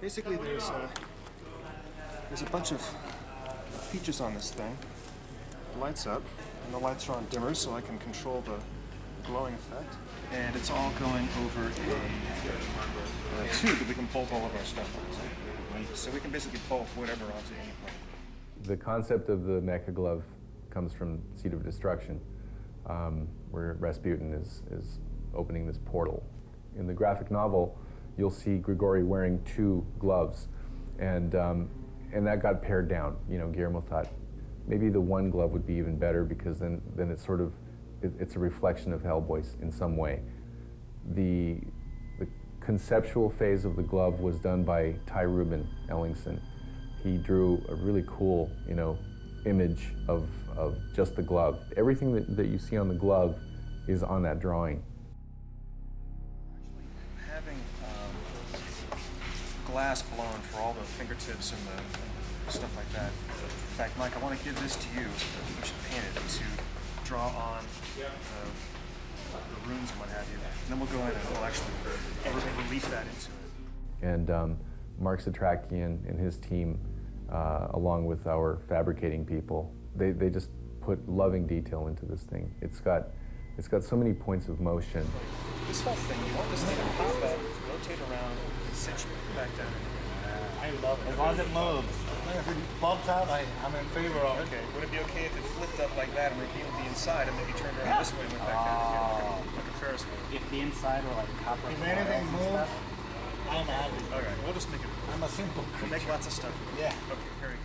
basically there's a bunch of features on this thing. It lights up, and the lights are on dimmer, so I can control the glowing effect. And it's all going over a tube that we can bolt all of our stuff onto. So we can basically bolt whatever onto any plane. The concept of the mecha glove comes from Seed of Destruction, where Rasputin is opening this portal. In the graphic novel, you'll see Grigori wearing two gloves, and that got pared down. You know, Guillermo thought maybe the one glove would be even better, because then it's sort of it's a reflection of Hellboy in some way. The conceptual phase of the glove was done by Ty Rubin Ellingson. He drew a really cool, you know, image of just the glove. Everything that you see on the glove is on that drawing. Actually, having glass blown for all the fingertips and the stuff like that. In fact, Mike, I want to give this to you. We should paint it to draw on the runes and what have you. And then we'll go in and we'll actually relief that into it. And Mark Satrakian and his team, along with our fabricating people, they just put loving detail into this thing. It's got so many points of motion. This whole thing, you want this thing to pop up, rotate around, and cinch back down. I love it. As long as it moves. If it bumps out, I'm in favor of it. Okay. Would it be okay if it flipped up like that and revealed the inside and maybe turned around this way and went back down again? Like a Ferris wheel. If the inside were like copper. If anything moves, I'm happy. Okay, we'll just make it. I'm a simple We'll make lots of stuff. Yeah. Okay, very good.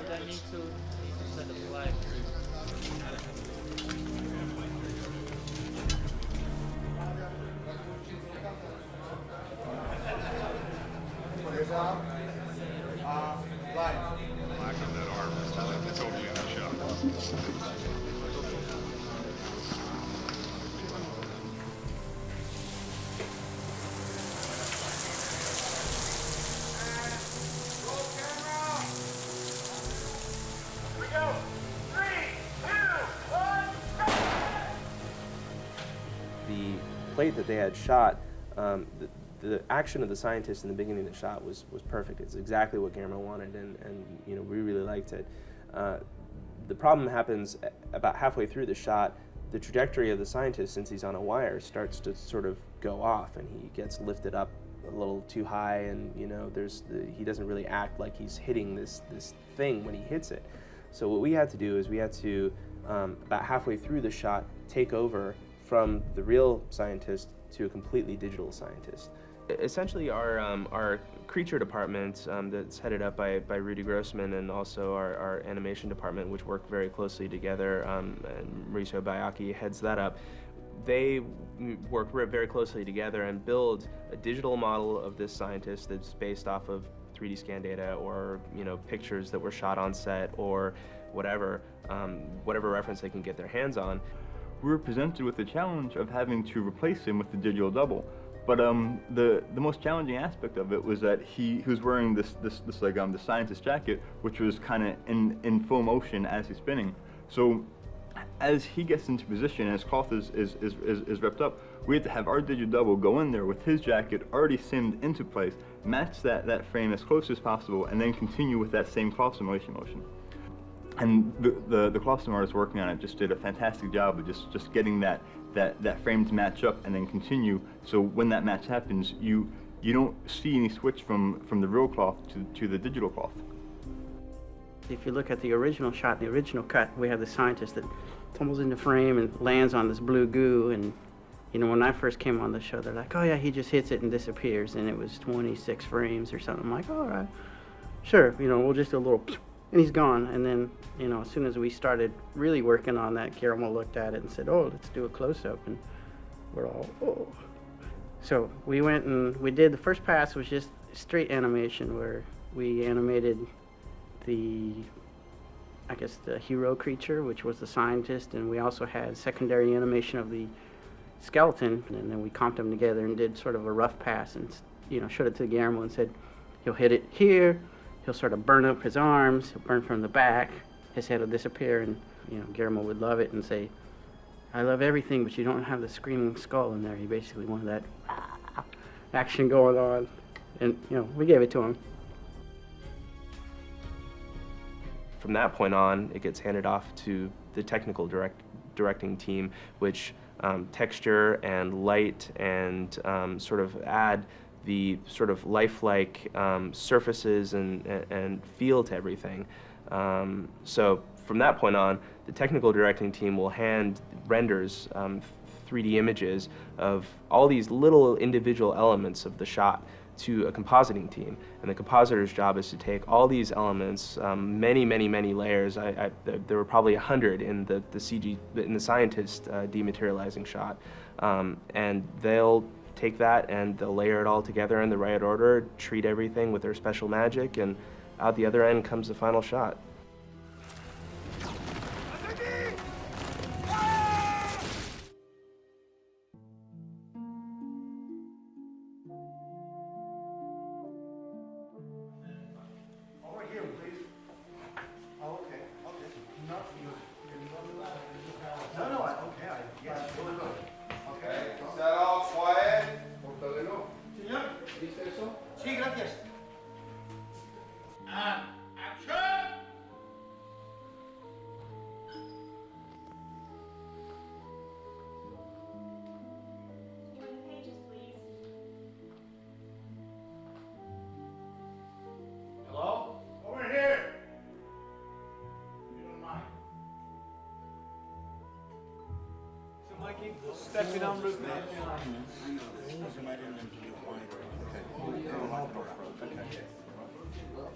I need to send a flag through. Lack of that armor. It's totally in the shot. The plate that they had shot, the action of the scientist in the beginning of the shot was perfect. It's exactly what Guillermo wanted, and you know, we really liked it. The problem happens about halfway through the shot. The trajectory of the scientist, since he's on a wire, starts to sort of go off, and he gets lifted up a little too high, and you know, he doesn't really act like he's hitting this thing when he hits it. So what we had to do is we had to, about halfway through the shot, take over from the real scientist to a completely digital scientist. Essentially, our creature department that's headed up by Rudy Grossman, and also our animation department, which work very closely together, and Mauricio Bayaki heads that up. They work very closely together and build a digital model of this scientist that's based off of 3D scan data, or you know, pictures that were shot on set, or whatever reference they can get their hands on. We were presented with the challenge of having to replace him with the digital double. But the most challenging aspect of it was that he was wearing this the scientist jacket, which was kind of in full motion as he's spinning. So as he gets into position and his cloth is wrapped up, we had to have our digital double go in there with his jacket already simmed into place, match that frame as close as possible, and then continue with that same cloth simulation motion. And the costume artist working on it just did a fantastic job of just getting that frame to match up and then continue. So when that match happens, you don't see any switch from the real cloth to the digital cloth. If you look at the original shot, the original cut, we have the scientist that tumbles into frame and lands on this blue goo. And you know, when I first came on the show, they're like, "Oh yeah, he just hits it and disappears," and it was 26 frames or something. I'm like, "All right, sure, you know, we'll just do a little." And he's gone. And then, you know, as soon as we started really working on that, Guillermo looked at it and said, "Oh, let's do a close-up." And we're all, "Oh." So we went and we did, the first pass was just straight animation, where we animated the I guess, the hero creature, which was the scientist, and we also had secondary animation of the skeleton, and then we comped them together and did sort of a rough pass and, you know, showed it to Guillermo and said, he'll hit it here, he'll sort of burn up his arms, he'll burn from the back, his head will disappear, and, you know, Guillermo would love it and say, I love everything, but you don't have the screaming skull in there. He basically wanted that action going on, and, you know, we gave it to him. From that point on, it gets handed off to the technical directing team, which texture and light and sort of add the sort of lifelike surfaces and feel to everything. So from that point on, the technical directing team will hand renders 3D images of all these little individual elements of the shot to a compositing team, and the compositor's job is to take all these elements, many layers. There were probably 100 in the CG, in the scientist dematerializing shot, and they'll take that and they'll layer it all together in the right order, treat everything with their special magic, and out the other end comes the final shot.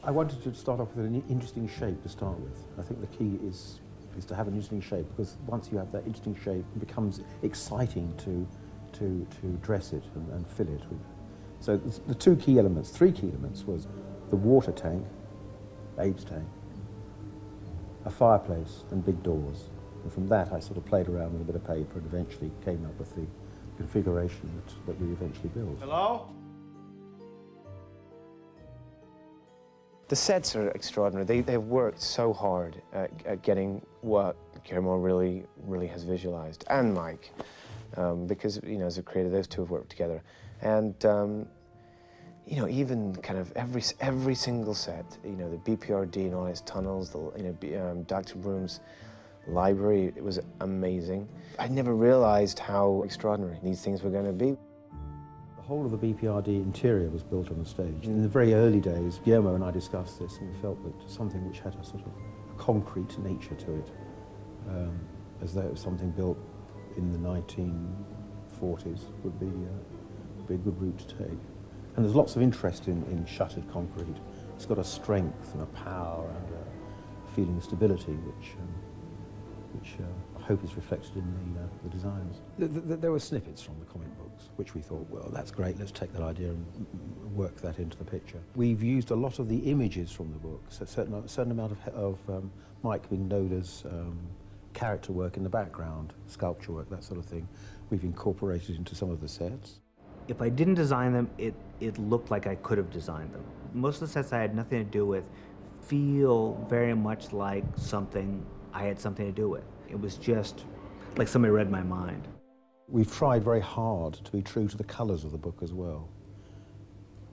I wanted to start off with an interesting shape to start with. I think the key is to have an interesting shape, because once you have that interesting shape, it becomes exciting to dress it and fill it with. So the three key elements was the water tank, Abe's tank, a fireplace and big doors. And from that I sort of played around with a bit of paper and eventually came up with the configuration that we eventually built. Hello? The sets are extraordinary. They've worked so hard at getting what Guillermo really has visualized, and Mike, because, you know, as a creator, those two have worked together. And, you know, even kind of every single set, you know, the BPRD and all its tunnels, the, you know, Dr. Broom's library, it was amazing. I never realized how extraordinary these things were going to be. The whole of the BPRD interior was built on the stage. In the very early days, Guillermo and I discussed this, and we felt that something which had a sort of concrete nature to it, as though it was something built in the 1940s, would be a good route to take. And there's lots of interest in shuttered concrete. It's got a strength and a power and a feeling of stability, which I hope is reflected in the designs. There were snippets from the comic books, which we thought, well, that's great, let's take that idea and work that into the picture. We've used a lot of the images from the books, a certain amount of Mike being known as character work in the background, sculpture work, that sort of thing. We've incorporated into some of the sets. If I didn't design them, it looked like I could have designed them. Most of the sets I had nothing to do with feel very much like something I had something to do with. It was just like somebody read my mind. We've tried very hard to be true to the colours of the book as well,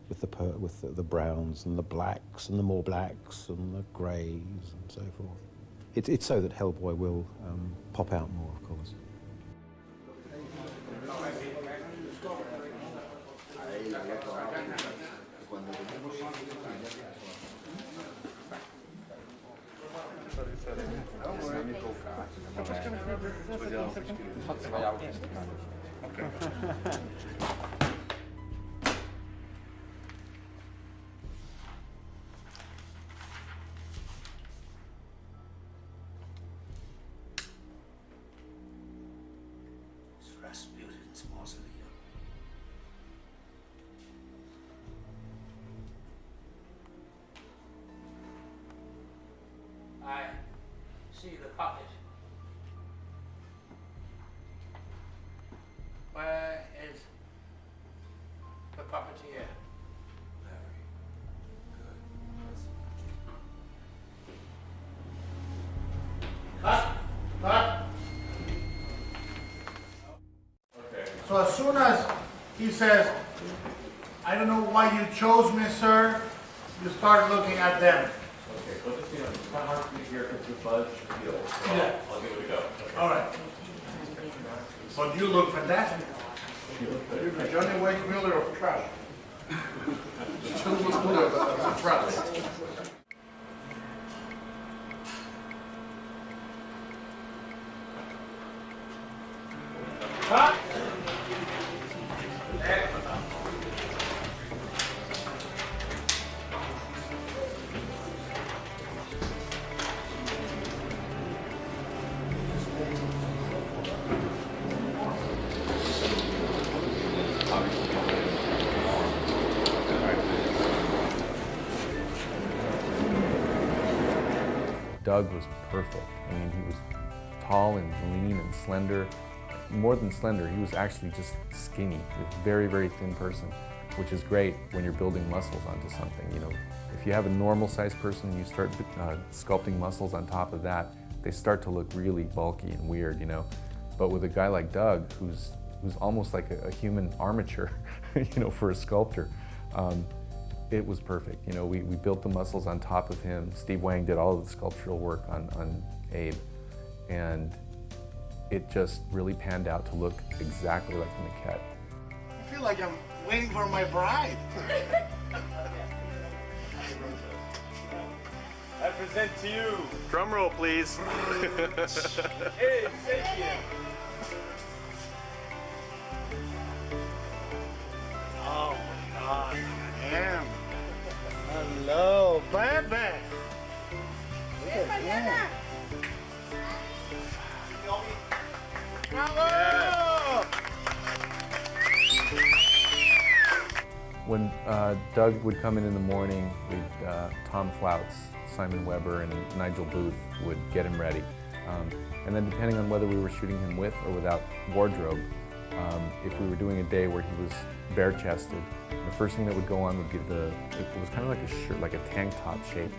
with the browns and the blacks and the more blacks and the greys and so forth. It's so that Hellboy will pop out more, of course. Rasputin's mausoleum. Aye. So as soon as he says, I don't know why you chose me, sir, you start looking at them. Okay, well, just, it's kind of hard for me to hear because your buzz feels. So Yeah. I'll give it a go. Okay. All right. But you look fantastic. You're Johnny Wayne Miller of trash. Johnny Wayne Miller of trash. Cut. Doug was perfect. I mean, he was tall and lean and slender. More than slender, he was actually just skinny, a very, very thin person, which is great when you're building muscles onto something. You know, if you have a normal-sized person, you start sculpting muscles on top of that, they start to look really bulky and weird, you know. But with a guy like Doug, who's almost like a human armature, you know, for a sculptor, it was perfect. You know, we built the muscles on top of him. Steve Wang did all of the sculptural work on Abe, and it just really panned out to look exactly like the maquette. I feel like I'm waiting for my bride. I present to you. Drum roll, please. Hey, thank you. Oh my God, damn. Hello, baby. Look at that. Bravo! When Doug would come in the morning, Tom Flouts, Simon Weber, and Nigel Booth would get him ready. And then depending on whether we were shooting him with or without wardrobe, if we were doing a day where he was bare-chested, the first thing that would go on would be it was kind of like a shirt, like a tank top shaped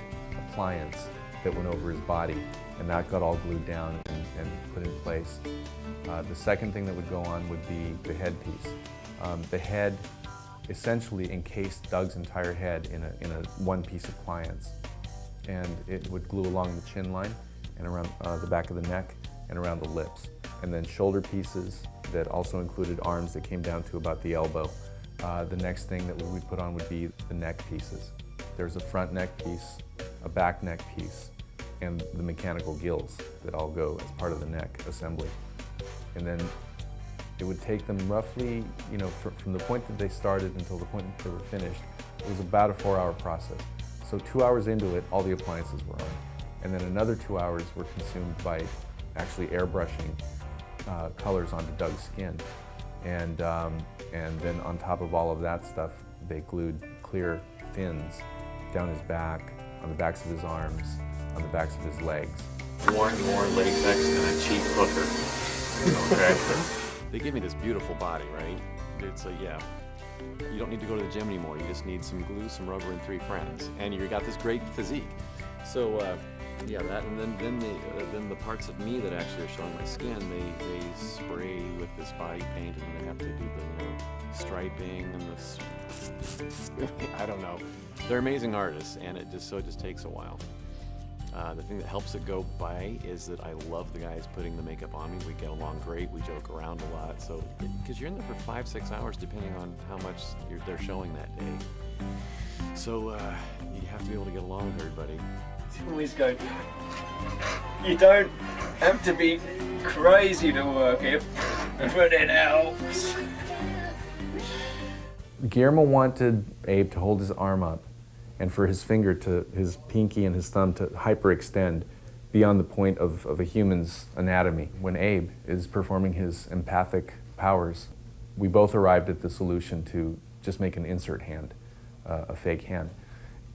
appliance that went over his body, and that got all glued down and put in place. The second thing that would go on would be the headpiece. The head essentially encased Doug's entire head in a one-piece appliance, and it would glue along the chin line and around the back of the neck and around the lips. And then shoulder pieces that also included arms that came down to about the elbow. The next thing that we'd put on would be the neck pieces. There's a front neck piece, a back neck piece, and the mechanical gills that all go as part of the neck assembly. And then it would take them roughly, you know, from the point that they started until the point that they were finished, it was about a 4-hour process. So 2 hours into it, all the appliances were on. And then another 2 hours were consumed by actually airbrushing colors onto Doug's skin. And then on top of all of that stuff, they glued clear fins down his back, on the backs of his arms, on the backs of his legs. More latex than a cheap hooker. Okay. They give me this beautiful body, right? It's a, yeah. You don't need to go to the gym anymore. You just need some glue, some rubber, and 3 friends. And you got this great physique. So, yeah, that, and then the parts of me that actually are showing my skin, they spray with this body paint, and they have to do the striping and this. I don't know. They're amazing artists, and it just takes a while. The thing that helps it go by is that I love the guys putting the makeup on me. We get along great. We joke around a lot. So, because you're in there for 5-6 hours, depending on how much they're showing that day. So you have to be able to get along with everybody. Always go. You don't have to be crazy to work it, but it helps. Guillermo wanted Abe to hold his arm up and for his finger to, his pinky and his thumb to hyperextend beyond the point of a human's anatomy. When Abe is performing his empathic powers, we both arrived at the solution to just make an insert hand, a fake hand.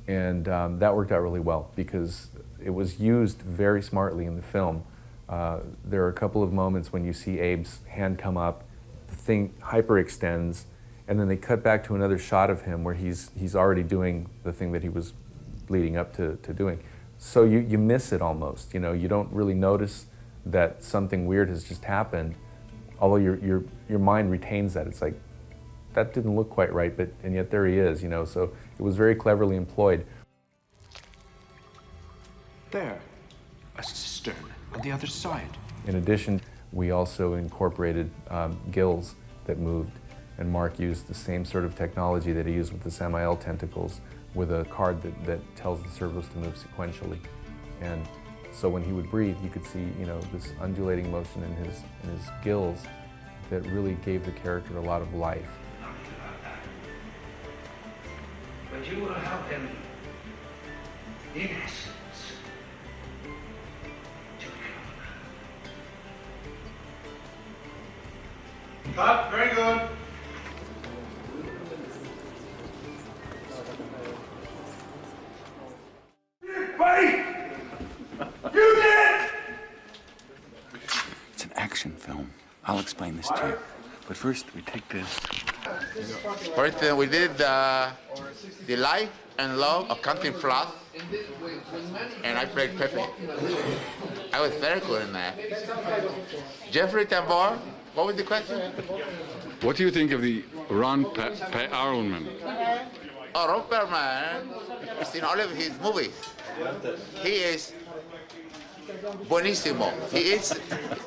And that worked out really well because it was used very smartly in the film. There are a couple of moments when you see Abe's hand come up, the thing hyperextends, and then they cut back to another shot of him where he's already doing the thing that he was leading up to doing. So you miss it almost, you know, you don't really notice that something weird has just happened, although your mind retains that, it's like, that didn't look quite right, but and yet there he is, you know. So it was very cleverly employed. There, a cistern on the other side. In addition, we also incorporated gills that moved, and Mark used the same sort of technology that he used with the Samael tentacles, with a card that tells the servos to move sequentially. And so when he would breathe, you could see, you know, this undulating motion in his gills that really gave the character a lot of life. But you will help him, in essence, to kill. Cut, very good. Buddy! You did! It's an action film. I'll explain this to you. But first, we take this. First, we did the life and love of Cantinflas, and I played Pepe. I was very good in that. Jeffrey Tambor, what was the question? What do you think of the Ron Perlman? Oh, Ron Perlman, I've seen all of his movies. He is buenísimo. He is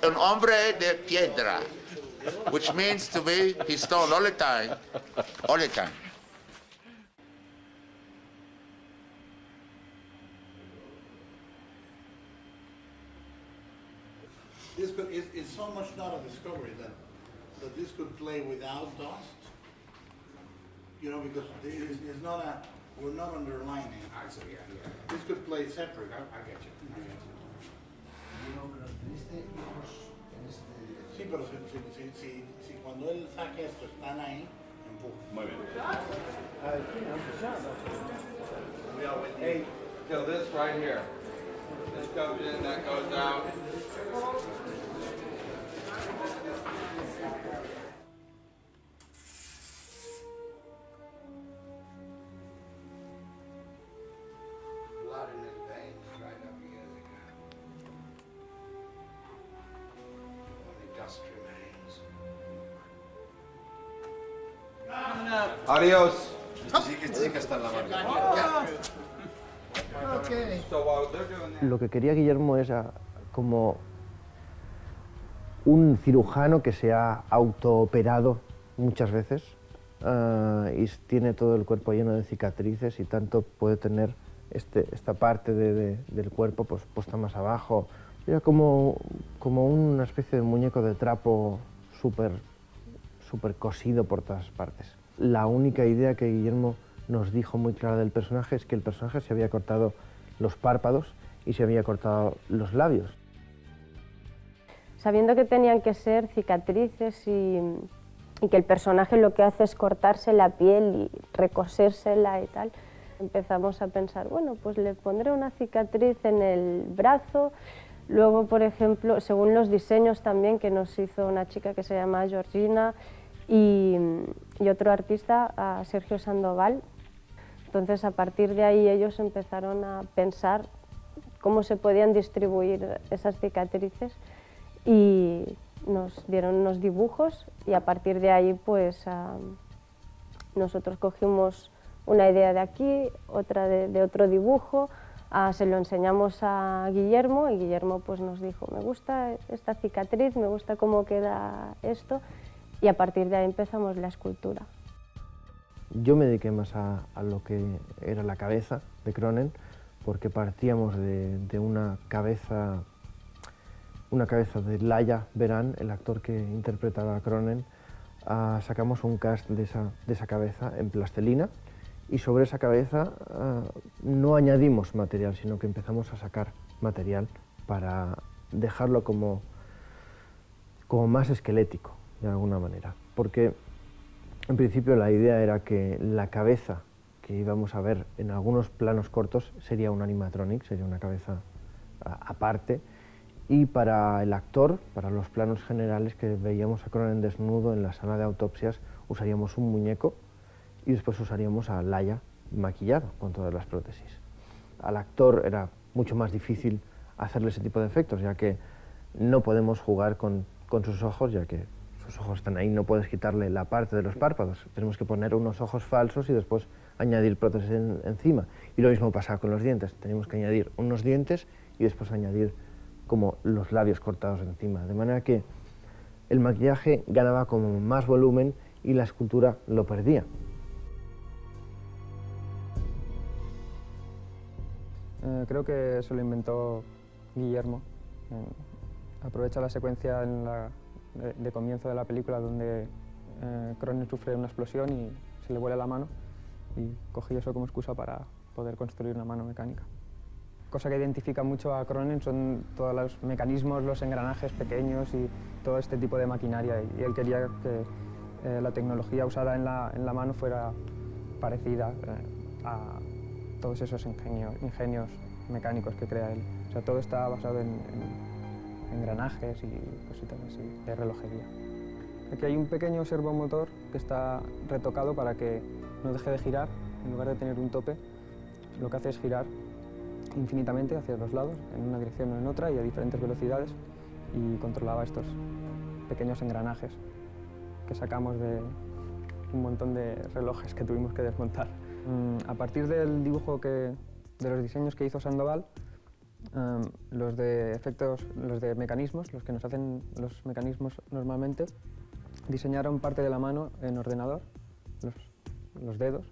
un hombre de piedra, which means to be pistón all the time, all the time. This could, it's so much not a discovery that this could play without dust. You know, because it's not a, we're not underlining. This could play separate. I get you. Sí, pero si cuando él saque esto están ahí, empuja. Muy bien. Hey, so this right here. This goes in, that goes out. Blood in his veins right up years ago. Only dust remains. Adios. Sí que está en la marca. Lo que quería Guillermo es como un cirujano que se ha autooperado muchas veces y tiene todo el cuerpo lleno de cicatrices y tanto puede tener esta parte del cuerpo pues, puesta más abajo. Era como una especie de muñeco de trapo súper cosido por todas partes. La única idea que Guillermo nos dijo muy clara del personaje es que el personaje se había cortado los párpados y se había cortado los labios. Sabiendo que tenían que ser cicatrices y que el personaje lo que hace es cortarse la piel y recosérsela y tal, empezamos a pensar, bueno, pues le pondré una cicatriz en el brazo. Luego, por ejemplo, según los diseños también que nos hizo una chica que se llama Georgina y otro artista, Sergio Sandoval. Entonces, a partir de ahí ellos empezaron a pensar cómo se podían distribuir esas cicatrices y nos dieron unos dibujos y a partir de ahí pues nosotros cogimos una idea de aquí, otra de otro dibujo, se lo enseñamos a Guillermo y Guillermo pues nos dijo, me gusta esta cicatriz, me gusta cómo queda esto y a partir de ahí empezamos la escultura. Yo me dediqué más a lo que era la cabeza de Cronen, porque partíamos de una cabeza de Laia Verán, el actor que interpretaba a Cronen. Sacamos un cast de esa cabeza en plastelina y sobre esa cabeza no añadimos material, sino que empezamos a sacar material para dejarlo como más esquelético, de alguna manera. Porque en principio la idea era que la cabeza que íbamos a ver en algunos planos cortos sería un animatronic, sería una cabeza aparte, y para el actor, para los planos generales que veíamos a Cronen desnudo en la sala de autopsias, usaríamos un muñeco y después usaríamos a Laia maquillado con todas las prótesis. Al actor era mucho más difícil hacerle ese tipo de efectos, ya que no podemos jugar con sus ojos, ya que sus ojos están ahí, no puedes quitarle la parte de los párpados. Tenemos que poner unos ojos falsos y después añadir prótesis encima. Y lo mismo pasa con los dientes. Tenemos que añadir unos dientes y después añadir como los labios cortados encima. De manera que el maquillaje ganaba como más volumen y la escultura lo perdía. Creo que se lo inventó Guillermo. Aprovecha la secuencia de comienzo de la película donde Cronen sufre una explosión y se le vuela la mano, y cogí eso como excusa para poder construir una mano mecánica. Cosa que identifica mucho a Cronen son todos los mecanismos, los engranajes pequeños y todo este tipo de maquinaria, y él quería que la tecnología usada en la mano fuera parecida a todos esos ingenios mecánicos que crea él. O sea, todo está basado en engranajes y cositas así, de relojería. Aquí hay un pequeño servomotor que está retocado para que no deje de girar. En lugar de tener un tope, lo que hace es girar infinitamente hacia los lados, en una dirección o en otra y a diferentes velocidades, y controlaba estos pequeños engranajes que sacamos de un montón de relojes que tuvimos que desmontar. A partir del dibujo de los diseños que hizo Sandoval, los de efectos, los de mecanismos, los que nos hacen los mecanismos normalmente, diseñaron parte de la mano en ordenador, los dedos,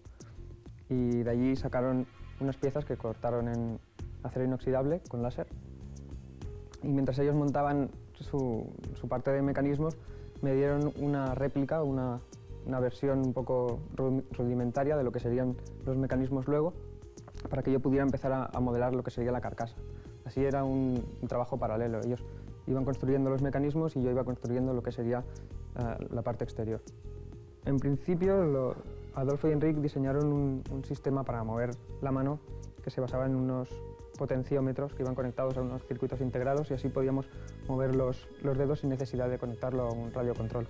y de allí sacaron unas piezas que cortaron en acero inoxidable con láser. Y mientras ellos montaban su parte de mecanismos, me dieron una réplica, una versión un poco rudimentaria de lo que serían los mecanismos luego, para que yo pudiera empezar a modelar lo que sería la carcasa. Así era un trabajo paralelo. Ellos iban construyendo los mecanismos y yo iba construyendo lo que sería la parte exterior. En principio, Adolfo y Enric diseñaron un sistema para mover la mano que se basaba en unos potenciómetros que iban conectados a unos circuitos integrados, y así podíamos mover los dedos sin necesidad de conectarlo a un radiocontrol.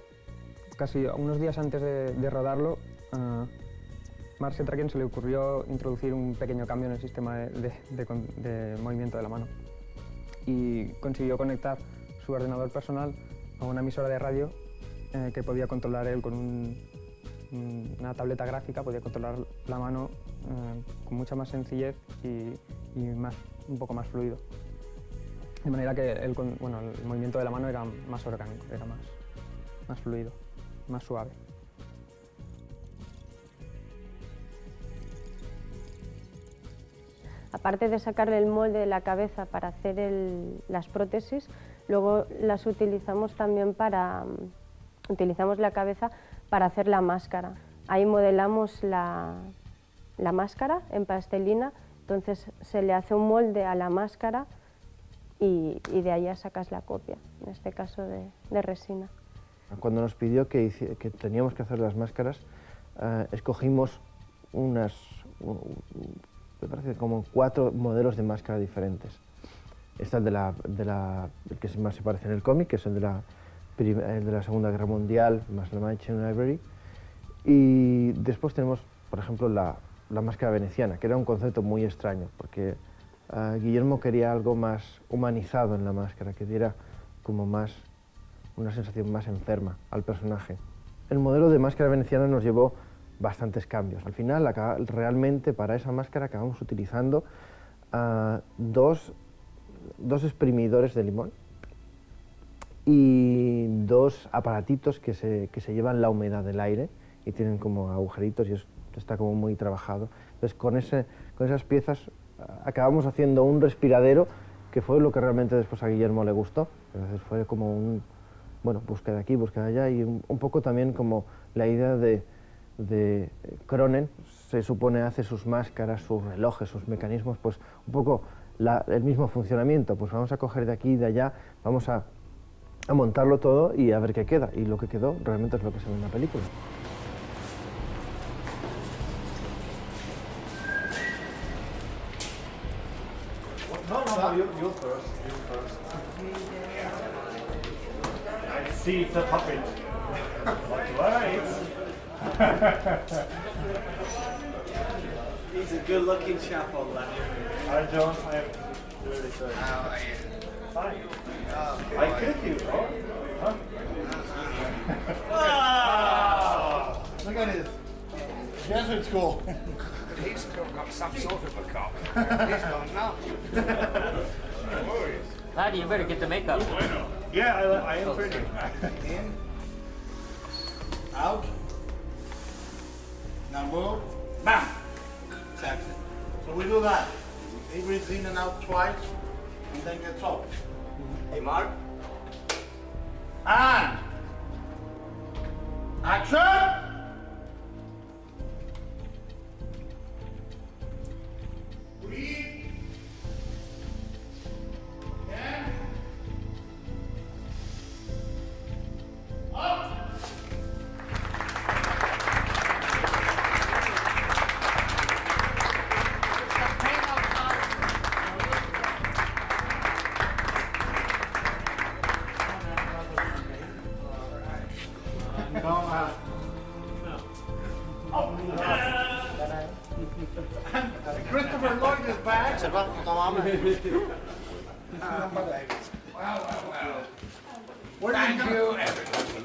Casi unos días antes de rodarlo, Mark Setraken se le ocurrió introducir un pequeño cambio en el sistema de movimiento de la mano, y consiguió conectar su ordenador personal a una emisora de radio que podía controlar él con una tableta gráfica. Podía controlar la mano con mucha más sencillez y un poco más fluido. De manera que el movimiento de la mano era más orgánico, era más fluido, más suave. Aparte de sacarle el molde de la cabeza para hacer las prótesis, luego las utilizamos también utilizamos la cabeza para hacer la máscara. Ahí modelamos la máscara en plastilina, entonces se le hace un molde a la máscara y de ahí ya sacas la copia, en este caso de resina. Cuando nos pidió que teníamos que hacer las máscaras, escogimos me parece como 4 modelos de máscara diferentes. Está el el que más se parece en el cómic, que es el de la Segunda Guerra Mundial, más la Manchester Library. Y después tenemos, por ejemplo, la máscara veneciana, que era un concepto muy extraño, porque Guillermo quería algo más humanizado en la máscara, que diera como una sensación más enferma al personaje. El modelo de máscara veneciana nos llevó bastantes cambios. Al final, realmente para esa máscara acabamos utilizando dos exprimidores de limón y 2 aparatitos que se llevan la humedad del aire y tienen como agujeritos, y está como muy trabajado. Entonces con esas piezas acabamos haciendo un respiradero, que fue lo que realmente después a Guillermo le gustó. Entonces fue como búsqueda aquí, búsqueda allá, y un poco también como la idea de Cronen, se supone hace sus máscaras, sus relojes, sus mecanismos, pues un poco el mismo funcionamiento. Pues vamos a coger de aquí y de allá, vamos a montarlo todo y a ver qué queda, y lo que quedó realmente es lo que se ve en la película. No, you first. I see the puppet. Right. He's a good-looking chap on that. I don't. I am really sorry. How are you? Fine. Oh, I killed you, bro. Huh? Yes, it's cool. He's got some sort of a cock. He's gone now. Laddie, you better get the makeup. Yeah, I am pretty. In, out, now move, bam! That's it. So we do that. He breathes in and out twice, and then gets up. Hey, Mark. And action! Breathe. And up. Christopher Lloyd is back. Thank you, everybody.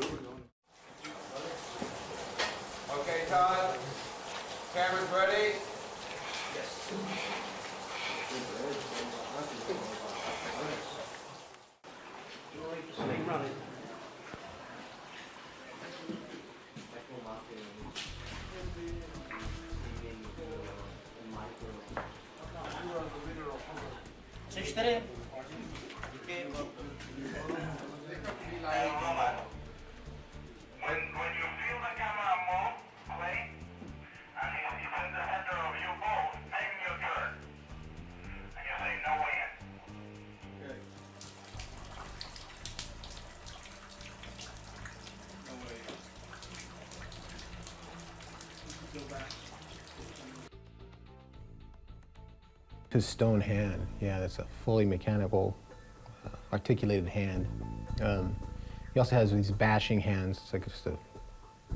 Okay, Todd. Camera's ready. Yes. His stone hand, yeah, that's a fully mechanical, articulated hand. He also has these bashing hands. It's like just a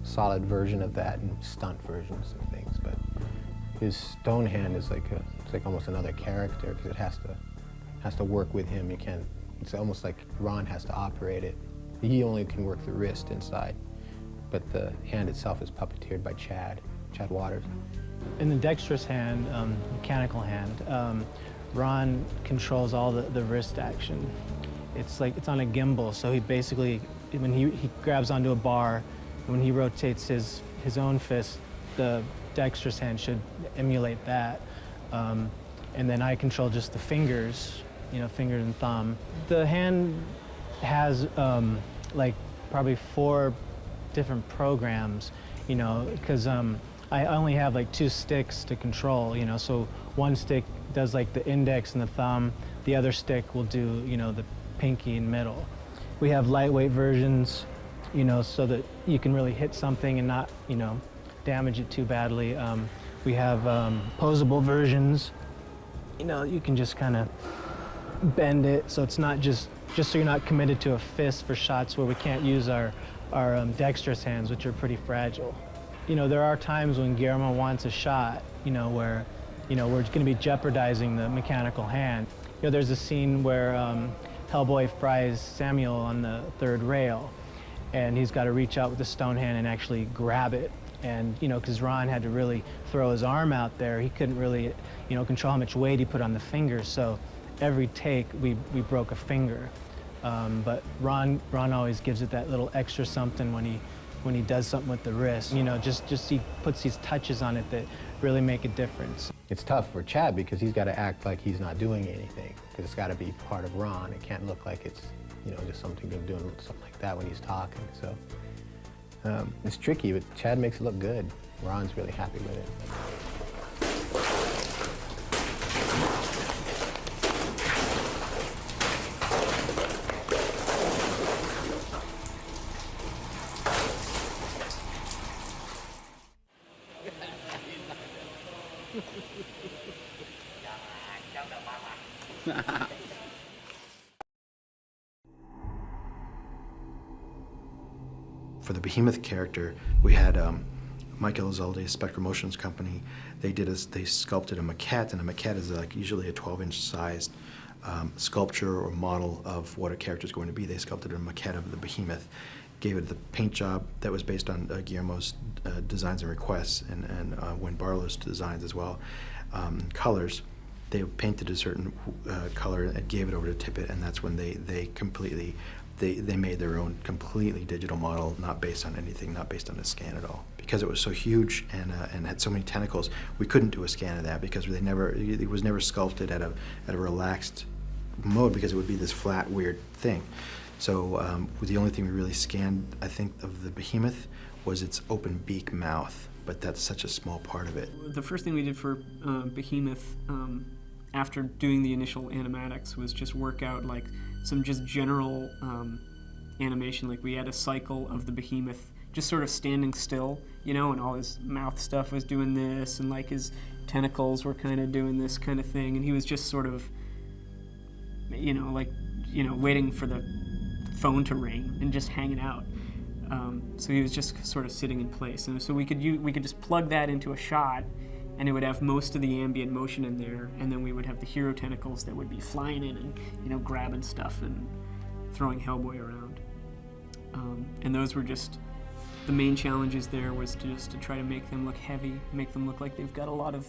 solid version of that and stunt versions of things. But his stone hand is like it's like almost another character because it has to work with him. You can't. It's almost like Ron has to operate it. He only can work the wrist inside, but the hand itself is puppeteered by Chad Waters. In the dexterous hand, mechanical hand, Ron controls all the wrist action. It's like it's on a gimbal, so he basically, when he grabs onto a bar, when he rotates his own fist, the dexterous hand should emulate that. And then I control just the fingers, finger and thumb. The hand has like probably 4 different programs, because I only have like 2 sticks to control, so one stick does like the index and the thumb, the other stick will do, the pinky and middle. We have lightweight versions, so that you can really hit something and not, damage it too badly. We have posable versions, you can just kind of bend it, so it's not just so you're not committed to a fist for shots where we can't use our dexterous hands, which are pretty fragile. There are times when Guillermo wants a shot, where, we're going to be jeopardizing the mechanical hand. There's a scene where Hellboy fries Samuel on the 3rd rail, and he's got to reach out with the stone hand and actually grab it. And, because Ron had to really throw his arm out there, he couldn't really, control how much weight he put on the fingers. So every take, we broke a finger. But Ron always gives it that little extra something when he does something with the wrist. Just he puts these touches on it that really make a difference. It's tough for Chad because he's got to act like he's not doing anything because it's got to be part of Ron. It can't look like it's, just something doing something like that when he's talking. So it's tricky, but Chad makes it look good. Ron's really happy with it. For the Behemoth character, we had Mike Elizalde, Spectral Motions Company. They sculpted a maquette, and a maquette is like usually a 12-inch sized sculpture or model of what a character is going to be. They sculpted a maquette of the Behemoth, gave it the paint job that was based on Guillermo's designs and requests, and Win Barlow's designs as well. Colors, they painted a certain color and gave it over to Tippett, and that's when they completely, they made their own completely digital model, not based on anything, not based on a scan at all. Because it was so huge and had so many tentacles, we couldn't do a scan of that because it was never sculpted at a relaxed mode, because it would be this flat, weird thing. So the only thing we really scanned, I think, of the behemoth was its open beak mouth, but that's such a small part of it. The first thing we did for Behemoth, after doing the initial animatics, was just work out like some just general animation. Like we had a cycle of the Behemoth just sort of standing still, you know, and all his mouth stuff was doing this, and like his tentacles were kind of doing this kind of thing, and he was just sort of, you know, like, you know, waiting for the phone to ring and just hanging out. So he was just sort of sitting in place, and so we could just plug that into a shot, and it would have most of the ambient motion in there, and then we would have the hero tentacles that would be flying in and, you know, grabbing stuff and throwing Hellboy around. And those were just the main challenges. There was to try to make them look heavy, make them look like they've got a lot of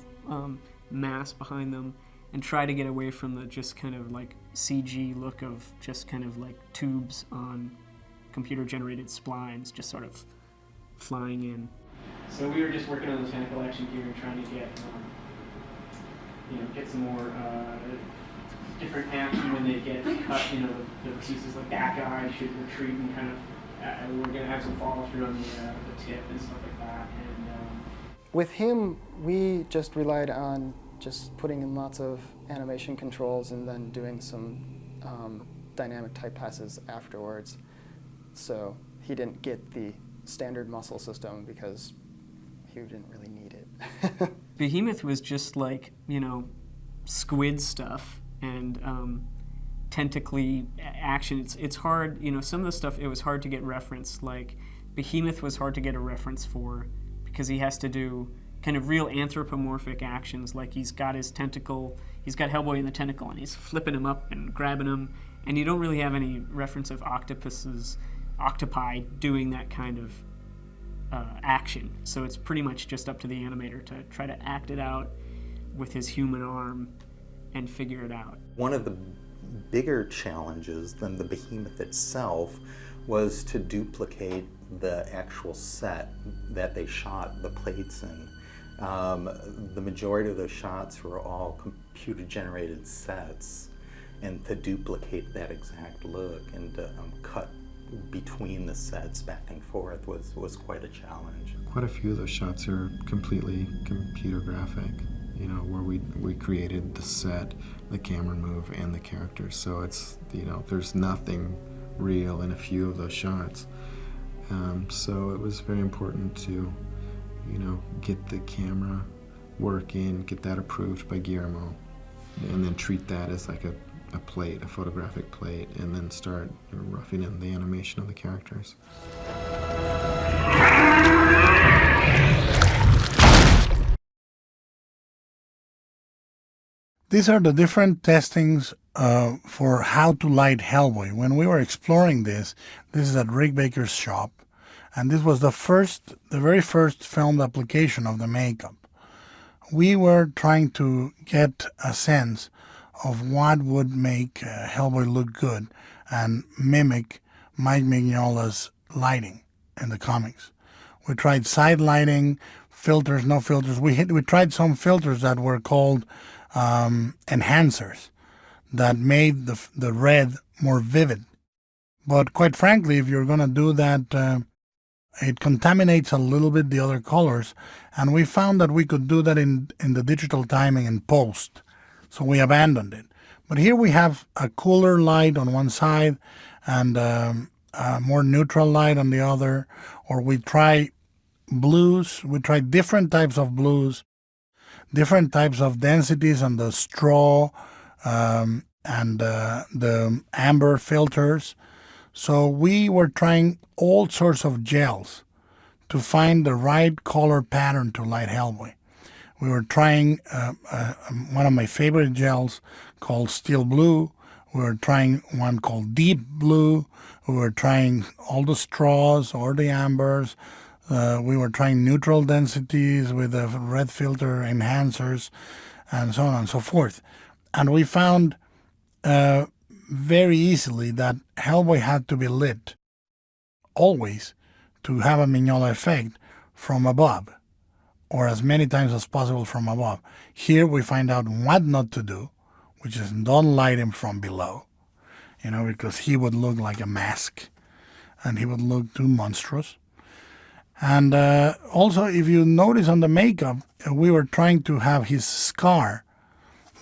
mass behind them, and try to get away from the just kind of like CG look of just kind of like tubes on computer-generated splines just sort of flying in. So we were just working on the tentacle action gear and trying to get, you know, get some more different action when they get cut. You know, the pieces like that guy should retreat and kind of. We're going to have some follow through on the tip and stuff like that. And with him, we just relied on just putting in lots of animation controls and then doing some dynamic type passes afterwards. So he didn't get the standard muscle system because he didn't really need it. Behemoth was just like, you know, squid stuff and tentacly action. It's hard, you know, some of the stuff, it was hard to get reference. Like Behemoth was hard to get a reference for because he has to do kind of real anthropomorphic actions. Like he's got his tentacle, he's got Hellboy in the tentacle and he's flipping him up and grabbing him, and you don't really have any reference of octopi doing that kind of action. So it's pretty much just up to the animator to try to act it out with his human arm and figure it out. One of the bigger challenges than the Behemoth itself was to duplicate the actual set that they shot the plates in. The majority of those shots were all computer-generated sets, and to duplicate that exact look and to cut between the sets back and forth was quite a challenge. Quite a few of those shots are completely computer graphic, you know, where we created the set, the camera move, and the characters. So it's, you know, there's nothing real in a few of those shots. So it was very important to, you know, get the camera work in, get that approved by Guillermo, and then treat that as like a plate, a photographic plate, and then start roughing in the animation of the characters. These are the different testings for how to light Hellboy. When we were exploring this is at Rick Baker's shop, and this was the very first filmed application of the makeup. We were trying to get a sense of what would make Hellboy look good and mimic Mike Mignola's lighting in the comics. We tried side lighting, filters, no filters. We tried some filters that were called enhancers that made the red more vivid. But quite frankly, if you're going to do that, it contaminates a little bit the other colors, and we found that we could do that in the digital timing in post, so we abandoned it. But here we have a cooler light on one side and a more neutral light on the other, or we try blues, we try different types of blues, different types of densities on the straw and the amber filters. So we were trying all sorts of gels to find the right color pattern to light Hellboy. We were trying one of my favorite gels called Steel Blue. We were trying one called Deep Blue. We were trying all the straws or the ambers. We were trying neutral densities with the red filter enhancers and so on and so forth. And we found very easily that Hellboy had to be lit always to have a Mignola effect from above, or as many times as possible from above. Here we find out what not to do, which is don't light him from below, because he would look like a mask and he would look too monstrous. And also, if you notice on the makeup, we were trying to have his scar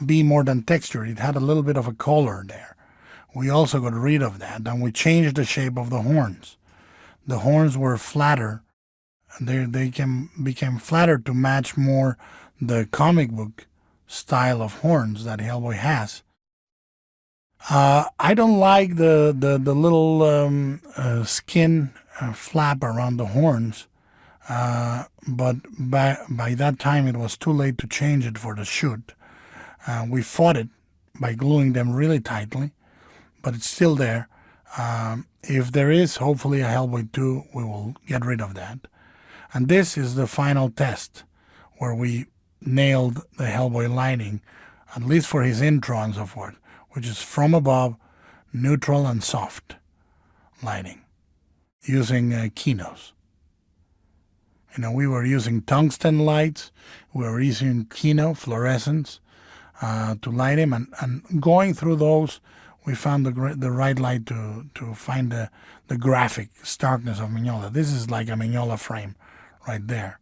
be more than texture. It had a little bit of a color there. We also got rid of that, and we changed the shape of the horns. The horns were flatter. They became flatter to match more the comic book style of horns that Hellboy has. I don't like the little skin flap around the horns, but by that time it was too late to change it for the shoot. We fought it by gluing them really tightly, but it's still there. If there is hopefully a Hellboy 2, we will get rid of that. And this is the final test where we nailed the Hellboy lighting, at least for his intro and so forth, which is from above, neutral and soft lighting, using Kinos. We were using tungsten lights, we were using Kino fluorescence to light him, and going through those, we found the right light to find the graphic starkness of Mignola. This is like a Mignola frame right there.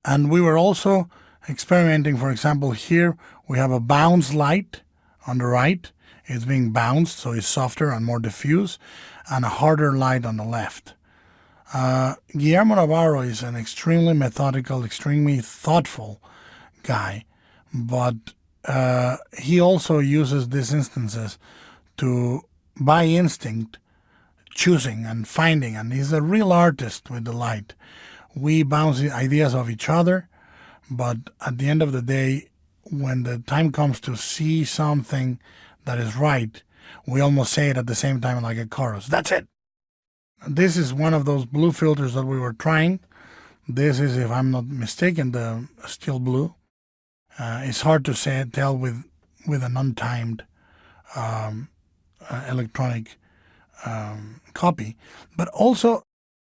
And we were also experimenting. For example, here we have a bounce light on the right. It's being bounced, so it's softer and more diffuse, and a harder light on the left. Guillermo Navarro is an extremely methodical, extremely thoughtful guy, but he also uses these instances to, by instinct, choosing and finding, and he's a real artist with the light. We bounce ideas off each other, but at the end of the day, when the time comes to see something that is right, we almost say it at the same time like a chorus. That's it! This is one of those blue filters that we were trying. This is, if I'm not mistaken, the steel blue. It's hard to tell with an untimed electronic copy. But also,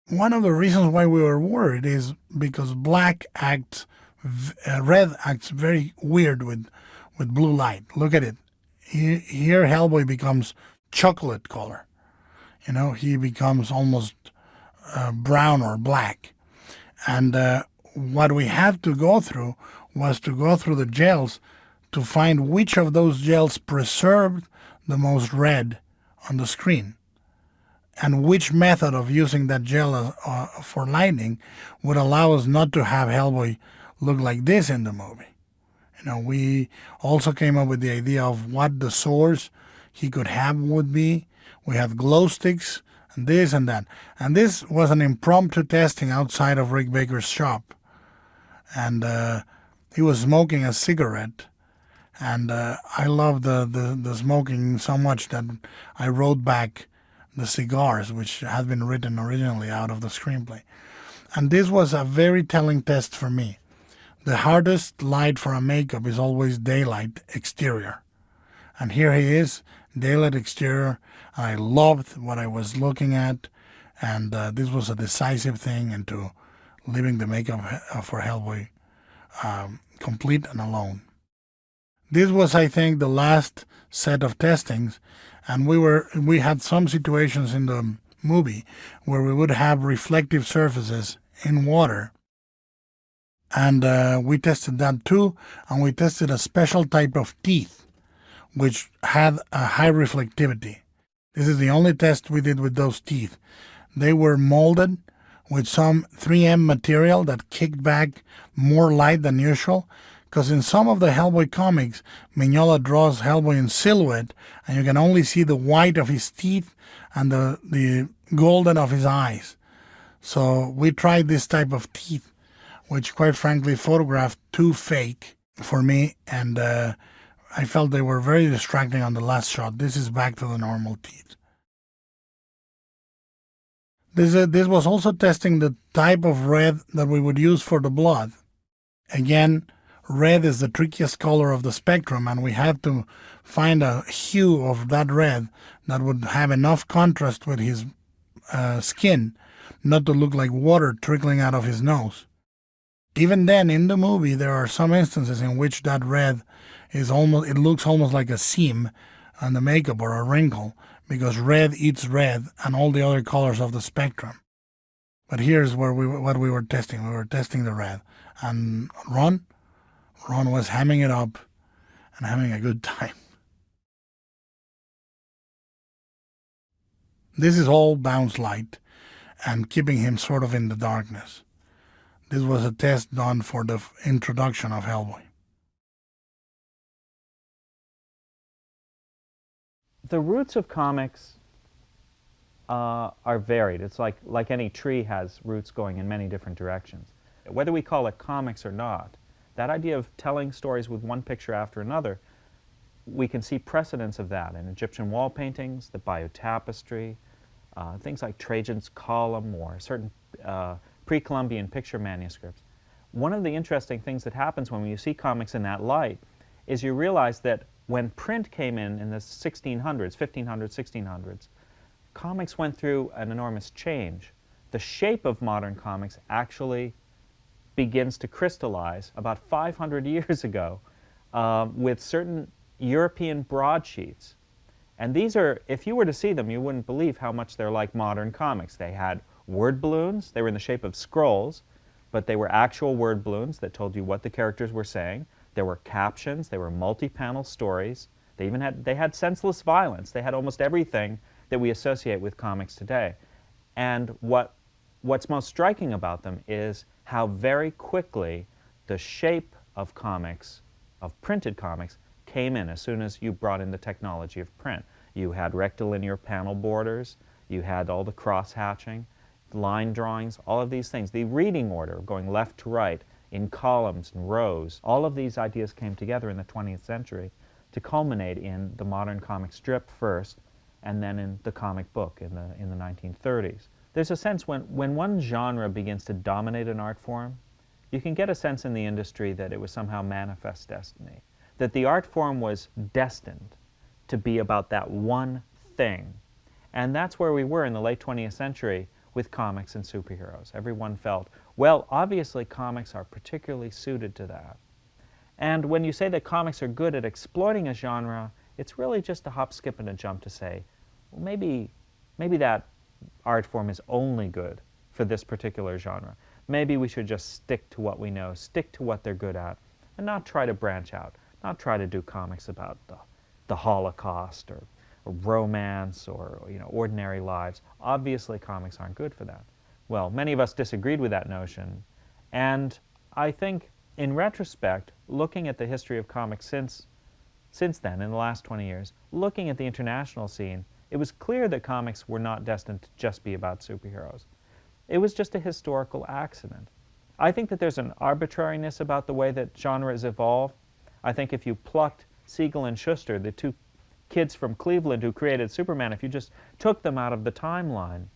one of the reasons why we were worried is because red acts very weird with blue light. Look at it. Here Hellboy becomes chocolate color. He becomes almost brown or black. And what we had to go through was to go through the gels to find which of those gels preserved the most red on the screen, and which method of using that gel for lighting would allow us not to have Hellboy look like this in the movie. We also came up with the idea of what the source he could have would be. We had glow sticks and this and that. And this was an impromptu testing outside of Rick Baker's shop. And he was smoking a cigarette. And I loved the smoking so much that I wrote back the cigars, which had been written originally out of the screenplay. And this was a very telling test for me. The hardest light for a makeup is always daylight exterior. And here he is, daylight exterior. I loved what I was looking at, and this was a decisive thing into leaving the makeup for Hellboy complete and alone. This was, I think, the last set of testings, and we had some situations in the movie where we would have reflective surfaces in water, and we tested that too, and we tested a special type of teeth which had a high reflectivity. This is the only test we did with those teeth. They were molded with some 3M material that kicked back more light than usual, because in some of the Hellboy comics, Mignola draws Hellboy in silhouette, and you can only see the white of his teeth and the golden of his eyes. So we tried this type of teeth, which quite frankly photographed too fake for me, and I felt they were very distracting on the last shot. This is back to the normal teeth. This was also testing the type of red that we would use for the blood. Again, red is the trickiest color of the spectrum, and we had to find a hue of that red that would have enough contrast with his skin, not to look like water trickling out of his nose. Even then, in the movie, there are some instances in which that red it looks almost like a seam on the makeup or a wrinkle, because red eats red and all the other colors of the spectrum. But here's what we were testing. We were testing the red. And Ron was hamming it up and having a good time. This is all bounce light and keeping him sort of in the darkness. This was a test done for the introduction of Hellboy. The roots of comics are varied. It's like any tree has roots going in many different directions. Whether we call it comics or not, that idea of telling stories with one picture after another, we can see precedents of that in Egyptian wall paintings, the Bayeux tapestry, things like Trajan's column or certain pre-Columbian picture manuscripts. One of the interesting things that happens when you see comics in that light is you realize that when print came in the 1600s, 1500s, 1600s, comics went through an enormous change. The shape of modern comics actually begins to crystallize about 500 years ago with certain European broadsheets. And these are, if you were to see them, you wouldn't believe how much they're like modern comics. They had word balloons. They were in the shape of scrolls, but they were actual word balloons that told you what the characters were saying. There were captions. They were multi-panel stories. They even had senseless violence. They had almost everything that we associate with comics today. And what's most striking about them is how very quickly the shape of comics, of printed comics, came in as soon as you brought in the technology of print. You had rectilinear panel borders. You had all the cross-hatching, line drawings, all of these things. The reading order, going left to right, in columns and rows, all of these ideas came together in the 20th century to culminate in the modern comic strip first, and then in the comic book in the 1930s. There's a sense when one genre begins to dominate an art form, you can get a sense in the industry that it was somehow manifest destiny, that the art form was destined to be about that one thing. And that's where we were in the late 20th century with comics and superheroes. Everyone felt, well, obviously comics are particularly suited to that. And when you say that comics are good at exploiting a genre, it's really just a hop, skip, and a jump to say, well, maybe that art form is only good for this particular genre. Maybe we should just stick to what we know, stick to what they're good at, and not try to branch out, not try to do comics about the Holocaust or romance or ordinary lives. Obviously, comics aren't good for that. Well, many of us disagreed with that notion, and I think, in retrospect, looking at the history of comics since then, in the last 20 years, looking at the international scene, it was clear that comics were not destined to just be about superheroes. It was just a historical accident. I think that there's an arbitrariness about the way that genres evolve. I think if you plucked Siegel and Schuster, the two kids from Cleveland who created Superman, if you just took them out of the timeline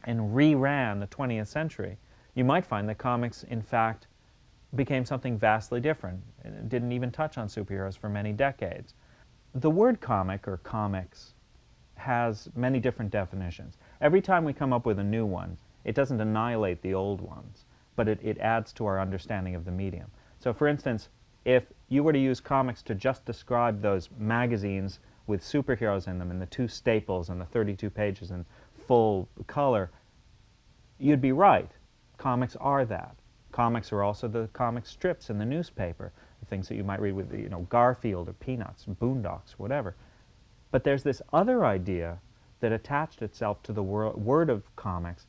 and reran the 20th century, you might find that comics, in fact, became something vastly different. It didn't even touch on superheroes for many decades. The word comic, or comics, has many different definitions. Every time we come up with a new one, it doesn't annihilate the old ones, but it adds to our understanding of the medium. So for instance, if you were to use comics to just describe those magazines with superheroes in them and the two staples and the 32 pages in full color, you'd be right. Comics are that. Comics are also the comic strips in the newspaper, the things that you might read with, Garfield or Peanuts, Boondocks, whatever. But there's this other idea that attached itself to the word of comics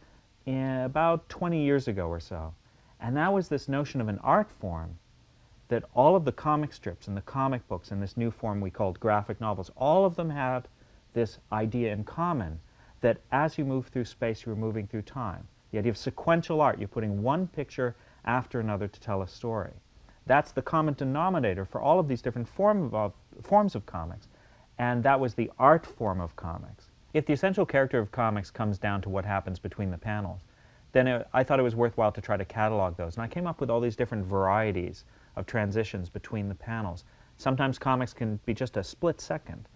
about 20 years ago or so. And that was this notion of an art form that all of the comic strips and the comic books and this new form we called graphic novels, all of them had this idea in common that as you move through space, you're moving through time. The idea of sequential art, you're putting one picture after another to tell a story. That's the common denominator for all of these different forms forms of comics, and that was the art form of comics. If the essential character of comics comes down to what happens between the panels, then I thought it was worthwhile to try to catalog those. And I came up with all these different varieties of transitions between the panels. Sometimes comics can be just a split second.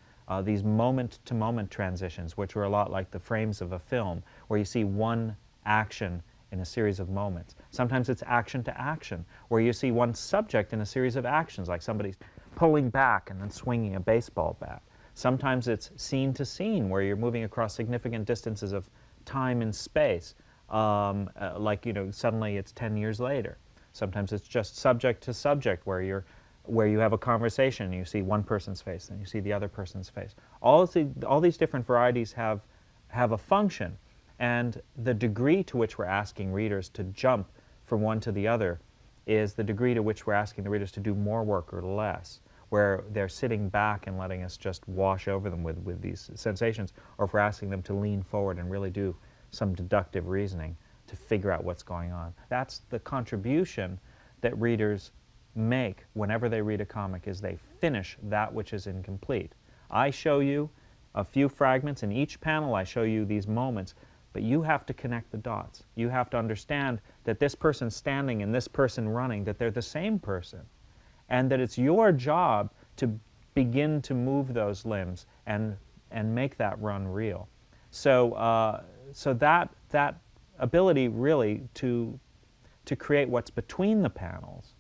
These moment-to-moment transitions, which were a lot like the frames of a film, where you see one action in a series of moments. Sometimes it's action to action, where you see one subject in a series of actions, like somebody pulling back and then swinging a baseball bat. Sometimes it's scene to scene, where you're moving across significant distances of time and space, like, you know, suddenly it's 10 years later. Sometimes it's just subject to subject, where you have a conversation and you see one person's face and you see the other person's face. All these different varieties have a function, and the degree to which we're asking readers to jump from one to the other is the degree to which we're asking the readers to do more work or less, where they're sitting back and letting us just wash over them with these sensations, or if we're asking them to lean forward and really do some deductive reasoning to figure out what's going on. That's the contribution that readers make whenever they read a comic, is they finish that which is incomplete. I show you a few fragments. In each panel I show you these moments, but you have to connect the dots. You have to understand that this person standing and this person running, that they're the same person, and that it's your job to begin to move those limbs and make that run real. So that ability really to create what's between the panels,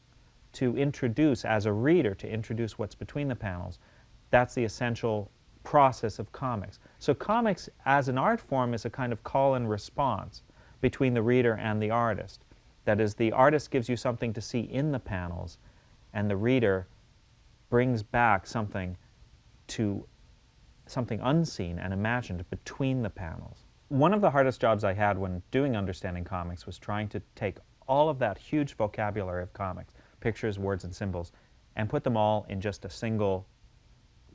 to introduce, as a reader, to introduce what's between the panels, that's the essential process of comics. So comics as an art form is a kind of call and response between the reader and the artist. That is, the artist gives you something to see in the panels, and the reader brings back something unseen and imagined between the panels. One of the hardest jobs I had when doing Understanding Comics was trying to take all of that huge vocabulary of comics, pictures, words, and symbols, and put them all in just a single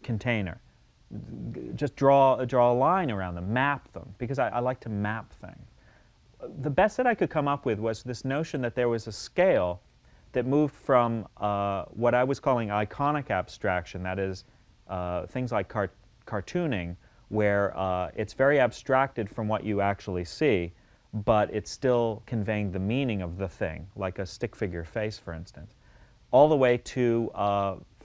container. Just draw a line around them, map them, because I like to map things. The best that I could come up with was this notion that there was a scale that moved from what I was calling iconic abstraction, that is, things like cartooning, where it's very abstracted from what you actually see, but it's still conveying the meaning of the thing, like a stick figure face, for instance, all the way to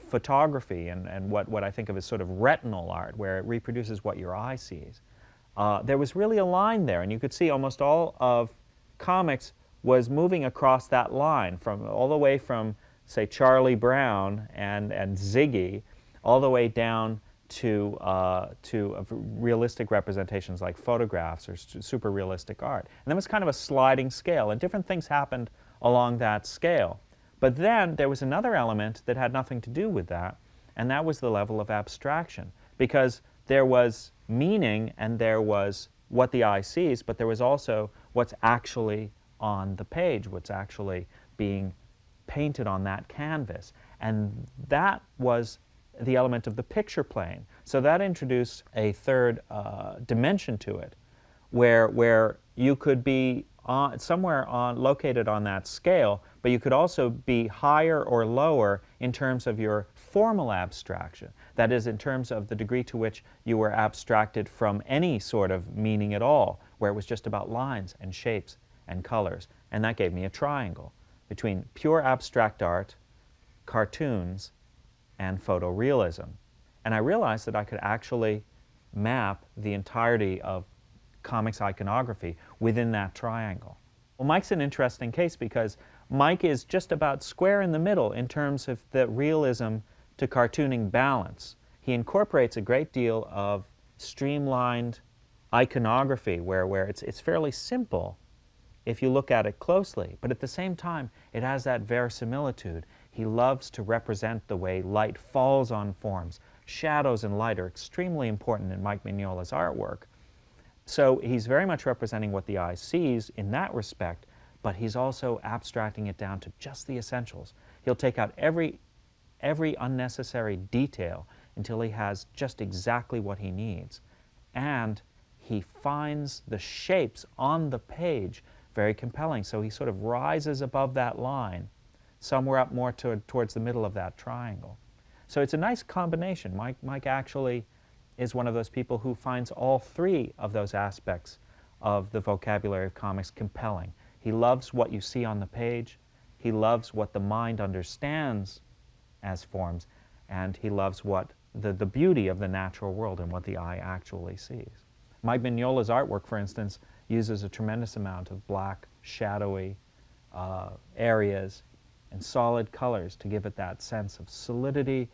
photography and what I think of as sort of retinal art, where it reproduces what your eye sees. There was really a line there, and you could see almost all of comics was moving across that line, all the way from, say, Charlie Brown and Ziggy, all the way down to realistic representations like photographs or super realistic art. And that was kind of a sliding scale, and different things happened along that scale. But then there was another element that had nothing to do with that, and that was the level of abstraction, because there was meaning and there was what the eye sees, but there was also what's actually on the page, what's actually being painted on that canvas. And that was the element of the picture plane. So that introduced a third dimension to it, where you could be somewhere located on that scale, but you could also be higher or lower in terms of your formal abstraction. That is, in terms of the degree to which you were abstracted from any sort of meaning at all, where it was just about lines and shapes and colors. And that gave me a triangle between pure abstract art, cartoons, and photorealism. And I realized that I could actually map the entirety of comics iconography within that triangle. Well, Mike's an interesting case because Mike is just about square in the middle in terms of the realism to cartooning balance. He incorporates a great deal of streamlined iconography where it's fairly simple if you look at it closely, but at the same time it has that verisimilitude. He loves to represent the way light falls on forms. Shadows and light are extremely important in Mike Mignola's artwork. So he's very much representing what the eye sees in that respect, but he's also abstracting it down to just the essentials. He'll take out every unnecessary detail until he has just exactly what he needs. And he finds the shapes on the page very compelling, so he sort of rises above that line, somewhere up more towards the middle of that triangle. So it's a nice combination. Mike actually is one of those people who finds all three of those aspects of the vocabulary of comics compelling. He loves what you see on the page, he loves what the mind understands as forms, and he loves what the beauty of the natural world and what the eye actually sees. Mike Mignola's artwork, for instance, uses a tremendous amount of black, shadowy areas and solid colors to give it that sense of solidity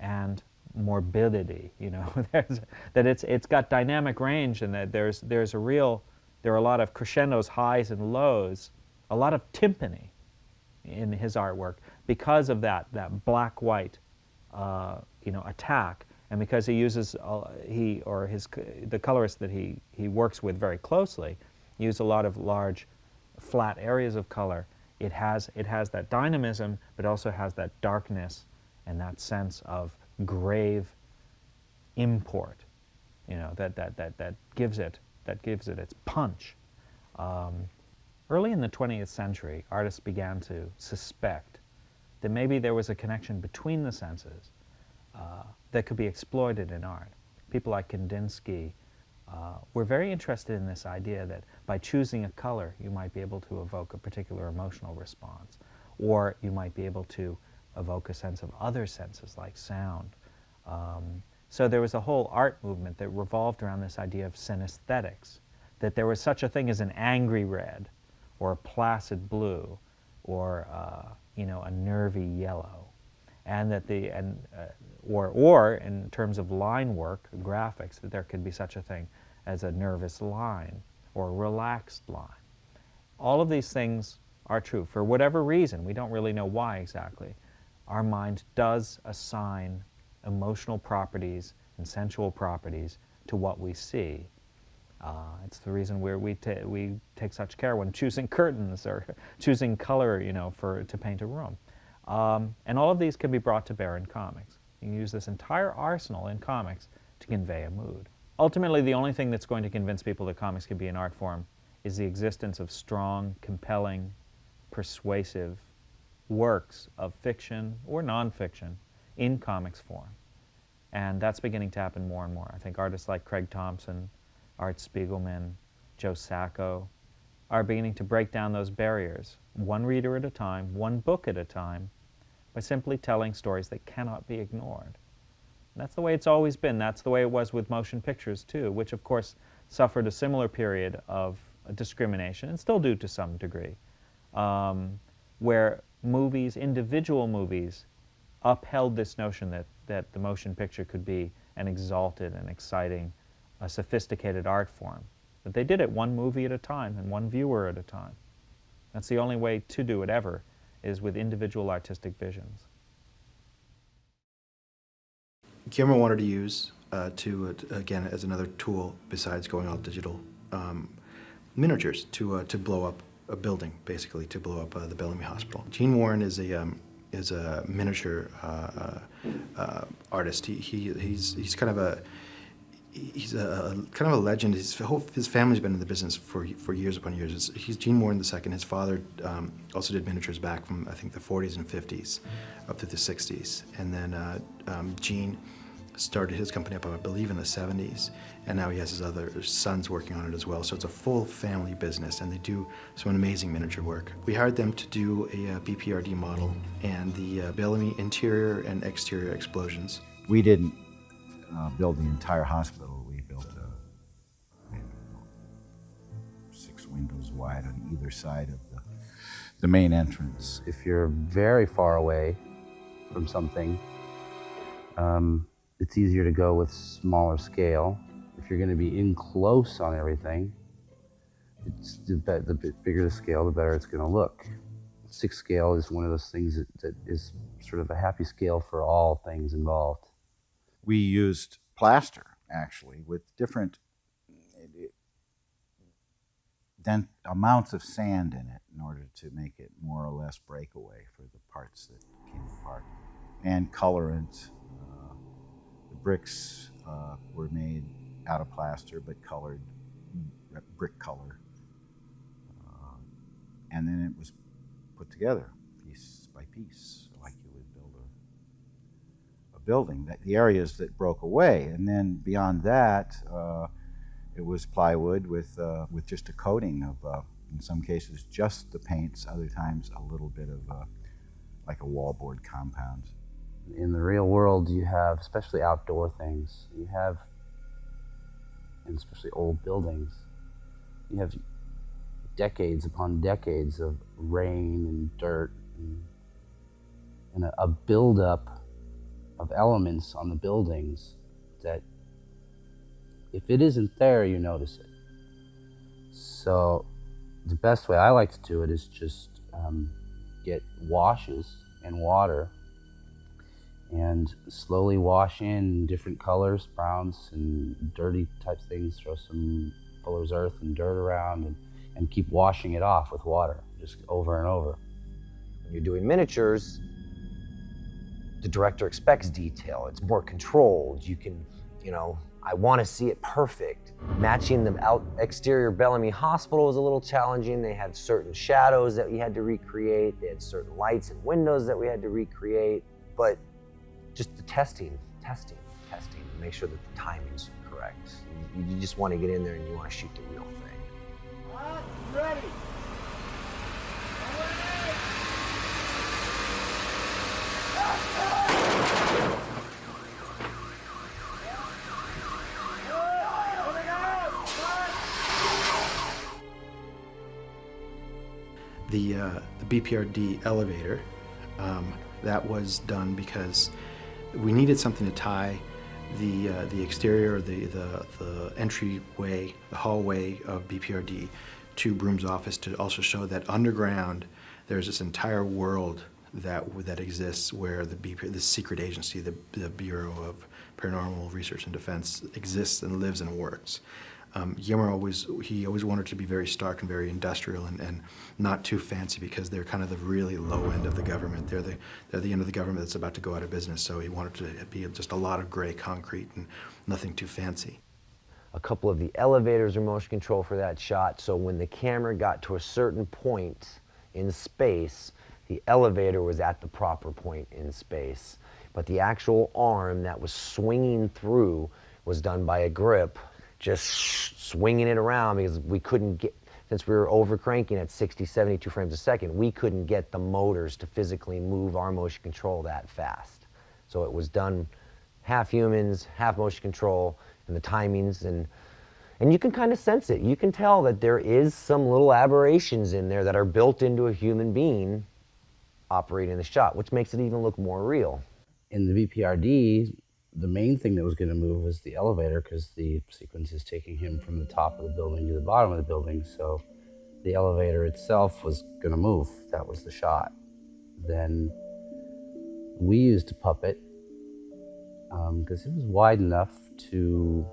and morbidity. You know, that it's got dynamic range, and that there are a lot of crescendos, highs and lows, a lot of timpani in his artwork because of that black-white attack, and because he uses the colorist that he works with very closely use a lot of large flat areas of color. It has that dynamism, but also has that darkness and that sense of grave import, you know, that gives it its punch. Early in the 20th century, artists began to suspect that maybe there was a connection between the senses that could be exploited in art. People like Kandinsky were very interested in this idea that by choosing a color, you might be able to evoke a particular emotional response, or you might be able to evoke a sense of other senses like sound. So there was a whole art movement that revolved around this idea of synesthetics, that there was such a thing as an angry red, or a placid blue, or a nervy yellow, and that or in terms of line work, graphics, that there could be such a thing as a nervous line or a relaxed line. All of these things are true. For whatever reason, we don't really know why exactly, our mind does assign emotional properties and sensual properties to what we see. It's the reason we take such care when choosing curtains or choosing color, you know, to paint a room. And all of these can be brought to bear in comics. You can use this entire arsenal in comics to convey a mood. Ultimately, the only thing that's going to convince people that comics can be an art form is the existence of strong, compelling, persuasive works of fiction or nonfiction in comics form. And that's beginning to happen more and more. I think artists like Craig Thompson, Art Spiegelman, Joe Sacco are beginning to break down those barriers, one reader at a time, one book at a time, by simply telling stories that cannot be ignored. And that's the way it's always been. That's the way it was with motion pictures, too, which, of course, suffered a similar period of discrimination, and still do to some degree, where movies, individual movies, upheld this notion that the motion picture could be an exalted and exciting, a sophisticated art form. But they did it one movie at a time and one viewer at a time. That's the only way to do it ever, is with individual artistic visions. Guillermo wanted to use, again, as another tool besides going all digital, miniatures to blow up a building, basically, to blow up the Bellamy Hospital. Gene Warren is a miniature artist. He's kind of a legend. His family's been in the business for years upon years. He's Gene Warren II. His father also did miniatures back from, I think, the 40s and 50s up to the 60s. And then Gene started his company up, I believe, in the 70s. And now he has his other sons working on it as well. So it's a full family business, and they do some amazing miniature work. We hired them to do a BPRD model and the Bellamy interior and exterior explosions. We didn't build the entire hospital. We built 6 windows wide on either side of the main entrance. If you're very far away from something, it's easier to go with smaller scale. If you're going to be in close on everything, the bigger the scale, the better it's going to look. 6 scale is one of those things that is sort of a happy scale for all things involved. We used plaster, actually, with different amounts of sand in it in order to make it more or less breakaway for the parts that came apart. And colorant. The bricks were made out of plaster but colored brick color. And then it was put together piece by piece, like you would build a building, the areas that broke away. And then beyond that, it was plywood with just a coating of, in some cases, just the paints, other times a little bit of like a wallboard compound. In the real world, you have, especially outdoor things, you have, and especially old buildings, you have decades upon decades of rain and dirt and a buildup of elements on the buildings that if it isn't there, you notice it. So the best way I like to do it is just get washes and water and slowly wash in different colors, browns and dirty type things, throw some fuller's earth and dirt around and keep washing it off with water, just over and over. When you're doing miniatures, the director expects detail. It's more controlled. You can, I want to see it perfect. Matching the exterior Bellamy Hospital was a little challenging. They had certain shadows that we had to recreate. They had certain lights and windows that we had to recreate. But just the testing, to make sure that the timing's correct. You just want to get in there and you want to shoot the real thing. Ready. The BPRD elevator, that was done because we needed something to tie the exterior, the entryway, the hallway of BPRD to Broom's office, to also show that underground there's this entire world that exists where the secret agency, the Bureau of Paranormal Research and Defense, exists and lives and works. Guillermo always wanted to be very stark and very industrial and not too fancy, because they're kind of the really low end of the government. They're the end of the government that's about to go out of business. So he wanted to be just a lot of gray concrete and nothing too fancy. A couple of the elevators are motion control for that shot, so when the camera got to a certain point in space, the elevator was at the proper point in space. But the actual arm that was swinging through was done by a grip, just swinging it around, because we couldn't get, since we were over cranking at 60, 72 frames a second, we couldn't get the motors to physically move our motion control that fast. So it was done half humans, half motion control, and the timings, and you can kind of sense it. You can tell that there is some little aberrations in there that are built into a human being operating the shot, which makes it even look more real. In the BPRD, the main thing that was going to move was the elevator, because the sequence is taking him from the top of the building to the bottom of the building, so the elevator itself was going to move. That was the shot. Then we used a puppet, because it was wide enough to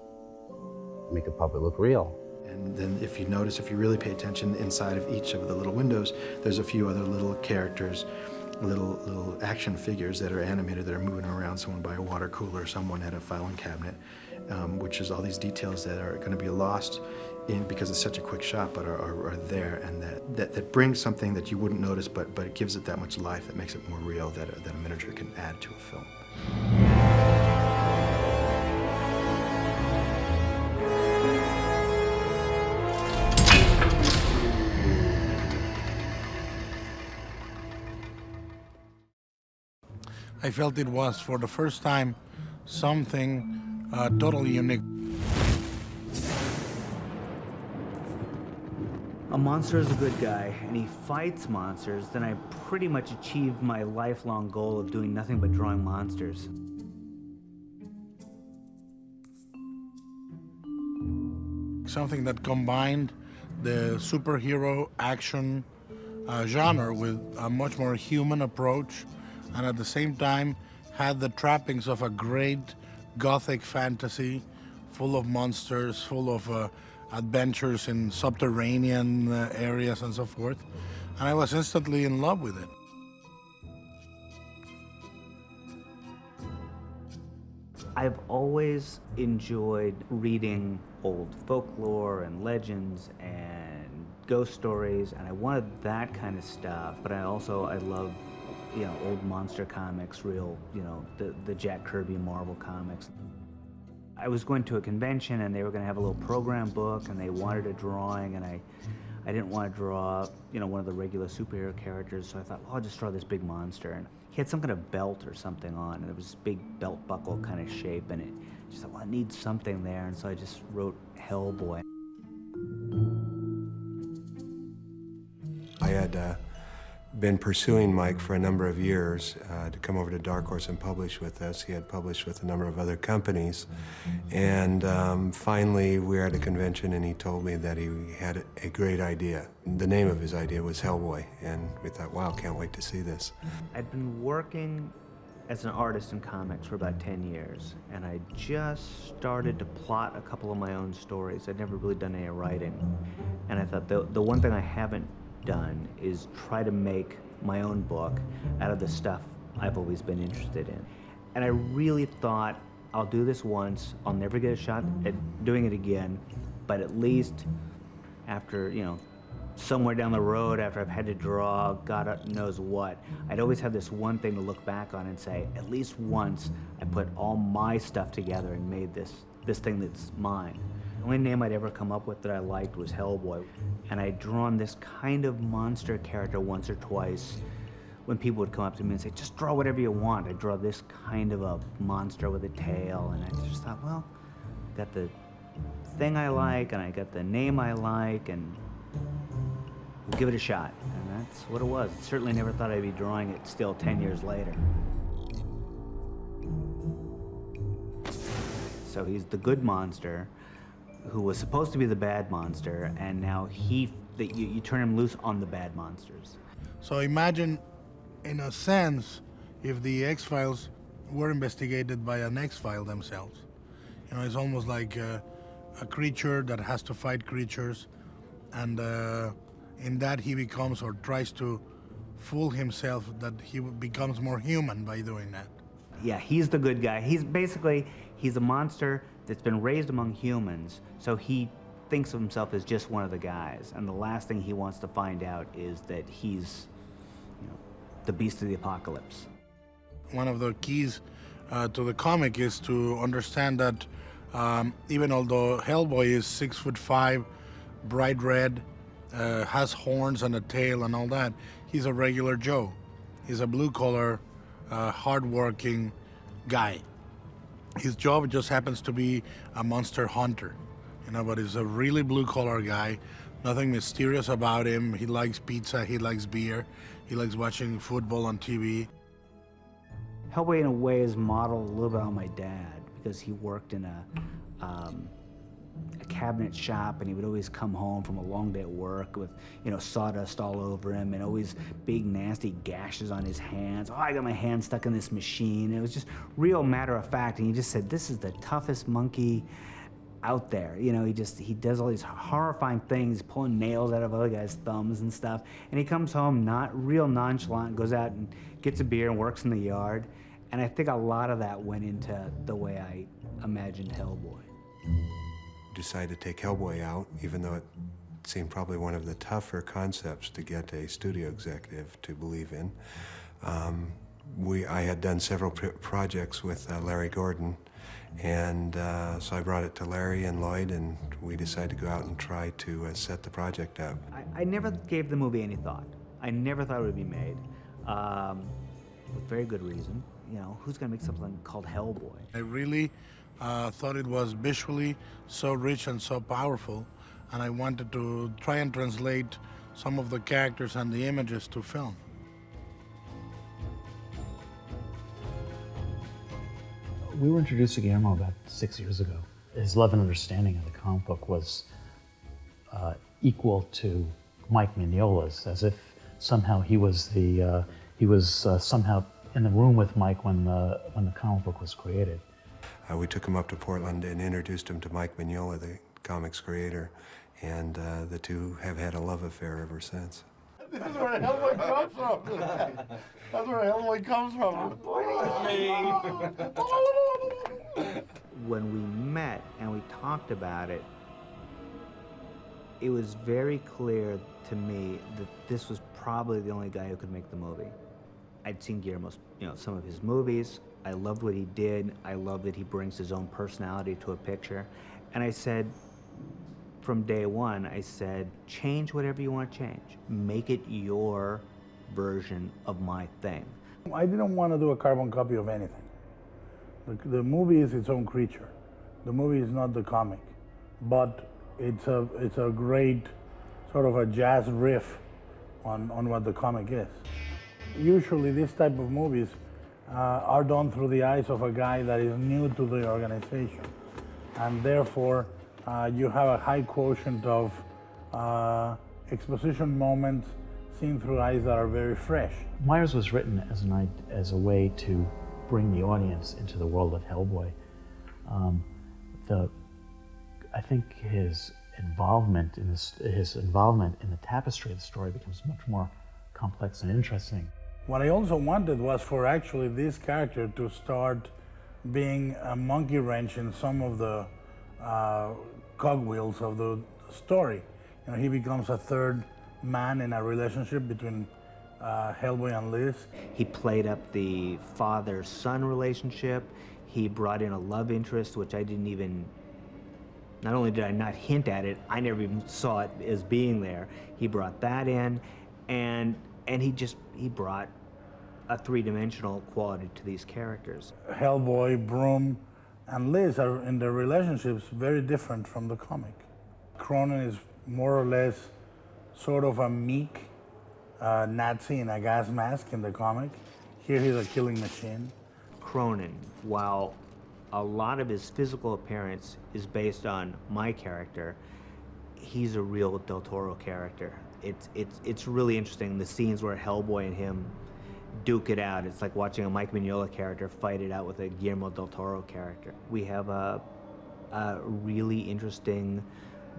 make a puppet look real. And then if you notice, if you really pay attention, inside of each of the little windows, there's a few other little characters, little action figures that are animated, that are moving around, someone by a water cooler, someone at a filing cabinet, which is all these details that are going to be lost in, because it's such a quick shot, but are there, and that brings something that you wouldn't notice, but it gives it that much life, that makes it more real, that a miniature can add to a film. I felt it was, for the first time, something totally unique. A monster is a good guy, and he fights monsters, then I pretty much achieved my lifelong goal of doing nothing but drawing monsters. Something that combined the superhero action genre with a much more human approach, and at the same time had the trappings of a great gothic fantasy, full of monsters, full of adventures in subterranean areas and so forth. And I was instantly in love with it. I've always enjoyed reading old folklore and legends and ghost stories, and I wanted that kind of stuff, but I love you know, old monster comics, real, you know, the Jack Kirby Marvel comics. I was going to a convention and they were going to have a little program book and they wanted a drawing, and I didn't want to draw, you know, one of the regular superhero characters, so I thought, well, I'll just draw this big monster. And he had some kind of belt or something on, and it was this big belt buckle kind of shape, and it just thought, well, I need something there, and so I just wrote Hellboy. I had been pursuing Mike for a number of years to come over to Dark Horse and publish with us. He had published with a number of other companies. And finally, we were at a convention and he told me that he had a great idea. The name of his idea was Hellboy. And we thought, wow, can't wait to see this. I'd been working as an artist in comics for about 10 years, and I just started to plot a couple of my own stories. I'd never really done any writing. And I thought, the one thing I haven't done is try to make my own book out of the stuff I've always been interested in. And I really thought, I'll do this once, I'll never get a shot at doing it again, but at least after, you know, somewhere down the road, after I've had to draw God knows what, I'd always have this one thing to look back on and say, at least once I put all my stuff together and made this thing that's mine. The only name I'd ever come up with that I liked was Hellboy. And I'd drawn this kind of monster character once or twice when people would come up to me and say, just draw whatever you want. I'd draw this kind of a monster with a tail, and I just thought, well, I got the thing I like, and I got the name I like, and we'll give it a shot. And that's what it was. Certainly never thought I'd be drawing it still 10 years later. So he's the good monster who was supposed to be the bad monster, and now you turn him loose on the bad monsters. So imagine, in a sense, if the X-Files were investigated by an X-File themselves. You know, it's almost like a creature that has to fight creatures, and in that he becomes, or tries to fool himself that he becomes more human by doing that. Yeah, he's the good guy. He's a monster that's been raised among humans, so he thinks of himself as just one of the guys, and the last thing he wants to find out is that he's, you know, the beast of the apocalypse. One of the keys to the comic is to understand that even although Hellboy is 6'5", bright red, has horns and a tail and all that, he's a regular Joe. He's a blue-collar, hard-working guy. His job just happens to be a monster hunter, you know, but he's a really blue-collar guy. Nothing mysterious about him. He likes pizza, he likes beer, he likes watching football on TV. Hellboy, in a way, is modeled a little bit on my dad, because he worked in a cabinet shop, and he would always come home from a long day at work with, you know, sawdust all over him and always big nasty gashes on his hands. Oh, I got my hand stuck in this machine. It was just real matter of fact, and he just said, this is the toughest monkey out there. You know, he does all these horrifying things, pulling nails out of other guys' thumbs and stuff, and he comes home not real nonchalant, goes out and gets a beer and works in the yard. And I think a lot of that went into the way I imagined Hellboy. Decided to take Hellboy out, even though it seemed probably one of the tougher concepts to get a studio executive to believe in. I had done several projects with Larry Gordon, and so I brought it to Larry and Lloyd, and we decided to go out and try to set the project up. I never gave the movie any thought. I never thought it would be made, with very good reason. You know, who's gonna make something called Hellboy? I really thought it was visually so rich and so powerful, and I wanted to try and translate some of the characters and the images to film. We were introduced to Guillermo about 6 years ago. His love and understanding of the comic book was equal to Mike Mignola's, as if somehow he was somehow in the room with Mike when the comic book was created. We took him up to Portland and introduced him to Mike Mignola, the comics creator, and the two have had a love affair ever since. This is where Hellboy comes from. That's where Hellboy comes from. When we met and we talked about it, it was very clear to me that this was probably the only guy who could make the movie. I'd seen Guillermo's, some of his movies. I loved what he did. I love that he brings his own personality to a picture. And I said, from day one, I said, change whatever you want to change. Make it your version of my thing. I didn't want to do a carbon copy of anything. The movie is its own creature. The movie is not the comic, but it's a great sort of a jazz riff on what the comic is. Usually these type of movies are done through the eyes of a guy that is new to the organization, and therefore you have a high quotient of exposition moments seen through eyes that are very fresh. Myers was written as a way to bring the audience into the world of Hellboy. I think his involvement in the tapestry of the story becomes much more complex and interesting. What I also wanted was for actually this character to start being a monkey wrench in some of the cogwheels of the story. He becomes a third man in a relationship between Hellboy and Liz. He played up the father-son relationship. He brought in a love interest, which I didn't even, not only did I not hint at it, I never even saw it as being there. He brought that in, and he brought a three-dimensional quality to these characters. Hellboy, Broom, and Liz are in their relationships very different from the comic. Cronin is more or less sort of a meek Nazi in a gas mask in the comic. Here he's a killing machine. Cronin, while a lot of his physical appearance is based on my character, he's a real Del Toro character. It's really interesting, the scenes where Hellboy and him duke it out. It's like watching a Mike Mignola character fight it out with a Guillermo del Toro character. We have a really interesting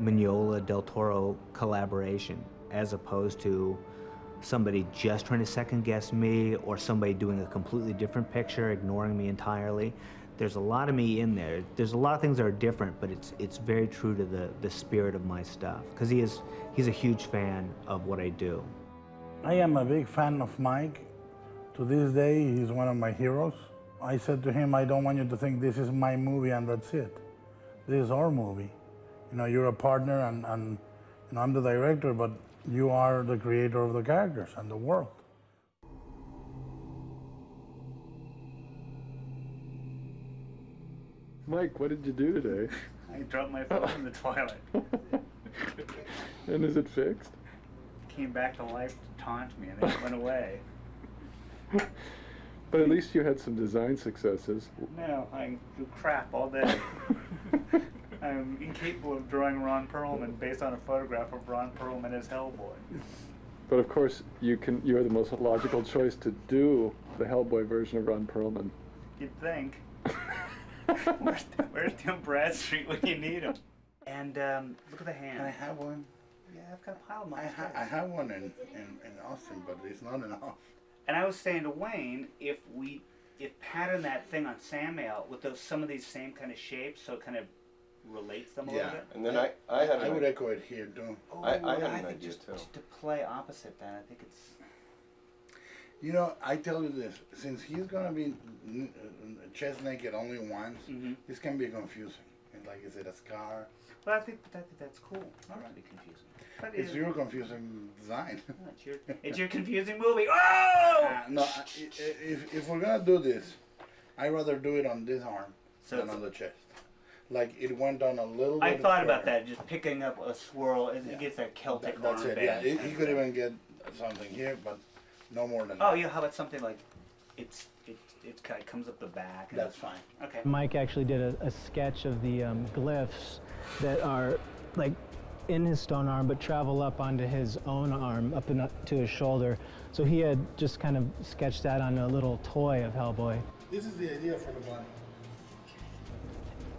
Mignola del Toro collaboration, as opposed to somebody just trying to second guess me or somebody doing a completely different picture, ignoring me entirely. There's a lot of me in there. There's a lot of things that are different, but it's very true to the spirit of my stuff, because he's a huge fan of what I do. I am a big fan of Mike. To this day, he's one of my heroes. I said to him, I don't want you to think this is my movie and that's it. This is our movie. You're a partner and I'm the director, but you are the creator of the characters and the world. Mike, what did you do today? I dropped my phone in the toilet. And is it fixed? Came back to life to taunt me and then it went away. But at least you had some design successes. No, I do crap all day. I'm incapable of drawing Ron Perlman based on a photograph of Ron Perlman as Hellboy. But of course, you are the most logical choice to do the Hellboy version of Ron Perlman. You'd think. Where's Tim Bradstreet when you need him? And look at the hand. Can I have one? Yeah, I've got a pile of mine. I have one in Austin, but it's not enough. And I was saying to Wayne, if pattern that thing on Sandmail with some of these same kind of shapes, so it kind of relates them a little bit. And then I would echo it here too. Oh, I had an idea just to play opposite that, I think it's. I tell you this, since he's gonna be chest naked only once, this can be confusing. And like, is it a scar? Well, I think that's cool. Not really confusing. But It's your confusing design. It's your confusing movie. Oh! No, if we're gonna do this, I'd rather do it on this arm than on the chest. Like, it went on a little bit. I thought about that, just picking up a swirl, it gets that Celtic That's it, armband. yeah. He could even get something here, but no more than Oh, that. yeah, how about something like, it kind of comes up the back. That's fine. Okay. Mike actually did a sketch of the glyphs that are like in his stone arm but travel up onto his own arm, up to his shoulder. So he had just kind of sketched that on a little toy of Hellboy. This is the idea for the body.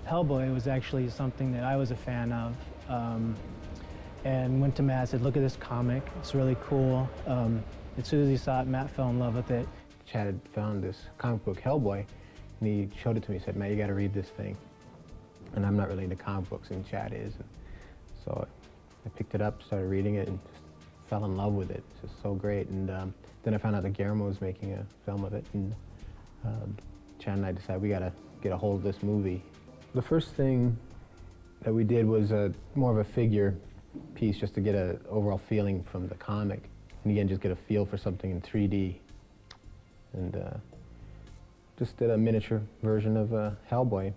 Hellboy was actually something that I was a fan of, and went to Matt and said, look at this comic, it's really cool. As soon as he saw it, Matt fell in love with it. Chad had found this comic book, Hellboy, and he showed it to me. He said, Matt, you got to read this thing. And I'm not really into comic books, and Chad is. And so I picked it up, started reading it, and just fell in love with it. It's just so great. And then I found out that Guillermo was making a film of it, and Chan and I decided we gotta get a hold of this movie. The first thing that we did was more of a figure piece, just to get an overall feeling from the comic, and again, just get a feel for something in 3D. And just did a miniature version of Hellboy.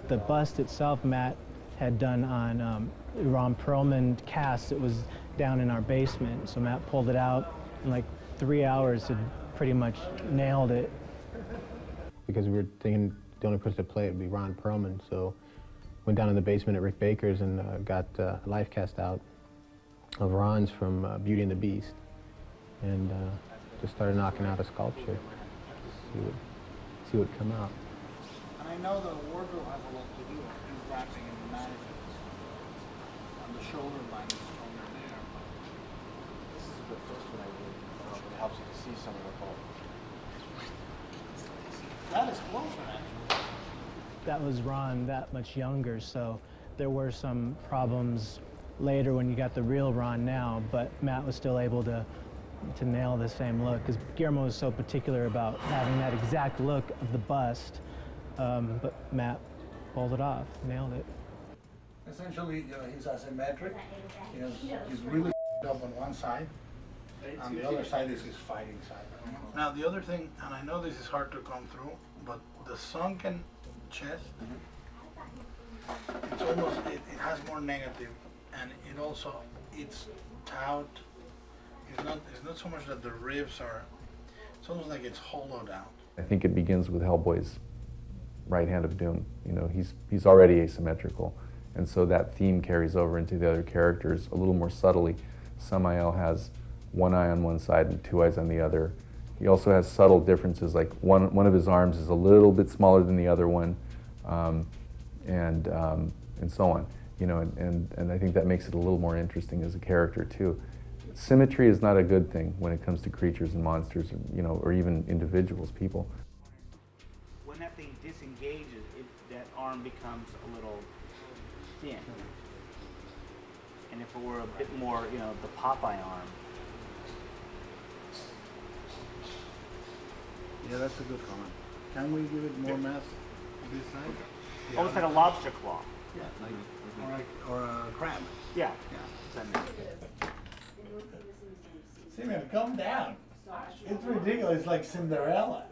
The bust itself, Matt had done on Ron Perlman cast. It was down in our basement, so Matt pulled it out in like 3 hours. Had pretty much nailed it. Because we were thinking the only person to play it would be Ron Perlman, so went down in the basement at Rick Baker's and got a life cast out of Ron's from Beauty and the Beast, and just started knocking out a sculpture. See what come out. And I know the wardrobe has a lot to do with his wrapping and managing this. And the shoulder line is stronger there. This is the first one I did. I don't know if it helps you to see some of the color. That is closer, actually. That was Ron that much younger, so there were some problems later when you got the real Ron now, but Matt was still able to nail the same look, because Guillermo was so particular about having that exact look of the bust, but Matt pulled it off, nailed it. Essentially, he's asymmetric. He's really up on one side, and the other side is his fighting side. Now, the other thing, and I know this is hard to come through, but the sunken chest, it's almost, it has more negative, and it also, it's taut. It's not so much that the ribs are, it's almost like it's hollowed out. I think it begins with Hellboy's right hand of doom. You know, he's already asymmetrical, and so that theme carries over into the other characters a little more subtly. Samael has one eye on one side and two eyes on the other. He also has subtle differences, like one of his arms is a little bit smaller than the other one, and so on. You know, and I think that makes it a little more interesting as a character too. Symmetry is not a good thing when it comes to creatures and monsters, you know, or even individuals, people. When that thing disengages, that arm becomes a little thin. And if it were a bit more, you know, the Popeye arm. Yeah, that's a good comment. Can we give it more mass this side? Yeah. Almost like a lobster claw. Yeah, or a crab. Yeah. Yeah. Simeon, calm down. It's ridiculous. It's like Cinderella.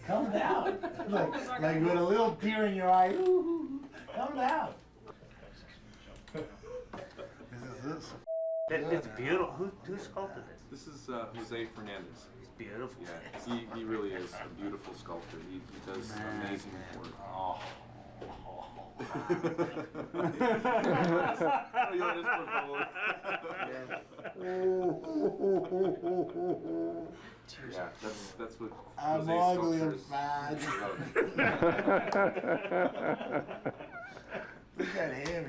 Calm down. like with a little tear in your eye. Ooh, calm down. It's beautiful. Who sculpted this? This is Jose Fernandez. He's beautiful. Yeah, he really is a beautiful sculptor. He does amazing work. Oh. Yeah, that's what I'm Jose ugly and sculptures bad. Look at him.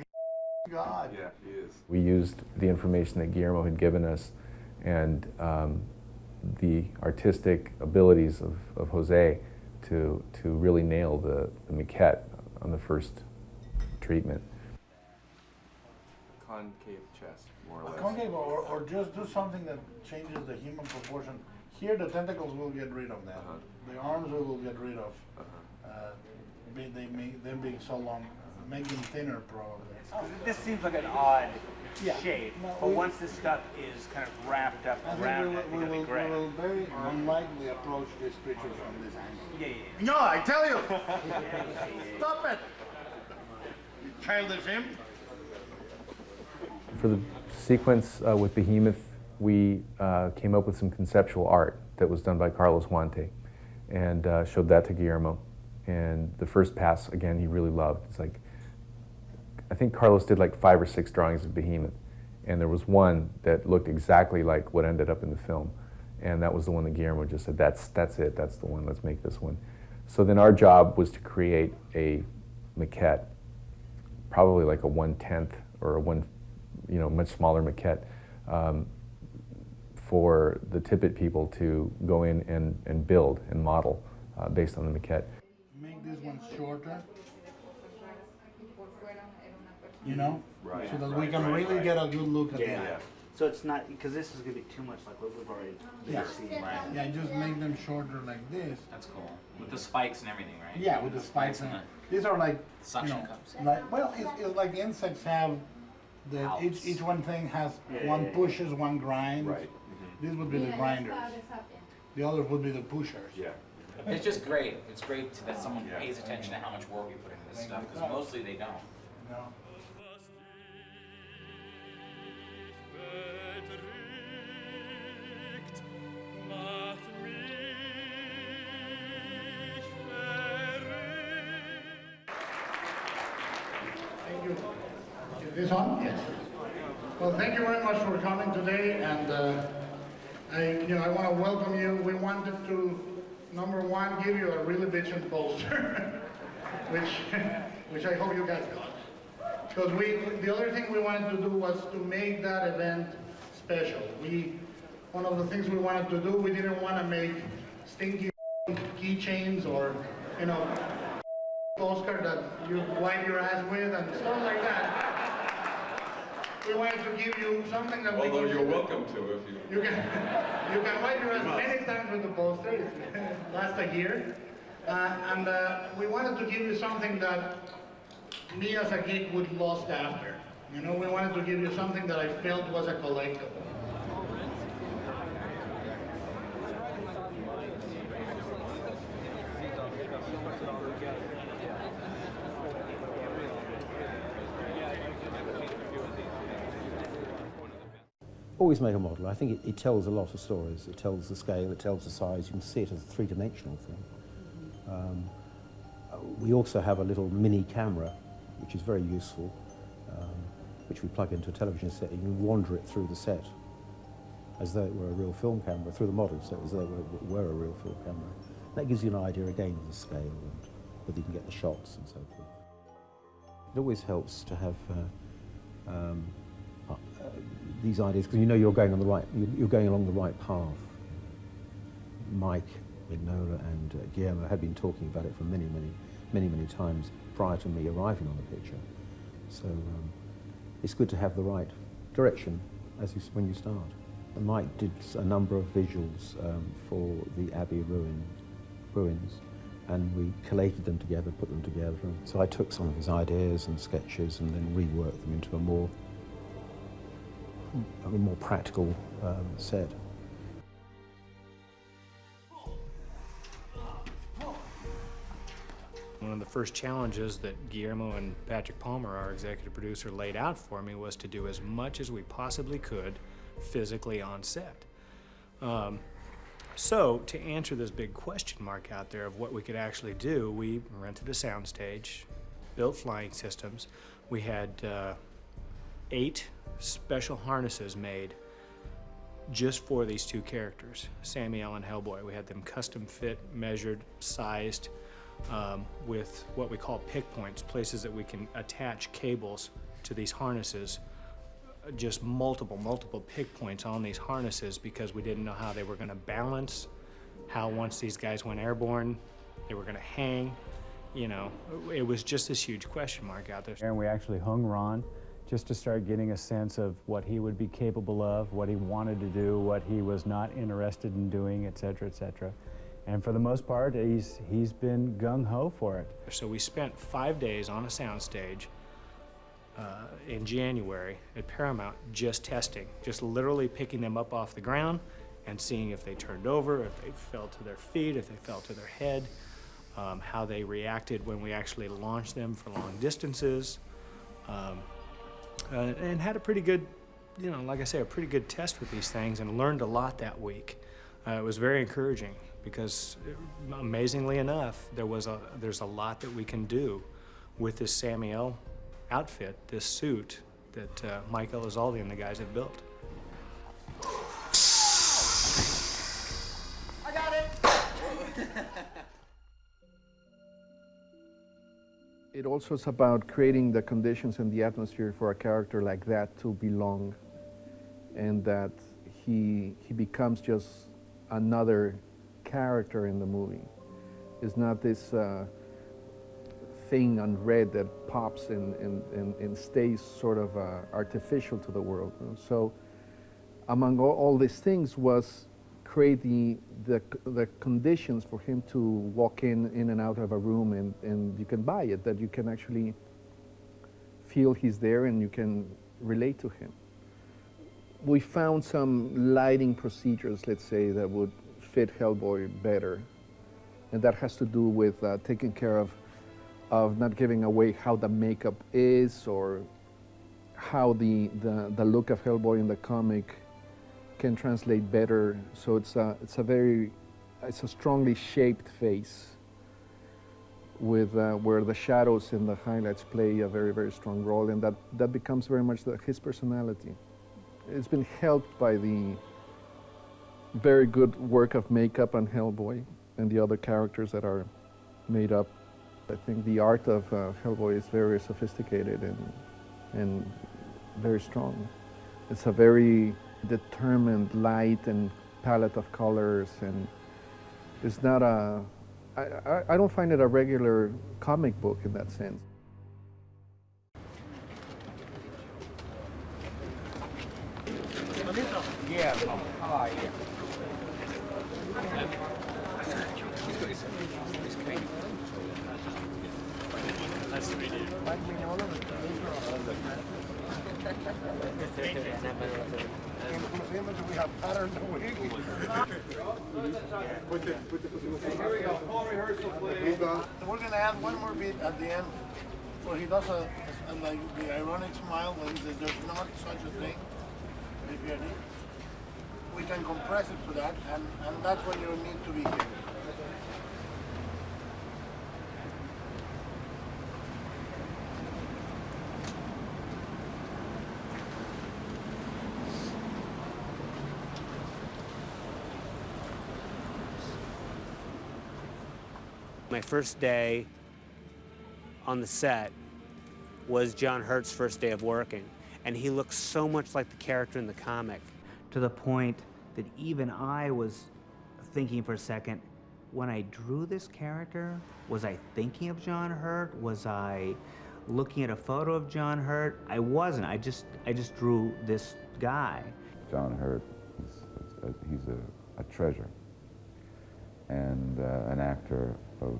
God. Yeah, he is. We used the information that Guillermo had given us and the artistic abilities of Jose to really nail the maquette on the first treatment. Concave chest, more or less. Concave, or just do something that changes the human proportion. Here, the tentacles will get rid of that. The arms we will get rid of. Them being so long, make them thinner probably. This seems like an odd Yeah. shape, No, but we- once this stuff is kind of wrapped up I think around we it, will, it's going to be great. very unlikely approach this creature from this angle. Yeah. No, I tell you! Stop it! You childish imp! For the sequence with Behemoth, we came up with some conceptual art that was done by Carlos Huante and showed that to Guillermo. And the first pass, again, he really loved. It's like, I think Carlos did like 5 or 6 drawings of Behemoth, and there was one that looked exactly like what ended up in the film. And that was the one that Guillermo just said, that's it, that's the one, let's make this one. So then our job was to create a maquette, probably like a 1/10 or a much smaller maquette, for the Tippett people to go in and build and model based on the maquette. Make this one shorter. you know? Right. So that we can really get a good look at Yeah. that. So it's not, because this is going to be too much like what we've already seen. Right. Yeah, just make them shorter like this. That's cool. With the spikes and everything, right? Yeah, with the spikes and these are like suction you know, cups. like well, it's like insects have the each one thing has one pushes, one grinds. Right. This would be the grinders. The others would be the pushers. Yeah. It's just great. It's great that someone pays attention to how much work we put into this stuff because mostly they don't. No. Thank you. Is this on? Yes. Well, thank you very much for coming today, and I want to welcome you. We wanted to, number one, give you a really bitchin' poster, which I hope you guys got. Because the other thing we wanted to do was to make that event special. One of the things we wanted to do, we didn't want to make stinky keychains or, you know, postcard that you wipe your ass with and stuff like that. We wanted to give you something that Although you're welcome to if you... You can wipe your ass many times with the poster, it lasts a year. And we wanted to give you something that me as a geek would lust after. You know, we wanted to give you something that I felt was a collectible. Always make a model. I think it tells a lot of stories. It tells the scale, it tells the size. You can see it as a three-dimensional thing. We also have a little mini camera, which is very useful, which we plug into a television set. You can wander it through the set as though it were a real film camera, through the model set as though it were a real film camera. That gives you an idea again of the scale and whether you can get the shots and so forth. It always helps to have these ideas, because you know you're going on the right, you're going along the right path. Mike, Mignola, and Guillermo had been talking about it for many times prior to me arriving on the picture. So it's good to have the right direction when you start. And Mike did a number of visuals for the Abbey ruins, and we collated them together, put them together. So I took some of his ideas and sketches and then reworked them into a more practical set. One of the first challenges that Guillermo and Patrick Palmer, our executive producer, laid out for me was to do as much as we possibly could physically on set. So to answer this big question mark out there of what we could actually do, we rented a soundstage, built flying systems. We had 8 special harnesses made just for these 2 characters, Samuel and Hellboy. We had them custom fit, measured, sized, with what we call pick points, places that we can attach cables to these harnesses, just multiple pick points on these harnesses, because we didn't know how they were going to balance, how once these guys went airborne, they were going to hang. You know, it was just this huge question mark out there. And we actually hung Ron just to start getting a sense of what he would be capable of, what he wanted to do, what he was not interested in doing, et cetera, et cetera. And for the most part, he's been gung-ho for it. So we spent 5 days on a soundstage in January at Paramount just testing, just literally picking them up off the ground and seeing if they turned over, if they fell to their feet, if they fell to their head, how they reacted when we actually launched them for long distances, and had a pretty good, you know, like I say, a pretty good test with these things, and learned a lot that week. It was very encouraging because, amazingly enough, there's a lot that we can do with this Samuel outfit, this suit that Mike Elizalde and the guys have built. I got it! It also is about creating the conditions and the atmosphere for a character like that to belong, and that he becomes just another character in the movie. It's not this thing on red that pops and stays sort of artificial to the world. So among all these things was create the conditions for him to walk in and out of a room, and you can buy it, that you can actually feel he's there and you can relate to him. We found some lighting procedures, let's say, that would fit Hellboy better. And that has to do with taking care of not giving away how the makeup is, or how the look of Hellboy in the comic can translate better. So it's a strongly shaped face with where the shadows and the highlights play a very, very strong role, and that becomes very much his personality. It's been helped by the very good work of makeup on Hellboy and the other characters that are made up. I think the art of Hellboy is very sophisticated and very strong. It's a very determined light and palette of colors, and it's not I don't find it a regular comic book in that sense. Yeah, how are you? Nice to meet you. We have patterned the wig. Here we go. Call rehearsal, please. We're going to add one more bit at the end where he does like the ironic smile when he says there's not such a thing. We can compress it to that, and that's when you need to be here. My first day on the set was John Hurt's first day of working, and he looks so much like the character in the comic. To the point that even I was thinking for a second, when I drew this character, was I thinking of John Hurt? Was I looking at a photo of John Hurt? I wasn't. I just drew this guy. John Hurt, he's a treasure, and an actor of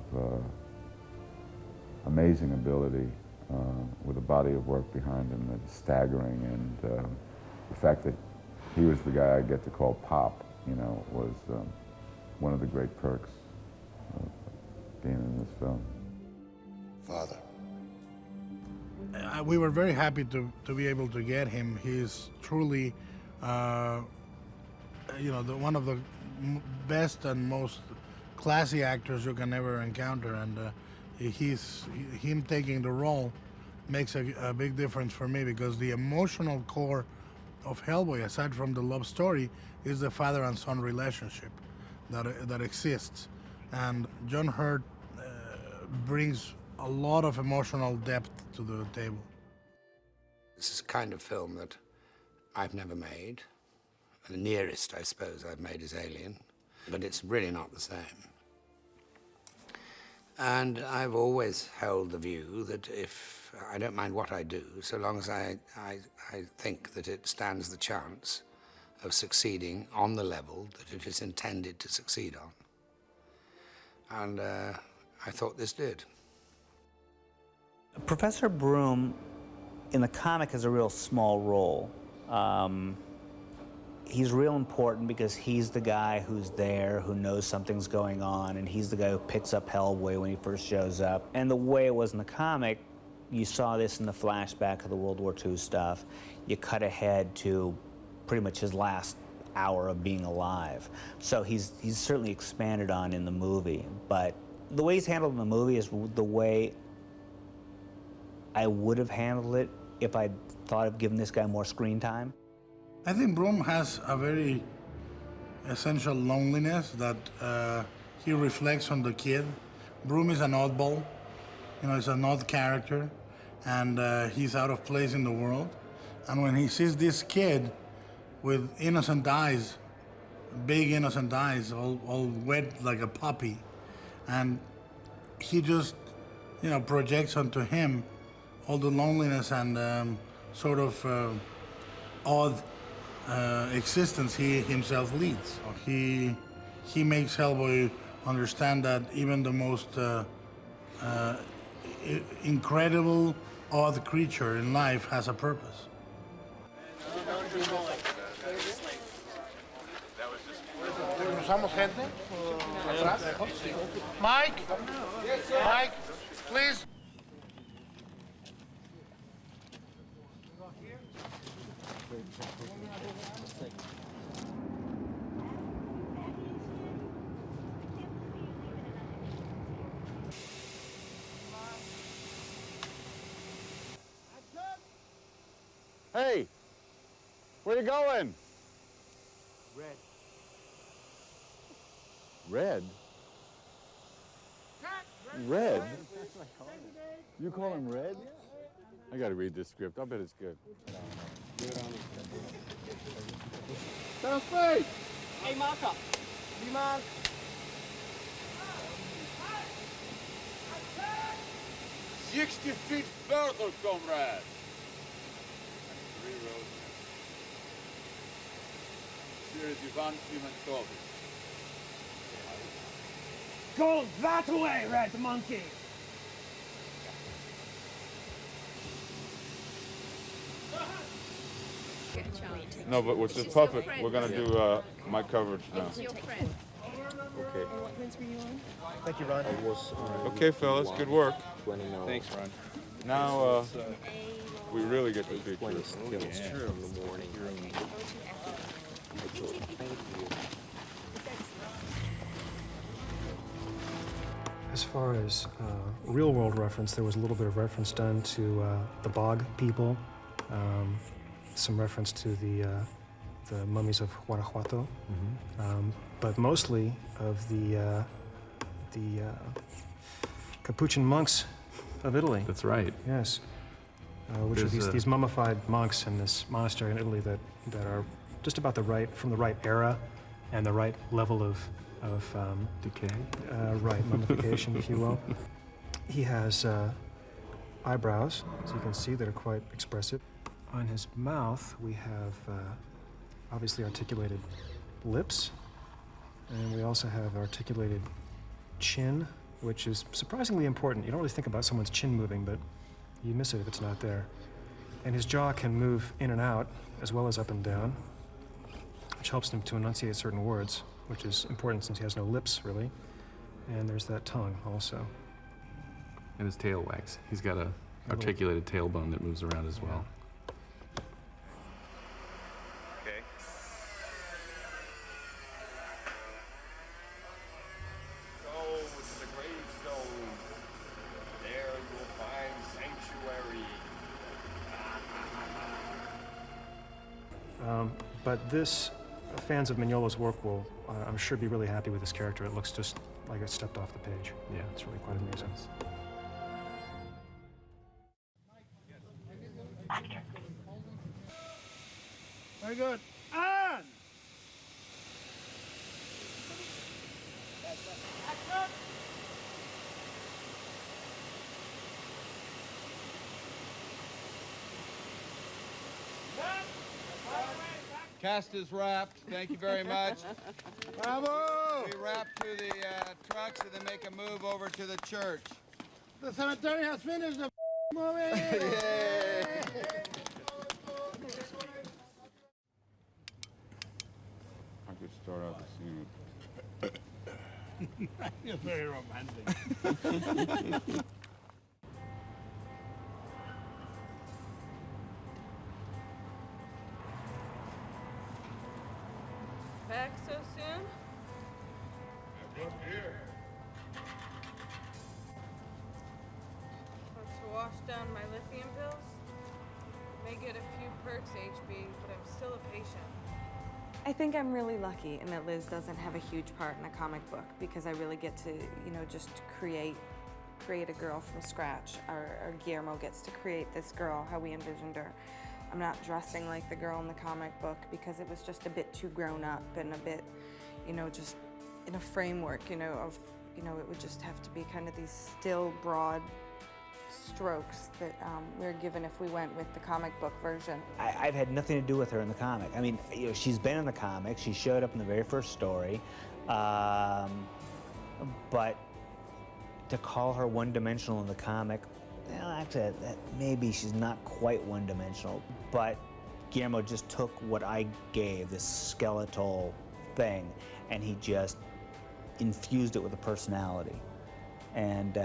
amazing ability, with a body of work behind him that's staggering, and the fact that he was the guy I get to call Pop, was one of the great perks of being in this film. Father. We were very happy to be able to get him. He's truly, one of the best and most classy actors you can ever encounter, and him taking the role makes a big difference for me, because the emotional core of Hellboy, aside from the love story, is the father and son relationship that exists. And John Hurt brings a lot of emotional depth to the table. This is a kind of film that I've never made. The nearest, I suppose, I've made is Alien, but it's really not the same. And I've always held the view that if I don't mind what I do, so long as I think that it stands the chance of succeeding on the level that it is intended to succeed on. And I thought this did. Professor Broom in the comic has a real small role. He's real important because he's the guy who's there, who knows something's going on, and he's the guy who picks up Hellboy when he first shows up. And the way it was in the comic, you saw this in the flashback of the World War II stuff. You cut ahead to pretty much his last hour of being alive. So he's certainly expanded on in the movie, but the way he's handled in the movie is the way I would have handled it if I'd thought of giving this guy more screen time. I think Broom has a very essential loneliness that he reflects on the kid. Broom is an oddball, he's an odd character, and he's out of place in the world. And when he sees this kid with innocent eyes, big innocent eyes, all wet like a puppy, and he just projects onto him all the loneliness and sort of odd existence he himself leads. He makes Hellboy understand that even the most incredible, odd creature in life has a purpose. Mike? Mike, please. Hey, where you going? Red. Red? Red? You call him Red? I gotta read this script. I bet it's good. Down space! Hey, mark up. You mark. 60 feet further, comrade! 3 rows. Here is Ivan Klimenkovic. Go that way, red monkey. No, but with this puppet, we're gonna do my coverage now. It's your friend. Okay. And what prints were you on? Thank you, Ron. Okay, fellas, good work. Thanks, Ron. Now, we really get the picture. It's true. In the morning. As far as real-world reference, there was a little bit of reference done to the bog people, some reference to the mummies of Guanajuato, but mostly of the Capuchin monks of Italy. That's right. Yes, which are these mummified monks in this monastery in Italy that are just about from the right era and the right level of decay. Right, mummification, if you will. He has eyebrows, as you can see, that are quite expressive. On his mouth, we have obviously articulated lips, and we also have articulated chin, which is surprisingly important. You don't really think about someone's chin moving, but you miss it if it's not there. And his jaw can move in and out, as well as up and down, which helps him to enunciate certain words, which is important since he has no lips, really. And there's that tongue, also. And his tail wags. He's got a articulated tailbone that moves around as well. Okay. Go to the gravestone. There you will find sanctuary. But this, fans of Mignola's work will, I'm sure, be really happy with this character. It looks just like it stepped off the page. Yeah. It's really quite amazing. Very good. And Cast is wrapped. Thank you very much. bravo! We wrap to the trucks and then make a move over to the church. The cemetery has finished the movie. Yay! I could start out the scene. You're very romantic. Back so soon? Want to wash down my lithium pills? May get a few perks, HB, but I'm still a patient. I think I'm really lucky in that Liz doesn't have a huge part in a comic book because I really get to, just create a girl from scratch. Our Guillermo gets to create this girl how we envisioned her. I'm not dressing like the girl in the comic book because it was just a bit too grown up and a bit, just in a framework, it would just have to be kind of these still broad strokes that we were given if we went with the comic book version. I've had nothing to do with her in the comic. I mean, you know, she's been in the comic. She showed up in the very first story, but to call her one-dimensional in the comic, well, actually, maybe she's not quite one-dimensional. But Guillermo just took what I gave, this skeletal thing, and he just infused it with a personality. And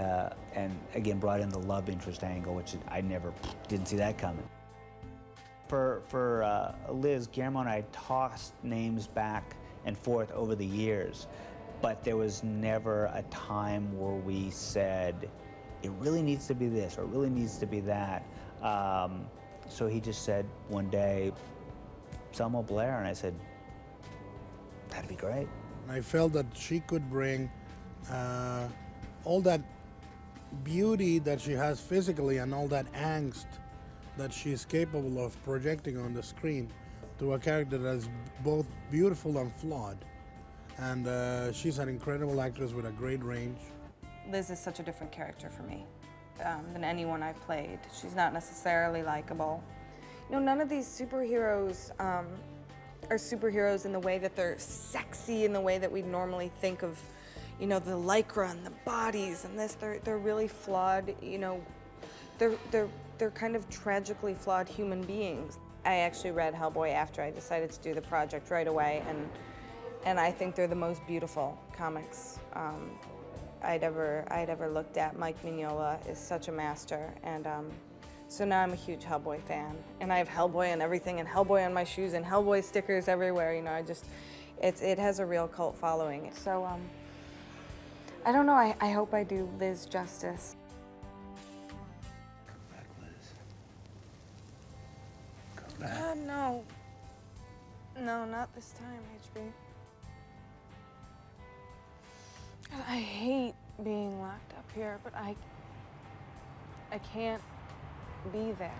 again, brought in the love interest angle, which I didn't see that coming. For Liz, Guillermo and I tossed names back and forth over the years, but there was never a time where we said, it really needs to be this, or it really needs to be that. So he just said one day, Selma Blair, and I said, that'd be great. I felt that she could bring all that beauty that she has physically and all that angst that she's capable of projecting on the screen to a character that is both beautiful and flawed. And she's an incredible actress with a great range. Liz is such a different character for me than anyone I've played. She's not necessarily likable. You know, none of these superheroes are superheroes in the way that they're sexy, in the way that we normally think of, you know, the lycra and the bodies and this. They're really flawed, you know, they're kind of tragically flawed human beings. I actually read Hellboy after I decided to do the project right away, and I think they're the most beautiful comics I'd ever looked at. Mike Mignola is such a master, and so now I'm a huge Hellboy fan, and I have Hellboy and everything, and Hellboy on my shoes, and Hellboy stickers everywhere. You know, it has a real cult following. So I don't know. I hope I do Liz justice. Come back, Liz. Come back. God, no. No, not this time, HB. God, I hate being locked up here, but I can't be there.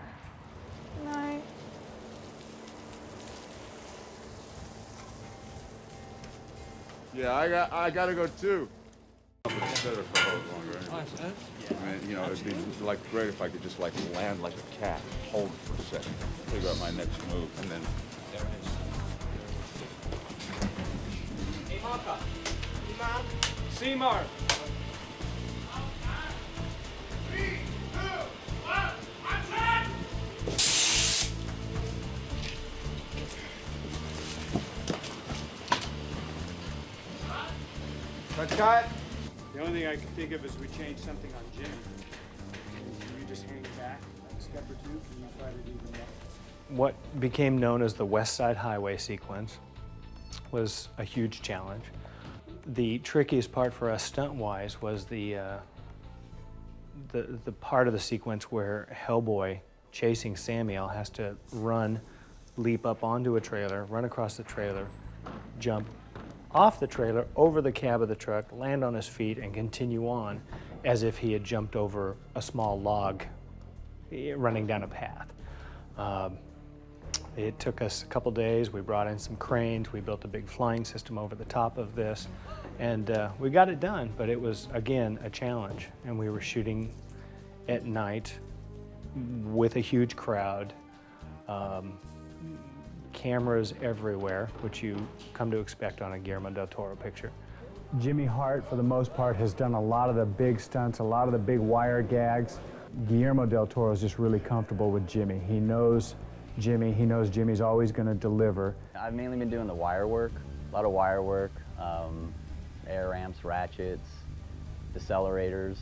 Good night. Yeah, I gotta go too. It's better if I hold longer anyway. I mean, you know, it'd be like great if I could just like land like a cat, hold it for a second, figure out my next move, and then there it is. Hey, Martha. Hey, Mark. See, Mark. 3, 2, 1, action! Cut. The only thing I can think of is we changed something on Jim. Can you just hang back a step or two? Can you try to do them up? What became known as the West Side Highway sequence was a huge challenge. The trickiest part for us stunt-wise was the part of the sequence where Hellboy, chasing Samuel, has to run, leap up onto a trailer, run across the trailer, jump off the trailer, over the cab of the truck, land on his feet, and continue on as if he had jumped over a small log running down a path. It took us a couple days. We brought in some cranes. We built a big flying system over the top of this, and we got it done, but it was, again, a challenge. And we were shooting at night with a huge crowd, cameras everywhere, which you come to expect on a Guillermo del Toro picture. Jimmy Hart, for the most part, has done a lot of the big stunts, a lot of the big wire gags. Guillermo del Toro is just really comfortable with Jimmy. He knows Jimmy. He knows Jimmy's always going to deliver. I've mainly been doing the wire work, a lot of wire work, air ramps, ratchets, decelerators,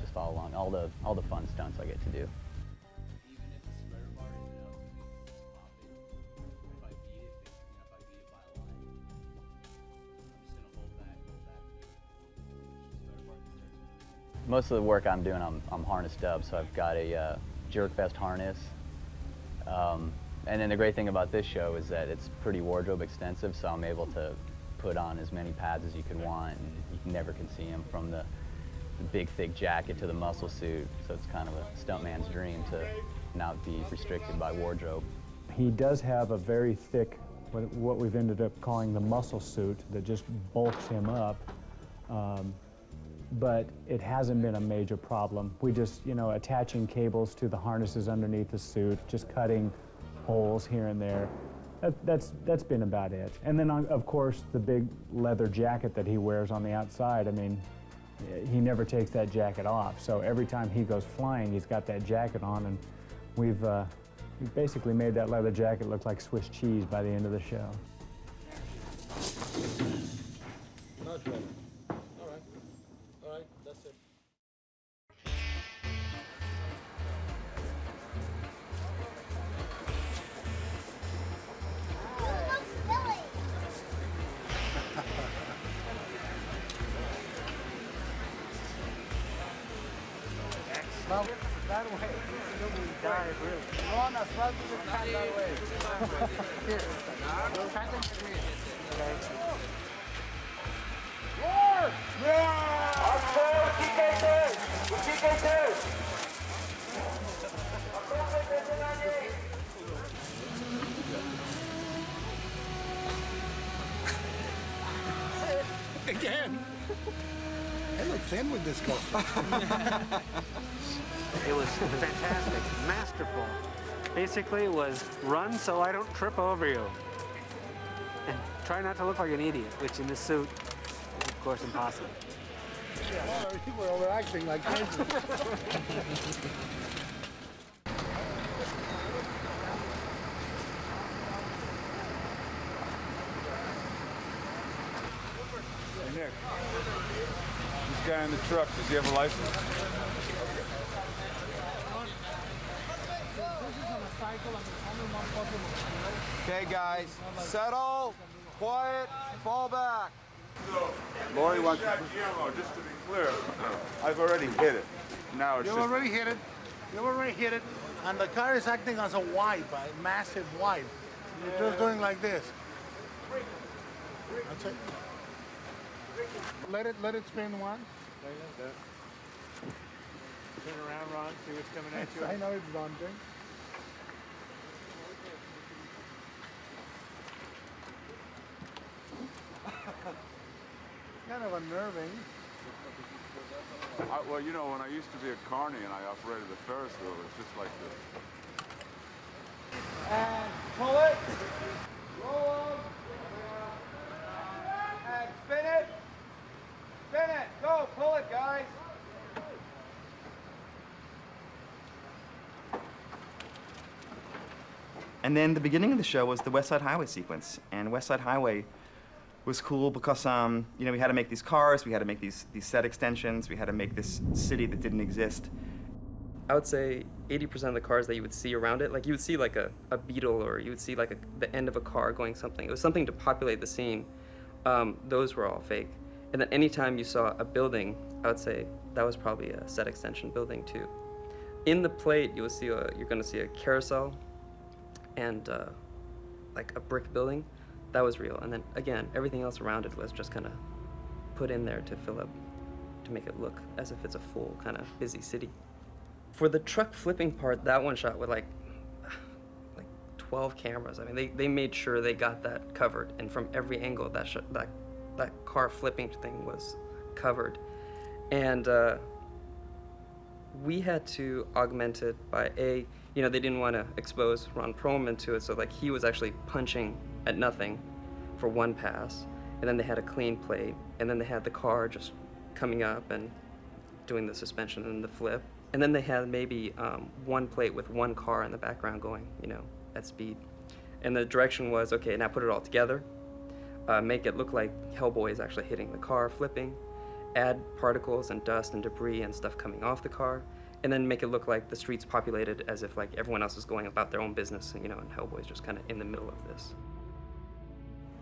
just all along, all the fun stunts I get to do. Most of the work I'm doing, I'm harnessed up, so I've got a jerk vest harness. And then the great thing about this show is that it's pretty wardrobe extensive, so I'm able to put on as many pads as you could want, and you never can see them, from the big thick jacket to the muscle suit. So it's kind of a stuntman's dream to not be restricted by wardrobe. He does have a very thick, what we've ended up calling the muscle suit, that just bulks him up. but it hasn't been a major problem. We just, you know, attaching cables to the harnesses underneath the suit, just cutting holes here and there. That's been about it. And then, of course, the big leather jacket that he wears on the outside, I mean, he never takes that jacket off. So every time he goes flying, he's got that jacket on, and we've basically made that leather jacket look like Swiss cheese by the end of the show. Not ready. All right, that's it. Now, that way. Nobody died, really. Run as fast as you can that way. Here. Try to get me. Okay. War! Yeah! Up TK2! TK2! Again! I look thin with this costume. It was fantastic, masterful. Basically, it was run so I don't trip over you. And try not to look like an idiot, which in this suit is, of course, impossible. Yeah, you were overacting like crazy. Hey, Nick. This guy in the truck, does he have a license? Okay, guys, settle, quiet, fall back. Lori wants to... Guillermo, just to be clear, I've already hit it. Now it's You've just... already hit it. You've already hit it. And the car is acting as a wipe, a massive wipe. You're just doing like this. That's it. Let it spin once. Turn around, Ron, see what's coming at you. I know it's daunting. Kind of unnerving. Well, you know, when I used to be a carny and I operated the Ferris wheel, it's just like this. And pull it. Roll them. And spin it. Spin it. Go, pull it, guys. And then the beginning of the show was the West Side Highway sequence. And West Side Highway was cool because, you know, we had to make these cars, we had to make these set extensions, we had to make this city that didn't exist. I would say 80% of the cars that you would see around it, like you would see like a Beetle, or you would see like the end of a car going something. It was something to populate the scene. Those were all fake. And then anytime you saw a building, I would say that was probably a set extension building too. In the plate, you will see you're going to see a carousel and like a brick building. That was real. And then again, everything else around it was just kind of put in there to fill up, to make it look as if it's a full kind of busy city. For the truck flipping part, that one shot with like 12 cameras. I mean, they made sure they got that covered, and from every angle that car flipping thing was covered. And we had to augment it by they didn't want to expose Ron Perlman to it, so like he was actually punching at nothing for one pass, and then they had a clean plate, and then they had the car just coming up and doing the suspension and the flip, and then they had maybe one plate with one car in the background going, at speed. And the direction was, okay, now put it all together, make it look like Hellboy is actually hitting the car, flipping, add particles and dust and debris and stuff coming off the car, and then make it look like the street's populated as if like everyone else is going about their own business, and Hellboy's just kind of in the middle of this.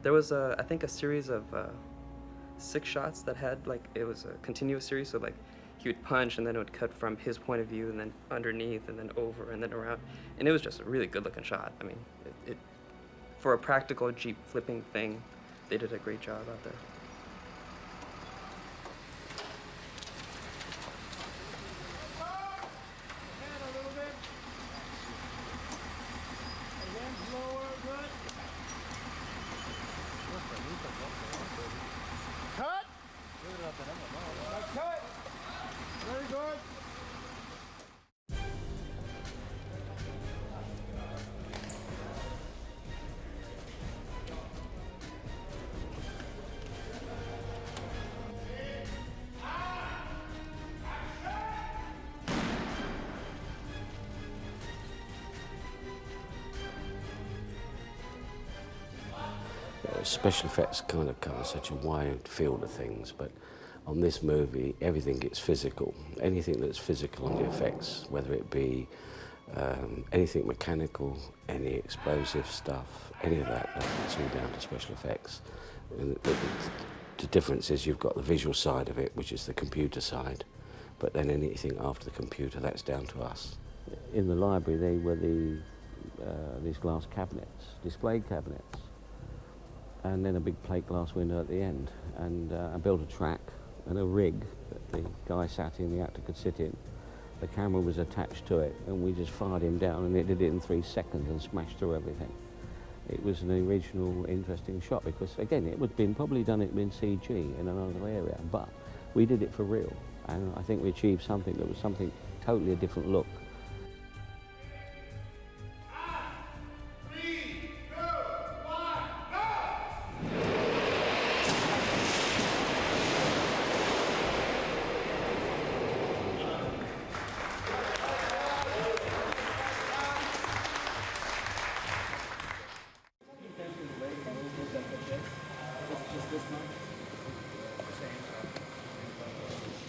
There was, I think, a series of 6 shots that had, it was a continuous series, so he would punch and then it would cut from his point of view and then underneath and then over and then around. And it was just a really good looking shot. I mean, for a practical Jeep flipping thing, they did a great job out there. Cut! special effects kind of cover such a wide field of things, but on this movie, everything gets physical. Anything that's physical on the effects, whether it be anything mechanical, any explosive stuff, any of that, it's all down to special effects. The difference is you've got the visual side of it, which is the computer side, but then anything after the computer, that's down to us. In the library, they were these glass cabinets, display cabinets, and then a big plate glass window at the end. And I built a track and a rig that the guy sat in, the actor could sit in. The camera was attached to it, and we just fired him down, and it did it in 3 seconds and smashed through everything. It was an original, interesting shot because, again, it would have been probably done it in CG in another area, but we did it for real, and I think we achieved something that was something totally a different look.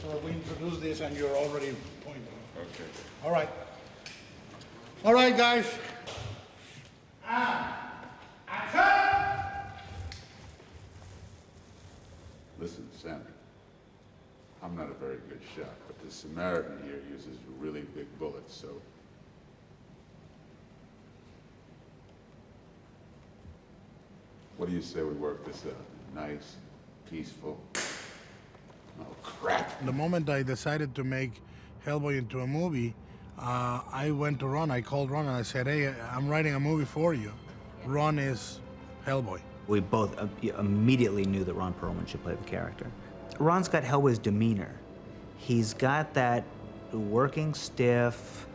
So we introduce this and you're already pointing. Okay. All right. All right, guys. Listen, Sammy, I'm not a very good shot, but the Samaritan here uses really big bullets, so... What do you say we work this out? Nice, peaceful... Oh, crap. The moment I decided to make Hellboy into a movie, I went to Ron. I called Ron and I said, hey, I'm writing a movie for you. Ron is Hellboy. We both immediately knew that Ron Perlman should play the character. Ron's got Hellboy's demeanor. He's got that working stiff,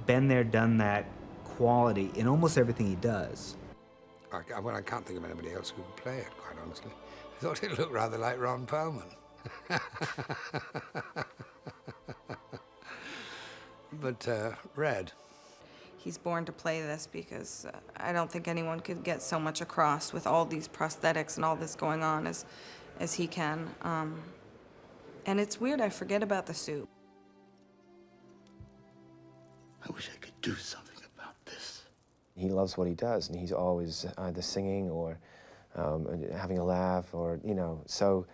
been there, done that quality in almost everything he does. Well, I can't think of anybody else who could play it, quite honestly. I thought it looked rather like Ron Perlman. But Red. He's born to play this because I don't think anyone could get so much across with all these prosthetics and all this going on as he can. And it's weird, I forget about the suit. I wish I could do something about this. He loves what he does, and he's always either singing or having a laugh, or, you know, so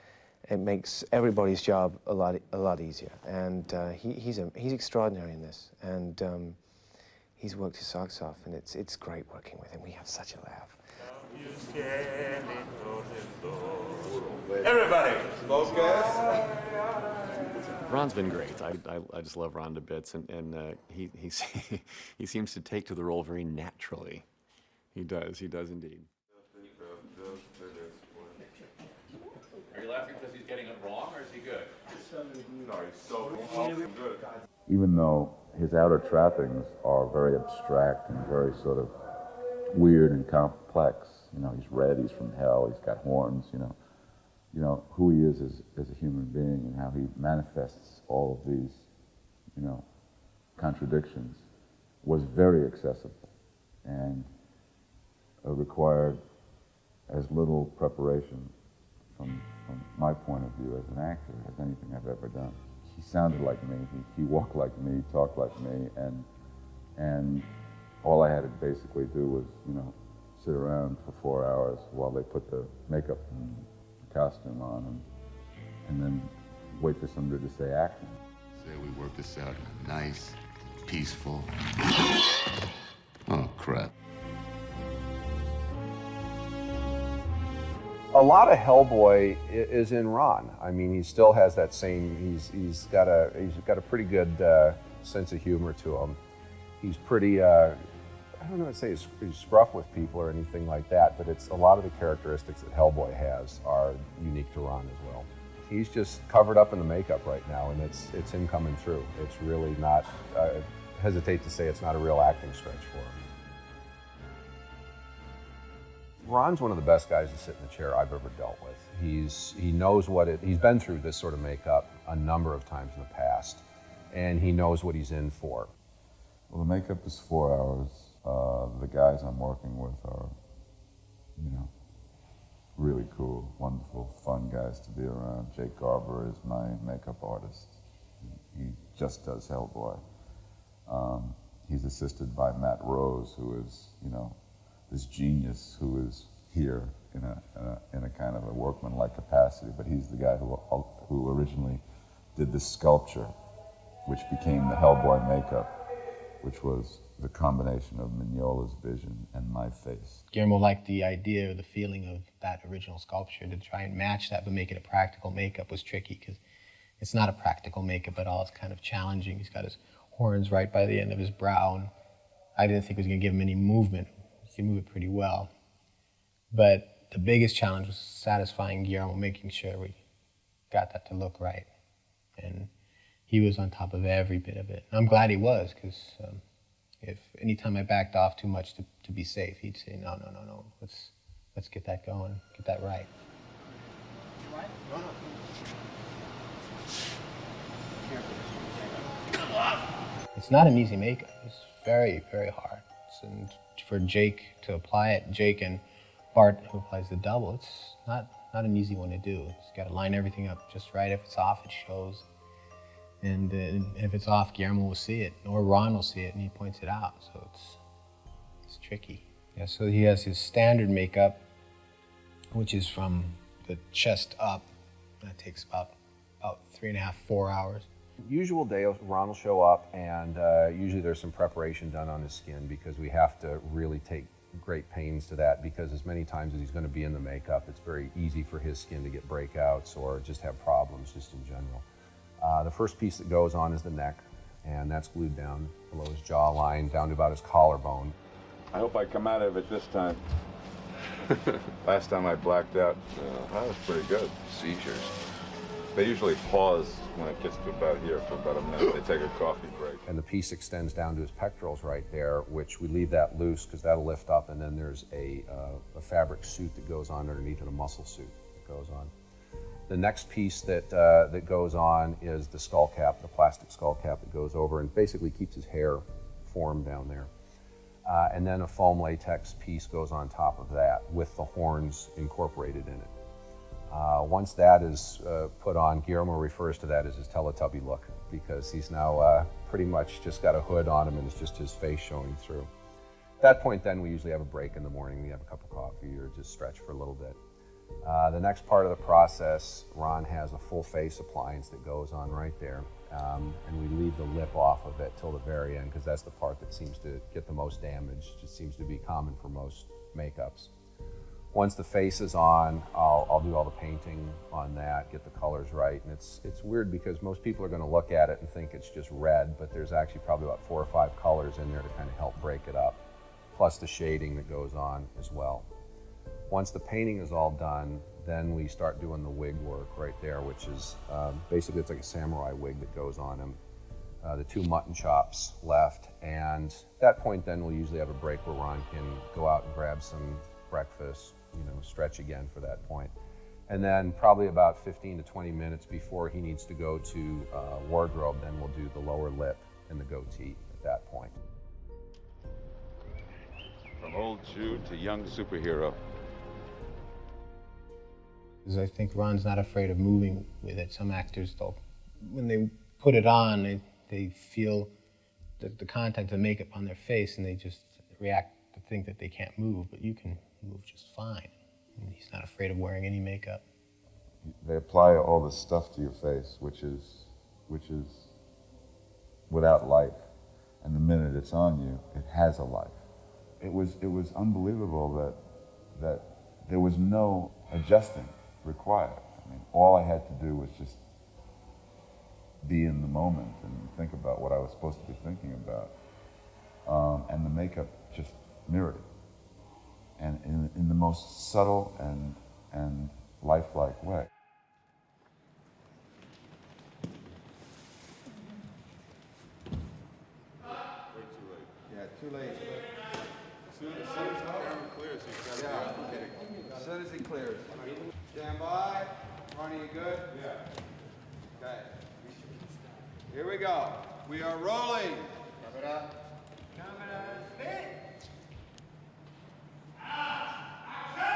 it makes everybody's job a lot easier. And he's extraordinary in this, and he's worked his socks off, and it's great working with him. We have such a laugh. Everybody, focus. Ron's been great. I just love Ron to bits, and he seems to take to the role very naturally. He does indeed. Are you laughing because he's getting it wrong, or is he good? No, he's so good. Even though his outer trappings are very abstract and very sort of weird and complex, you know, he's red, he's from hell, he's got horns, you know, who he is as a human being and how he manifests all of these, you know, contradictions was very accessible and required as little preparation from my point of view as an actor as anything I've ever done. He sounded like me, he walked like me, he talked like me, and all I had to basically do was, you know, sit around for 4 hours while they put the makeup and the costume on, and then wait for somebody to say action. Say we work this out in a nice, peaceful... Oh, crap. A lot of Hellboy is in Ron. I mean, he still has that same. He's got a pretty good sense of humor to him. He's pretty. I don't know. I'd say he's scruff with people or anything like that. But it's a lot of the characteristics that Hellboy has are unique to Ron as well. He's just covered up in the makeup right now, and it's him coming through. It's really not. I hesitate to say it's not a real acting stretch for him. Ron's one of the best guys to sit in the chair I've ever dealt with. He knows he's been through this sort of makeup a number of times in the past, and he knows what he's in for. Well, the makeup is 4 hours. The guys I'm working with are you know, really cool, wonderful, fun guys to be around. Jake Garber is my makeup artist. He just does Hellboy. He's assisted by Matt Rose, who is, you know, this genius who is here in a kind of a workman-like capacity, but he's the guy who originally did this sculpture, which became the Hellboy makeup, which was the combination of Mignola's vision and my face. Guillermo liked the idea or the feeling of that original sculpture. To try and match that but make it a practical makeup was tricky because it's not a practical makeup at all. It's kind of challenging. He's got his horns right by the end of his brow, and I didn't think it was going to give him any movement. He could move it pretty well. But the biggest challenge was satisfying Guillermo, making sure we got that to look right. And he was on top of every bit of it. And I'm glad he was, because if anytime I backed off too much to be safe, he'd say, no, let's get that going, get that right. It's not an easy makeup. It's very, very hard. And for Jake to apply it, Jake and Bart, who applies the double, it's not an easy one to do. It's got to line everything up just right. If it's off, it shows. And if it's off, Guillermo will see it, or Ron will see it, and he points it out. So it's tricky. Yeah, so he has his standard makeup, which is from the chest up. That takes about 3.5, 4 hours. Usual day, Ron will show up, and usually there's some preparation done on his skin because we have to really take great pains to that, because as many times as he's going to be in the makeup, it's very easy for his skin to get breakouts or just have problems just in general. The first piece that goes on is the neck, and that's glued down below his jawline, down to about his collarbone. I hope I come out of it this time. Last time I blacked out, that was pretty good. Seizures. They usually pause when it gets to about here for about a minute. They take a coffee break. And the piece extends down to his pectorals right there, which we leave that loose because that'll lift up, and then there's a fabric suit that goes on underneath it, a muscle suit that goes on. The next piece that goes on is the skull cap, the plastic skull cap that goes over and basically keeps his hair formed down there. And then a foam latex piece goes on top of that with the horns incorporated in it. Once that is put on, Guillermo refers to that as his Teletubby look, because he's now pretty much just got a hood on him and it's just his face showing through. At that point then, we usually have a break in the morning. We have a cup of coffee or just stretch for a little bit. The next part of the process, Ron has a full face appliance that goes on right there, and we leave the lip off of it till the very end, because that's the part that seems to get the most damage. Just seems to be common for most makeups. Once the face is on, I'll do all the painting on that, get the colors right, and it's weird because most people are going to look at it and think it's just red, but there's actually probably about 4 or 5 colors in there to kind of help break it up, plus the shading that goes on as well. Once the painting is all done, then we start doing the wig work right there, which is basically it's like a samurai wig that goes on him. The 2 mutton chops left, and at that point then we'll usually have a break where Ron can go out and grab some breakfast, stretch again for that point. And then probably about 15 to 20 minutes before he needs to go to wardrobe, then we'll do the lower lip and the goatee at that point. From old Jew to young superhero. Because I think Ron's not afraid of moving with it. Some actors, though, when they put it on, they feel the contact of makeup on their face and they just react to think that they can't move, but you can move just fine. And he's not afraid of wearing any makeup. They apply all this stuff to your face, which is without life. And the minute it's on you, it has a life. It was unbelievable that there was no adjusting required. I mean, all I had to do was just be in the moment and think about what I was supposed to be thinking about. And the makeup just mirrored it. And in the most subtle and lifelike way. Yeah, too late. As soon as the camera clears, he's got to be okay. As soon as he clears. Stand by. Ronnie, you good? Yeah. Okay. Here we go. We are rolling. Camera. Camera, spin. Action!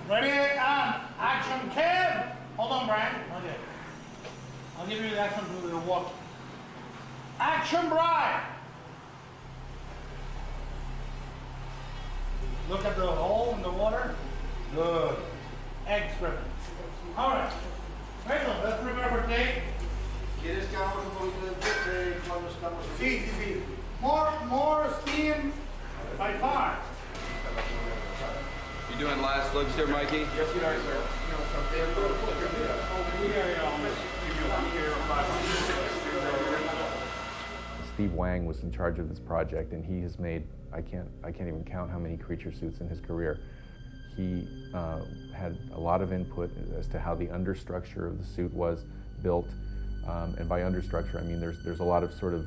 Ready, and action, Kev! Hold on, Brian. Okay. I'll give you the action to the water. Action, Brian! Look at the hole in the water. Good. Excellent. All right. Bueno, let's prepare for take. ¿Quieres que hagamos un poquito de take cuando estamos Sí, sí, sí. More steam by far. You doing last looks here, Mikey? Yes, we are, sir. Steve Wang was in charge of this project, and he has made, I can't even count how many creature suits in his career. He had a lot of input as to how the understructure of the suit was built, and by understructure I mean there's a lot of sort of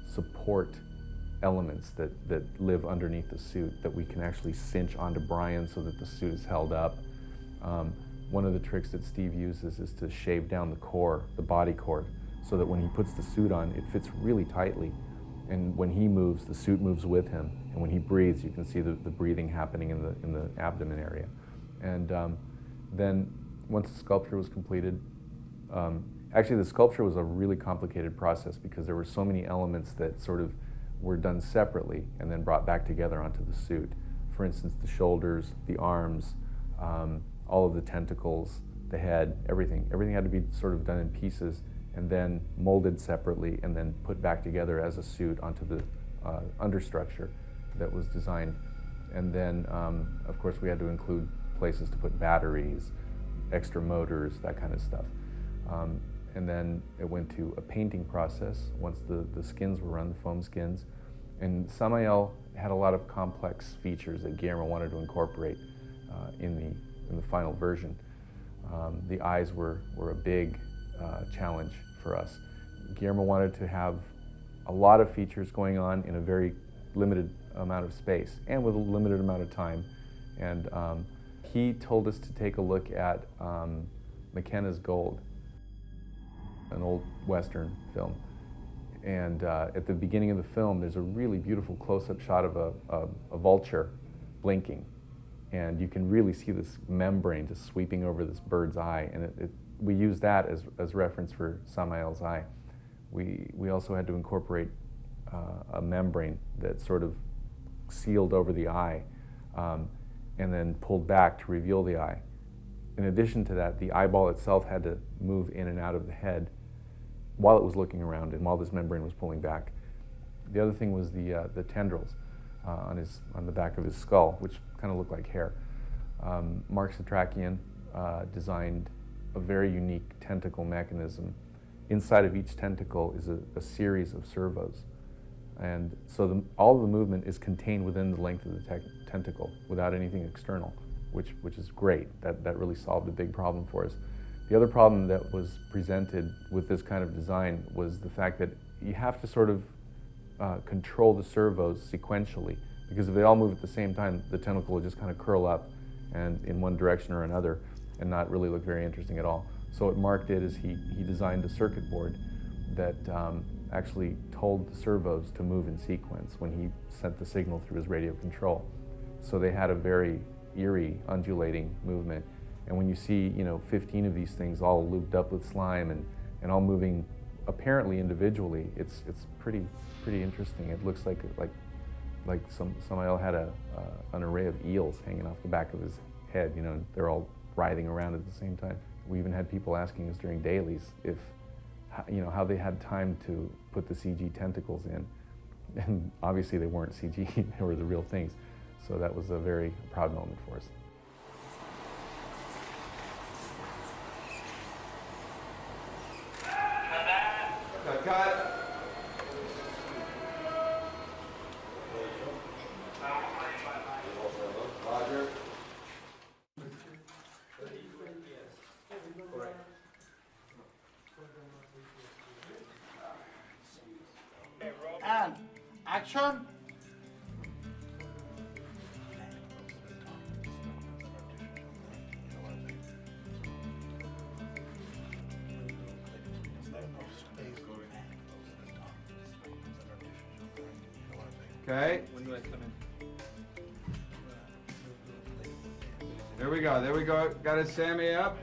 support elements that live underneath the suit that we can actually cinch onto Brian so that the suit is held up. One of the tricks that Steve uses is to shave down the core, the body core, so that when he puts the suit on, it fits really tightly. And when he moves, the suit moves with him. And when he breathes, you can see the breathing happening in the abdomen area. And then once the sculpture was completed, actually the sculpture was a really complicated process because there were so many elements that sort of were done separately and then brought back together onto the suit. For instance, the shoulders, the arms, all of the tentacles, the head, everything. Everything had to be sort of done in pieces and then molded separately and then put back together as a suit onto the understructure that was designed. And then, of course, we had to include places to put batteries, extra motors, that kind of stuff. And then it went to a painting process once the skins were run, the foam skins. And Samael had a lot of complex features that Guillermo wanted to incorporate in the final version. The eyes were a big challenge for us. Guillermo wanted to have a lot of features going on in a very limited amount of space and with a limited amount of time. And he told us to take a look at McKenna's Gold, an old Western film. And at the beginning of the film, there's a really beautiful close-up shot of a vulture blinking. And you can really see this membrane just sweeping over this bird's eye. And we use that as reference for Samael's eye. We also had to incorporate a membrane that sort of sealed over the eye and then pulled back to reveal the eye. In addition to that, the eyeball itself had to move in and out of the head while it was looking around and while this membrane was pulling back. The other thing was the tendrils on the back of his skull, which kind of looked like hair. Mark Satrakian designed a very unique tentacle mechanism. Inside of each tentacle is a series of servos. And so all of the movement is contained within the length of the tentacle without anything external, which is great. That really solved a big problem for us. The other problem that was presented with this kind of design was the fact that you have to sort of control the servos sequentially, because if they all move at the same time, the tentacle will just kind of curl up and in one direction or another and not really look very interesting at all. So what Mark did is he designed a circuit board that actually told the servos to move in sequence when he sent the signal through his radio control. So they had a very eerie, undulating movement. And when you see, 15 of these things all looped up with slime and all moving apparently individually, it's pretty interesting. It looks like Samael had an array of eels hanging off the back of his head. They're all writhing around at the same time. We even had people asking us during dailies how they had time to put the CG tentacles in, and obviously they weren't CG; they were the real things. So that was a very proud moment for us. Cut. Roger. And action. Okay. When do I come in? There we go. There we go. Got it, Sammy up.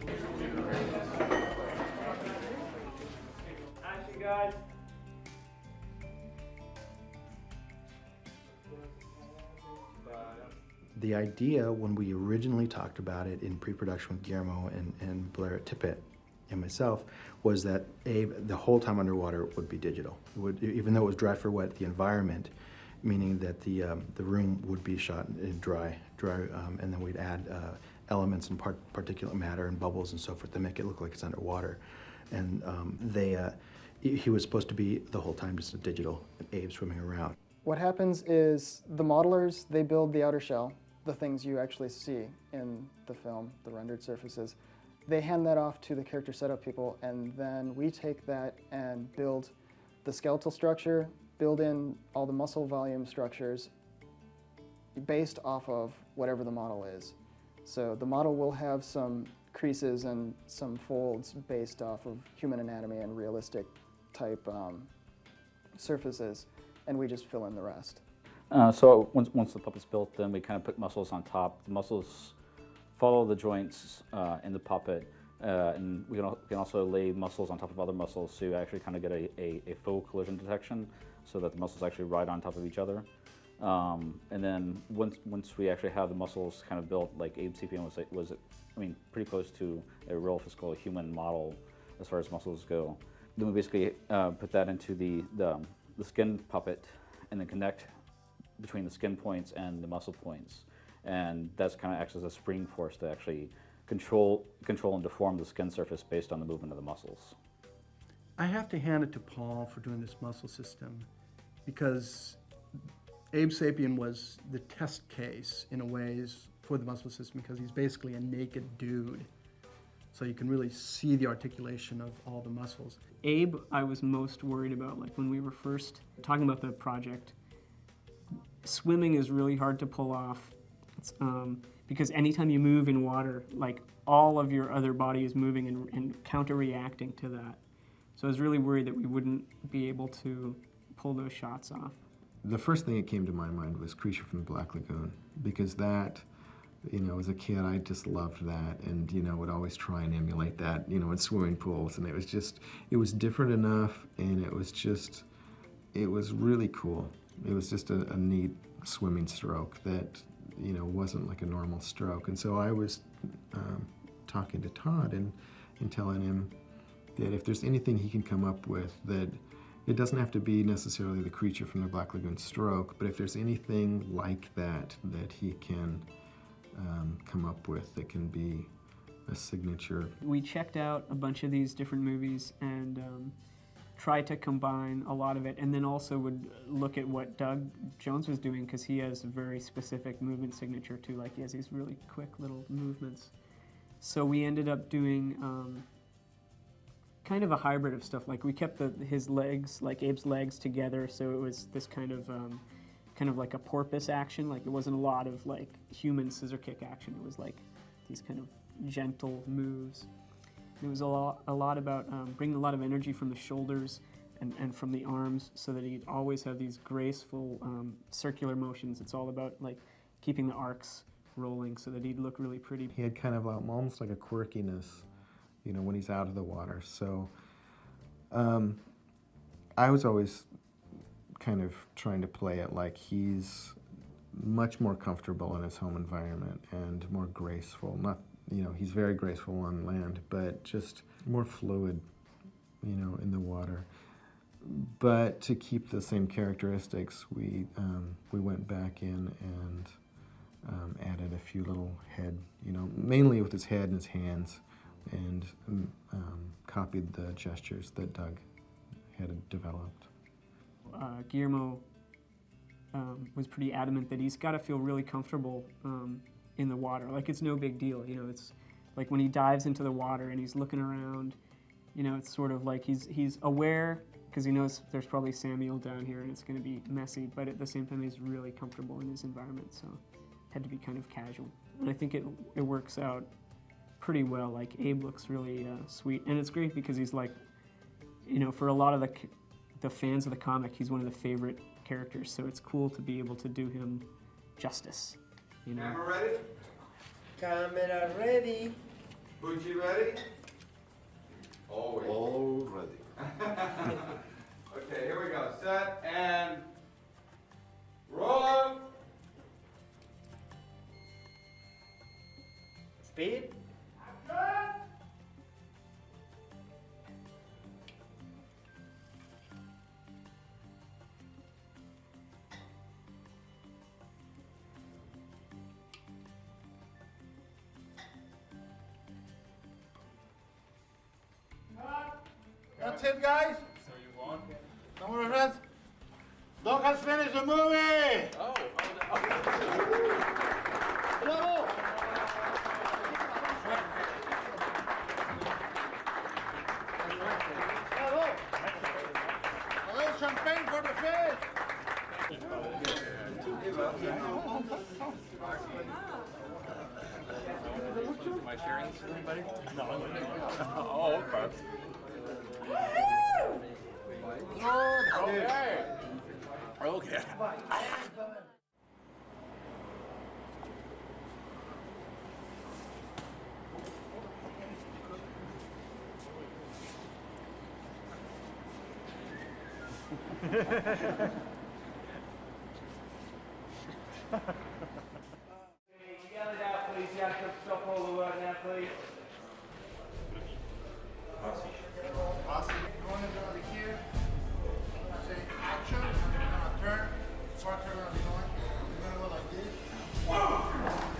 Action, guys. The idea when we originally talked about it in pre-production with Guillermo and Blair Tippett and myself was that Abe, the whole time underwater, would be digital. It would, even though it was dry for wet, the environment, meaning that the room would be shot in dry, and then we'd add elements and particulate matter and bubbles and so forth to make it look like it's underwater. And he was supposed to be the whole time just a digital Abe swimming around. What happens is the modelers, they build the outer shell, the things you actually see in the film, the rendered surfaces. They hand that off to the character setup people, and then we take that and build the skeletal structure, build in all the muscle volume structures based off of whatever the model is. So the model will have some creases and some folds based off of human anatomy and realistic type surfaces, and we just fill in the rest. So once the puppet's built, then we kind of put muscles on top. The muscles follow the joints in the puppet, and we can also lay muscles on top of other muscles to actually kind of get a faux collision detection, so that the muscles actually ride on top of each other. And then once we actually have the muscles kind of built, like Abe Sapien was I mean, pretty close to a real physical human model as far as muscles go. Then we basically put that into the skin puppet, and then connect between the skin points and the muscle points, and that's kind of acts as a spring force to actually control and deform the skin surface based on the movement of the muscles. I have to hand it to Paul for doing this muscle system, because Abe Sapien was the test case in a ways for the muscle system, because he's basically a naked dude. So you can really see the articulation of all the muscles. Abe, I was most worried about, like when we were first talking about the project. Swimming is really hard to pull off. It's, because anytime you move in water, like all of your other body is moving and counter-reacting to that. So I was really worried that we wouldn't be able to pull those shots off. The first thing that came to my mind was Creature from the Black Lagoon, because that, you know, as a kid, I just loved that, and, you know, would always try and emulate that, you know, in swimming pools, and it was different enough, and it was really cool. It was just a neat swimming stroke that, you know, wasn't like a normal stroke. And so I was talking to Todd and telling him that if there's anything he can come up with, that it doesn't have to be necessarily the Creature from the Black Lagoon stroke, but if there's anything like that he can come up with that can be a signature. We checked out a bunch of these different movies and tried to combine a lot of it, and then also would look at what Doug Jones was doing, because he has a very specific movement signature too, like he has these really quick little movements. So we ended up doing kind of a hybrid of stuff. Like we kept his legs, like Abe's legs, together, so it was this kind of like a porpoise action. Like it wasn't a lot of like human scissor kick action. It was like these kind of gentle moves. It was a lot about bringing a lot of energy from the shoulders and from the arms, so that he'd always have these graceful circular motions. It's all about like keeping the arcs rolling so that he'd look really pretty. He had kind of almost like a quirkiness, you know, when he's out of the water. So I was always kind of trying to play it like he's much more comfortable in his home environment and more graceful. Not, you know, he's very graceful on land, but just more fluid, you know, in the water. But to keep the same characteristics, we went back in and added a few little head, you know, mainly with his head and his hands, and copied the gestures that Doug had developed. Guillermo was pretty adamant that he's got to feel really comfortable in the water. Like it's no big deal, you know. It's like when he dives into the water and he's looking around, you know, it's sort of like he's aware, because he knows there's probably Samuel down here and it's going to be messy, but at the same time he's really comfortable in his environment, so it had to be kind of casual. And I think it works out pretty well. Like Abe looks really sweet, and it's great because he's like, you know, for a lot of the fans of the comic, he's one of the favorite characters, so it's cool to be able to do him justice. You know. Camera ready? Camera ready. Fuji ready? Always. All ready. Okay, here we go. Set and roll. Speed. That's it, guys. So you won? Come on, my friends. Doc has finished the movie. Oh, Bravo. Bravo. A little champagne for the fish. Am I sharing this with anybody? No. Oh, okay. Okay. Okay. Yell it out, please. You have to stop all the work now, please. Going to go here. Say action. You're gonna turn. Sparks are gonna be going. You're gonna go like this.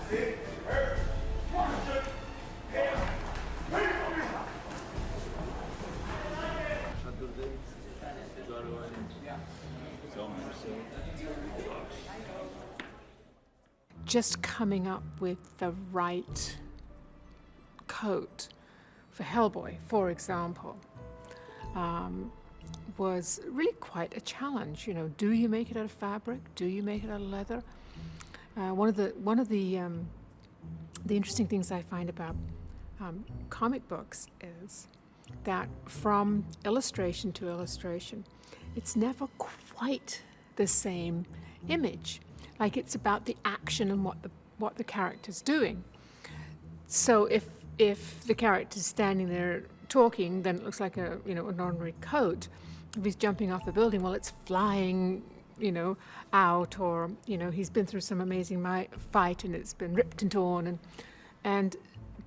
See? Just coming up with the right coat for Hellboy, for example, was really quite a challenge. You know, do you make it out of fabric? Do you make it out of leather? One of the interesting things I find about comic books is that from illustration to illustration, it's never quite the same image. Like, it's about the action and what the character's doing. So if the character's standing there talking, then it looks like an ordinary coat. If he's jumping off the building, well, it's flying, out, or he's been through some amazing fight and it's been ripped and torn, and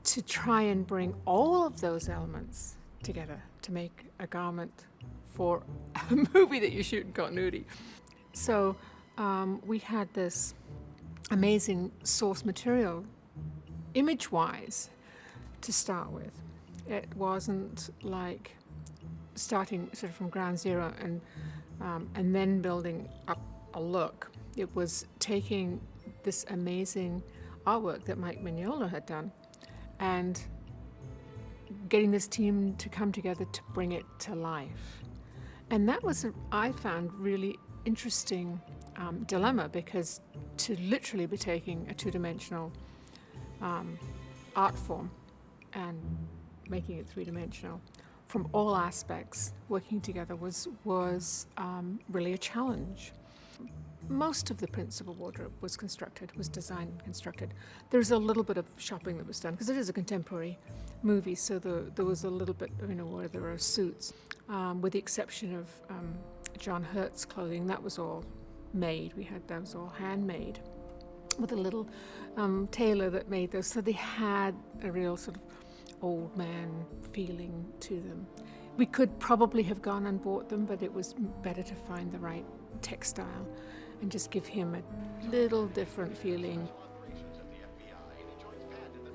to try and bring all of those elements together to make a garment for a movie that you shoot in continuity. So we had this amazing source material, image-wise, to start with. It wasn't like starting sort of from ground zero and then building up a look. It was taking this amazing artwork that Mike Mignola had done and getting this team to come together to bring it to life. And that was, I found, really interesting dilemma, because to literally be taking a two-dimensional art form and making it three-dimensional from all aspects, working together was really a challenge. Most of the principal wardrobe was designed and constructed. There's a little bit of shopping that was done, because it is a contemporary movie, so there was a little bit, where there are suits, with the exception of John Hurt's clothing. That was all made. That was all handmade, with a little tailor that made those, so they had a real sort of old man feeling to them. We could probably have gone and bought them, but it was better to find the right textile and just give him a little different feeling.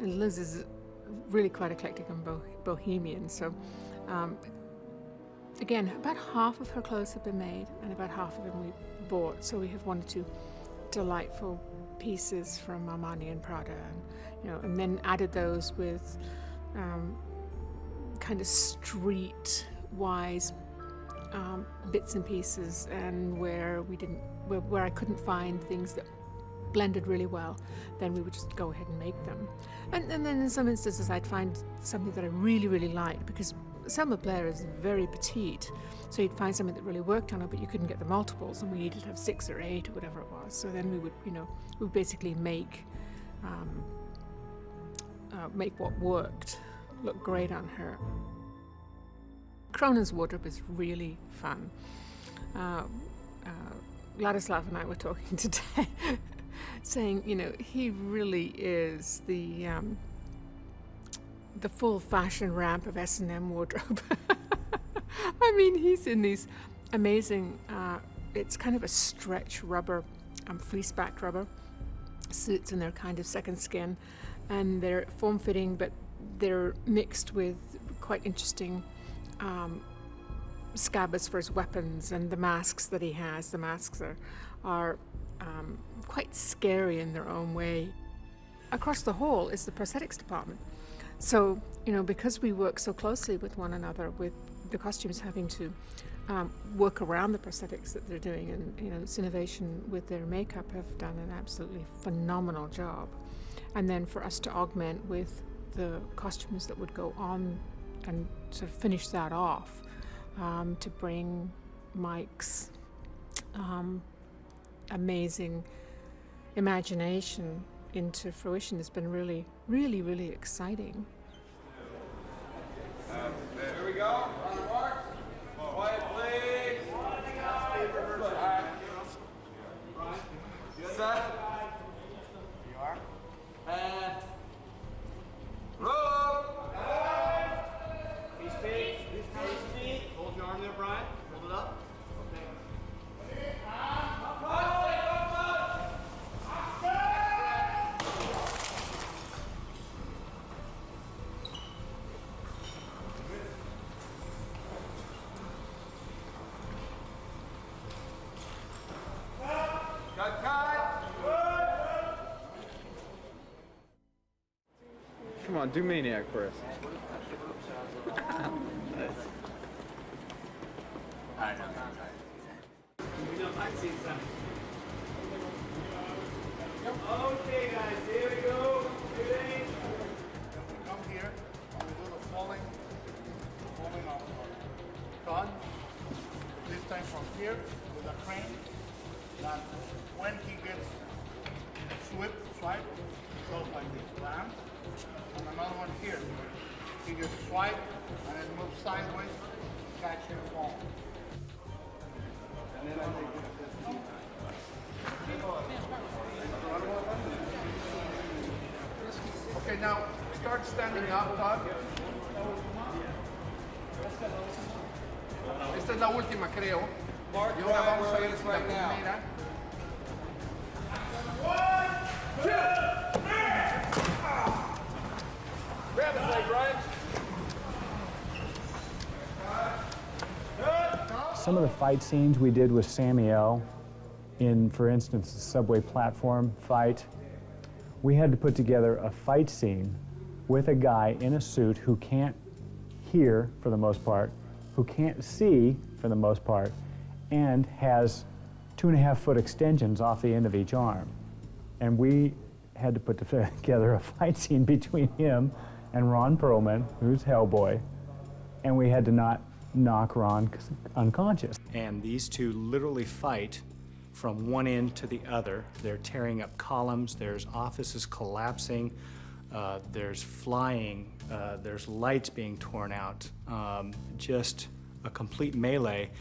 And Liz is really quite eclectic and bohemian, so again, about half of her clothes have been made and about half of them we bought, so we have one or two delightful pieces from Armani and Prada, and then added those with kind of street-wise bits and pieces, and where I couldn't find things that blended really well, then we would just go ahead and make them. And then in some instances I'd find something that I really, really liked, because Selma Blair is very petite, so you'd find something that really worked on her, but you couldn't get the multiples, and we needed to have 6 or 8 or whatever it was. So then we would basically make what worked look great on her. Cronen's wardrobe is really fun. Ladislav and I were talking today, saying, he really is the full fashion ramp of S&M wardrobe. I mean, he's in these amazing, it's kind of a stretch rubber, fleece-backed rubber suits, and they're kind of second skin, and they're form-fitting, but they're mixed with quite interesting scabbards for his weapons, and the masks that he has. The masks are quite scary in their own way. Across the hall is the prosthetics department. So, because we work so closely with one another, with the costumes having to work around the prosthetics that they're doing, and Cinovation with their makeup have done an absolutely phenomenal job. And then for us to augment with the costumes that would go on and sort of finish that off, to bring Mike's amazing imagination into fruition has been really, really, really exciting. Here we go. On the mark. Quiet, please. Set. You are. And roll. Face feet. Hold your arm there, Brian. Hold it up. Come on, do Maniac for us. Okay, guys, here we go. Then we come here and we do the falling off the gun. This time from here with a crane. That when he gets swipe, it goes like this, bam. And another one here. He gets swipe and it moves sideways, catch and fall. And then I take it. Okay, now start standing up, Todd. Esta es la última, creo. Mark, Y ahora vamos a ver right si la now. primera. 1, 2, 3. Grab his leg, Brian. Some of the fight scenes we did with Samuel in, for instance, the subway platform fight, we had to put together a fight scene with a guy in a suit who can't hear for the most part, who can't see for the most part, and has 2.5-foot extensions off the end of each arm. And we had to put together a fight scene between him and Ron Perlman, who's Hellboy, and we had to not knock Ron unconscious. And these two literally fight from one end to the other. They're tearing up columns, there's offices collapsing, there's flying, there's lights being torn out, just a complete melee.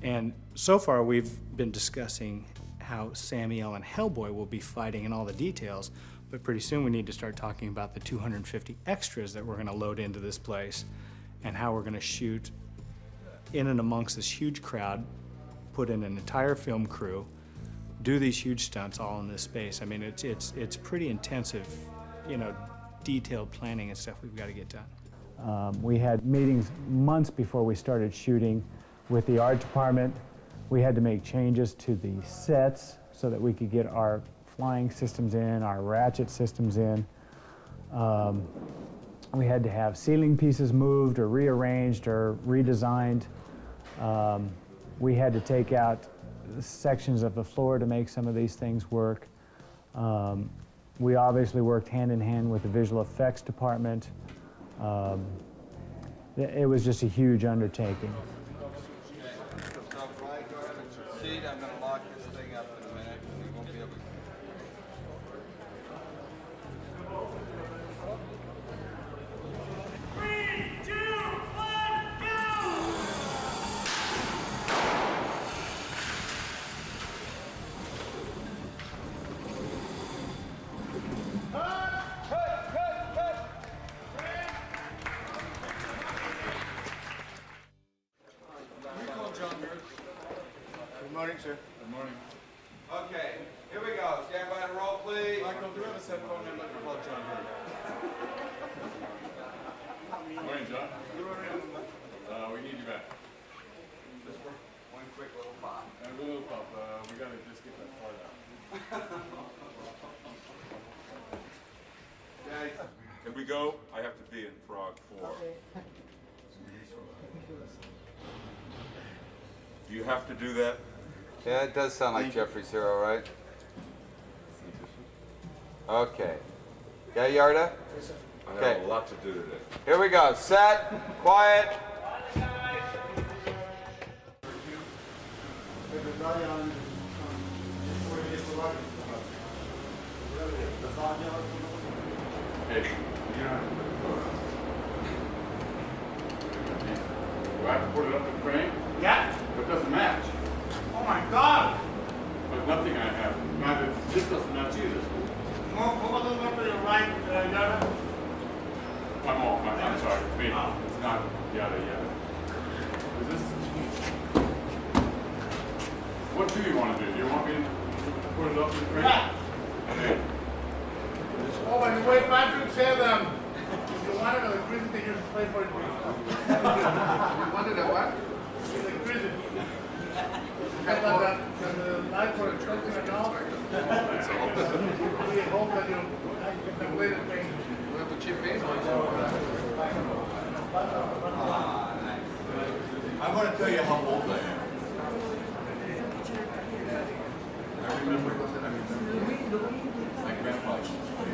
And so far we've been discussing how Samuel and Hellboy will be fighting and all the details, but pretty soon we need to start talking about the 250 extras that we're gonna load into this place and how we're gonna shoot in and amongst this huge crowd, put in an entire film crew, do these huge stunts all in this space. I mean, it's pretty intensive, detailed planning and stuff we've got to get done. We had meetings months before we started shooting with the art department. We had to make changes to the sets so that we could get our flying systems in, our ratchet systems in. We had to have ceiling pieces moved or rearranged or redesigned. We had to take out sections of the floor to make some of these things work. We obviously worked hand in hand with the visual effects department. it was just a huge undertaking. Seat, I'm going to lock this thing up in a minute. You won't be able to. Good morning, sir. Good morning. Okay, here we go. Stand by to roll, please. Michael, do we have a cell phone number to call John Hurt? Morning, John. We need you back. Just for one quick little pop. And a little pop. We gotta just get that far out. Okay. Can we go? I have to be in Prague 4. Do you have to do that? Yeah, it does sound like Jeffrey's Hero, right? Okay. Yeah, Yarda? I have a lot to do today. Here we go. Set. Quiet. Hey, do I have to put it up the crane? Yeah. It doesn't match. Oh my God! But nothing I have. Neither, this doesn't match either. Go to your right, Yada. I'm off. I'm sorry. It's me. It's not yada yada. Is this? What do you want to do? Do you want me to put it up the crane? Yeah. Okay. Oh, by the way, Patrick said if you wanted electricity, you should pay for it yourself. You wanted a what? Electricity. The lights were expensive enough. We hope that you get the way to change. We'll have to chip in. I'm going to tell you how old I am. I remember my grandpa used to play.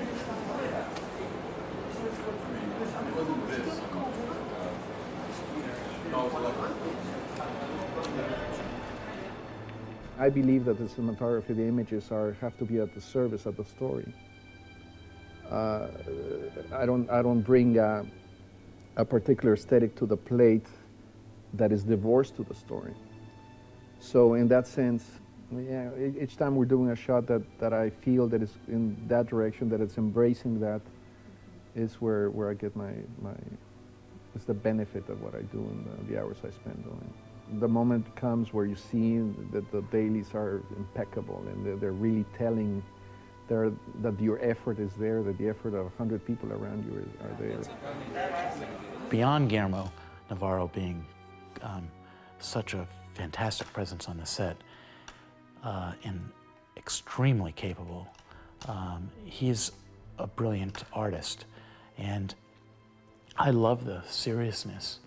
It wasn't this. I believe that the cinematography, the images have to be at the service of the story. I don't bring a particular aesthetic to the plate that is divorced to the story. So in that sense, yeah, each time we're doing a shot that I feel that is in that direction, that it's embracing that, is where I get it's the benefit of what I do and the hours I spend doing it. The moment comes where you see that the dailies are impeccable and they're really telling that your effort is there, that the effort of 100 people around you are there. Beyond Guillermo Navarro being such a fantastic presence on the set and extremely capable, he's a brilliant artist, and I love the seriousness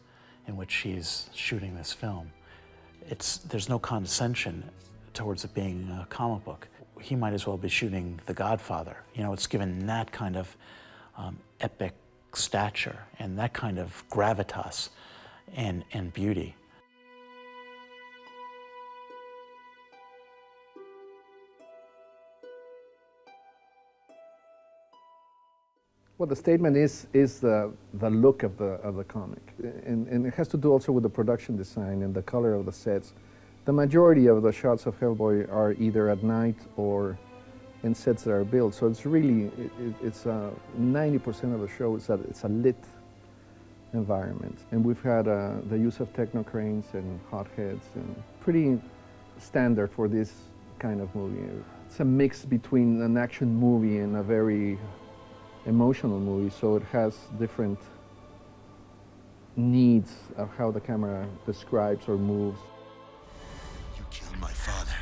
in which he's shooting this film. There's no condescension towards it being a comic book. He might as well be shooting The Godfather. You know, it's given that kind of epic stature and that kind of gravitas and beauty. Well, the statement is the look of the comic, and it has to do also with the production design and the color of the sets. The majority of the shots of Hellboy are either at night or in sets that are built. So it's really, it's 90% of the show it's a lit environment. And we've had the use of techno cranes and hot heads, and pretty standard for this kind of movie. It's a mix between an action movie and a very emotional movie, so it has different needs of how the camera describes or moves. You killed my father.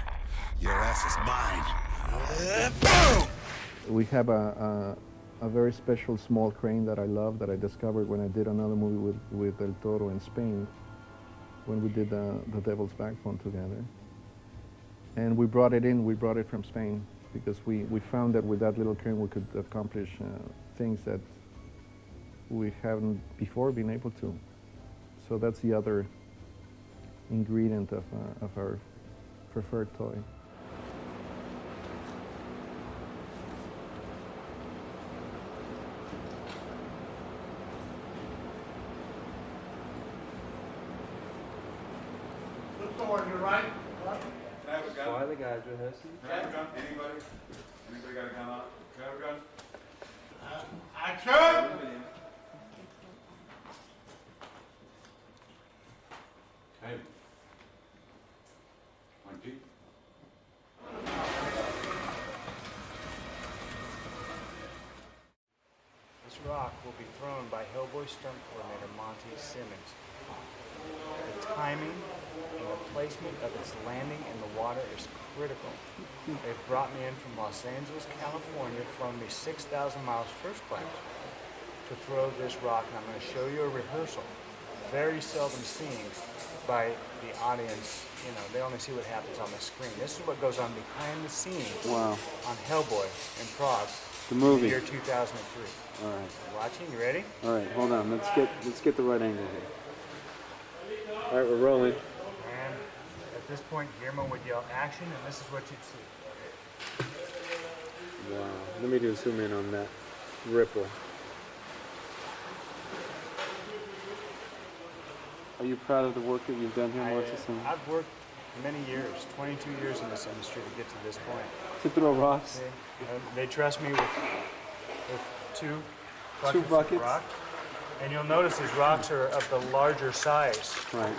Your ass is mine. We have a very special small crane that I love, that I discovered when I did another movie with Del Toro in Spain, when we did The Devil's Backbone together. And we brought it from Spain, because we found that with that little crane we could accomplish things that we haven't before been able to. So that's the other ingredient of our preferred toy. Look toward your right. Can I have a gun? Why are the guys rehearsing? Can I have a gun? Anybody? Anybody got a gun on? Can I have a gun? Action! Hey. One, two. This rock will be thrown by Hellboy stunt coordinator Monty Simmons. The timing and the placement of its landing in the water is critical. They've brought me in from Los Angeles, California, flown me 6,000 miles first class to throw this rock, and I'm going to show you a rehearsal, very seldom seen by the audience. You know, they only see what happens on the screen. This is what goes on behind the scenes on Hellboy in Prague, The movie. the year 2003. All right. You watching? You ready? All right. Hold on. Let's get the right angle here. All right, we're rolling. And at this point, Guillermo would yell action, and this is what you'd see. Wow. Let me do a zoom in on that ripple. Are you proud of the work that you've done here, Marcus? I've worked many years, 22 years in this industry to get to this point. To throw rocks? See? They trust me with two buckets of rock. And you'll notice these rocks are of the larger size. Right.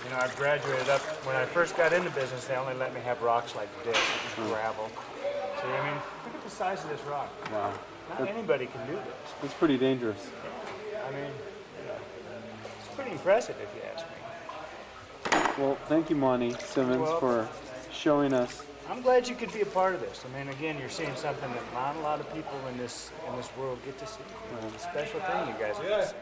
You know, I've graduated up. When I first got into business, they only let me have rocks like this, gravel. See, I mean, look at the size of this rock. Wow. Not anybody can do this. It's pretty dangerous. I mean, it's pretty impressive if you ask me. Well, thank you, Monty Simmons, for showing us. I'm glad you could be a part of this. I mean, again, you're seeing something that not a lot of people in this world get to see. It's a special thing you guys get to see.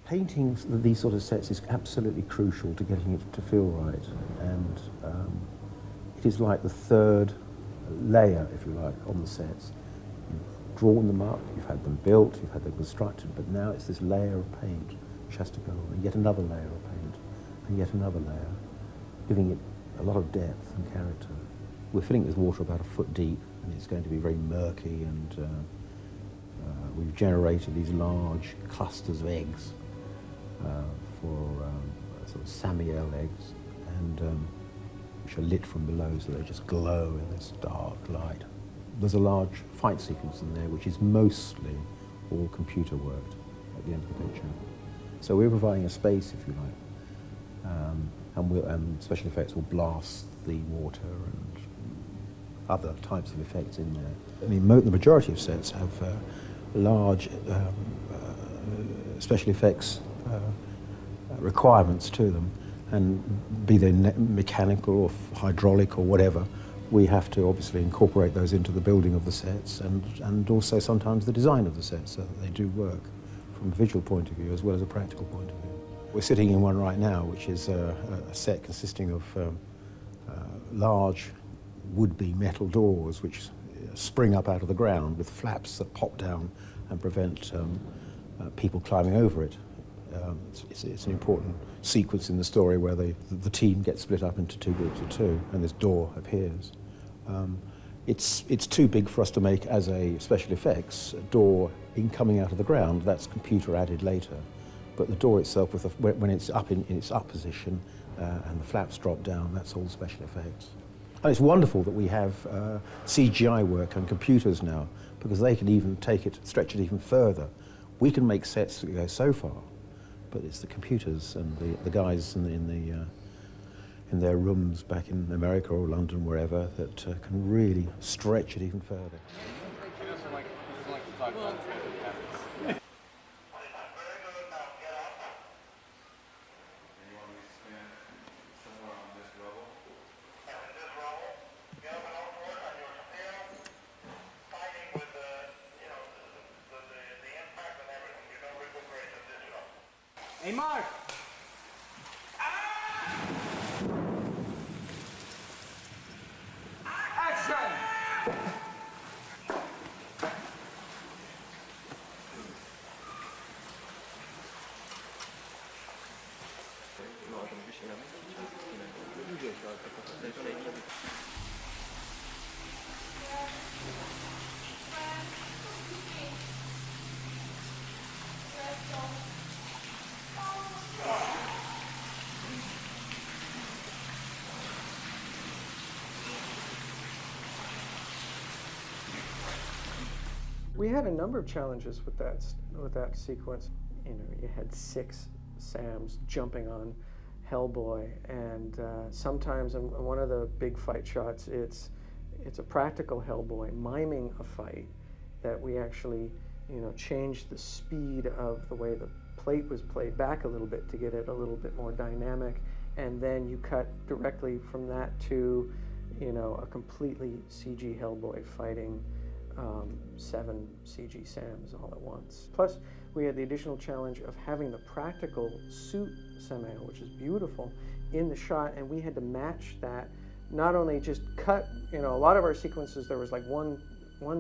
Painting these sort of sets is absolutely crucial to getting it to feel right, and it is like the third layer, if you like, on the sets. You've drawn them up, you've had them built, you've had them constructed, but now it's this layer of paint which has to go on, and yet another layer of paint, and yet another layer, giving it a lot of depth and character. We're filling it with water about a foot deep, and it's going to be very murky, and we've generated these large clusters of eggs for sort of Samiel eggs, and which are lit from below, so they just glow in this dark light. There's a large fight sequence in there, which is mostly all computer worked at the end of the picture. So we're providing a space, if you like, and special effects will blast the water and other types of effects in there. I mean, the majority of sets have large special effects requirements to them, and be they mechanical or hydraulic or whatever, we have to obviously incorporate those into the building of the sets, and also sometimes the design of the sets, so that they do work from a visual point of view as well as a practical point of view. We're sitting in one right now, which is a set consisting of large would-be metal doors which spring up out of the ground with flaps that pop down and prevent people climbing over it. It's an important sequence in the story where the team gets split up into two groups of two, and this door appears. It's too big for us to make as a special effects. A door coming out of the ground, that's computer added later. But the door itself, when it's up in its up position and the flaps drop down, that's all special effects. And it's wonderful that we have CGI work and computers now, because they can even stretch it even further. We can make sets that go so far, but it's the computers and the guys in their rooms back in America or London, wherever, that can really stretch it even further. Hey, Mark! Action! We had a number of challenges with that sequence. You know, you had 6 Sams jumping on Hellboy, and sometimes in one of the big fight shots, it's a practical Hellboy miming a fight that we actually, you know, changed the speed of the way the plate was played back a little bit to get it a little bit more dynamic, and then you cut directly from that to, you know, a completely CG Hellboy fighting 7 CG Sams all at once. Plus, we had the additional challenge of having the practical suit Samael, which is beautiful, in the shot, and we had to match that. Not only just cut, you know, a lot of our sequences there was like one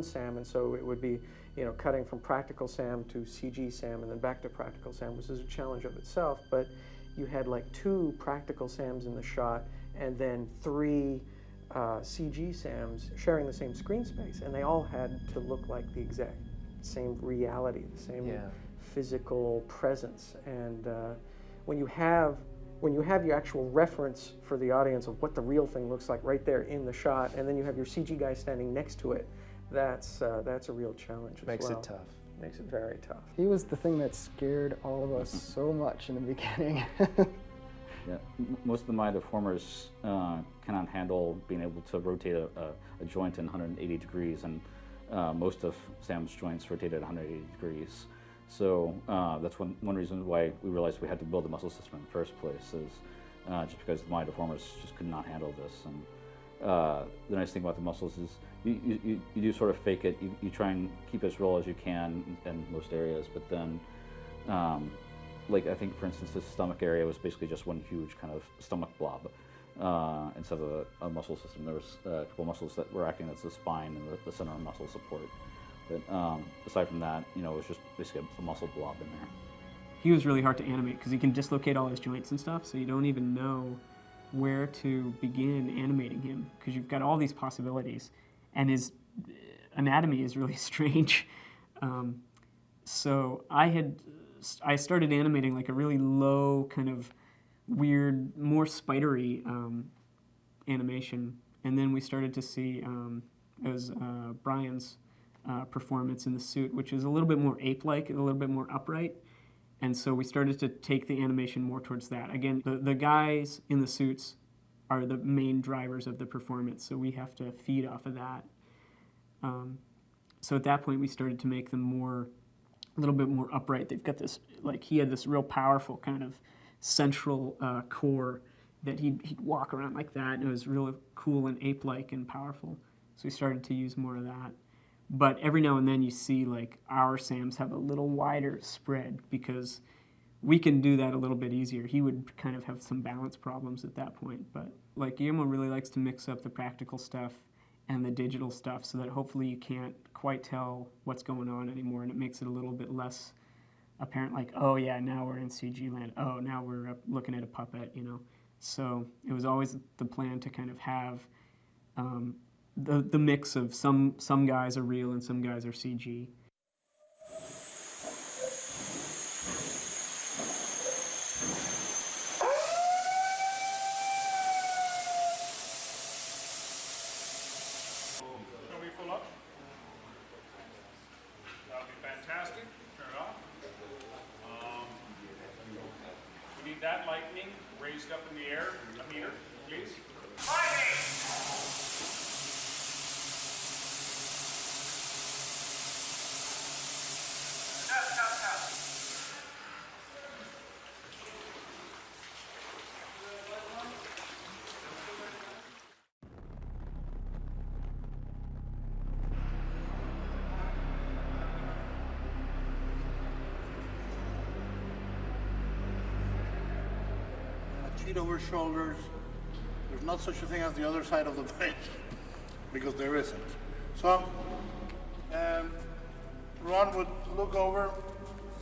Sam, and so it would be, you know, cutting from practical Sam to CG Sam and then back to practical Sam, which is a challenge of itself. But you had like 2 practical Sams in the shot, and then 3 CG Sams sharing the same screen space, and they all had to look like the exact same reality, the same physical presence. And when you have your actual reference for the audience of what the real thing looks like right there in the shot, and then you have your CG guy standing next to it, that's a real challenge as well. Makes it tough. Makes it very tough. He was the thing that scared all of us so much in the beginning. Yeah, most of the My Deformers cannot handle being able to rotate a joint in 180 degrees, and most of Sam's joints rotated 180 degrees. So that's one reason why we realized we had to build the muscle system in the first place, is just because the My Deformers just could not handle this. And the nice thing about the muscles is you do sort of fake it. You try and keep as real as you can in most areas, but then like I think, for instance, the stomach area was basically just one huge kind of stomach blob instead of a muscle system. There was a couple muscles that were acting as the spine and the center muscle support. But aside from that, you know, it was just basically a muscle blob in there. He was really hard to animate because he can dislocate all his joints and stuff, so you don't even know where to begin animating him because you've got all these possibilities, and his anatomy is really strange. So I started animating like a really low kind of weird, more spidery animation, and then we started to see as Brian's performance in the suit, which is a little bit more ape-like and a little bit more upright, and so we started to take the animation more towards that. Again, the guys in the suits are the main drivers of the performance, so we have to feed off of that. So at that point, we started to make them a little bit more upright. They've got this, like, he had this real powerful kind of central core that he'd walk around like that, and it was really cool and ape-like and powerful. So we started to use more of that. But every now and then you see, like, our Sams have a little wider spread because we can do that a little bit easier. He would kind of have some balance problems at that point. But, like, Guillermo really likes to mix up the practical stuff and the digital stuff so that hopefully you can't quite tell what's going on anymore, and it makes it a little bit less apparent, like, oh yeah, now we're in CG land, oh, now we're looking at a puppet, you know. So it was always the plan to kind of have the mix of some guys are real and some guys are CG. raised up in the air, a meter, please. Sheet over shoulders. There's not such a thing as the other side of the bridge because there isn't. So Ron would look over,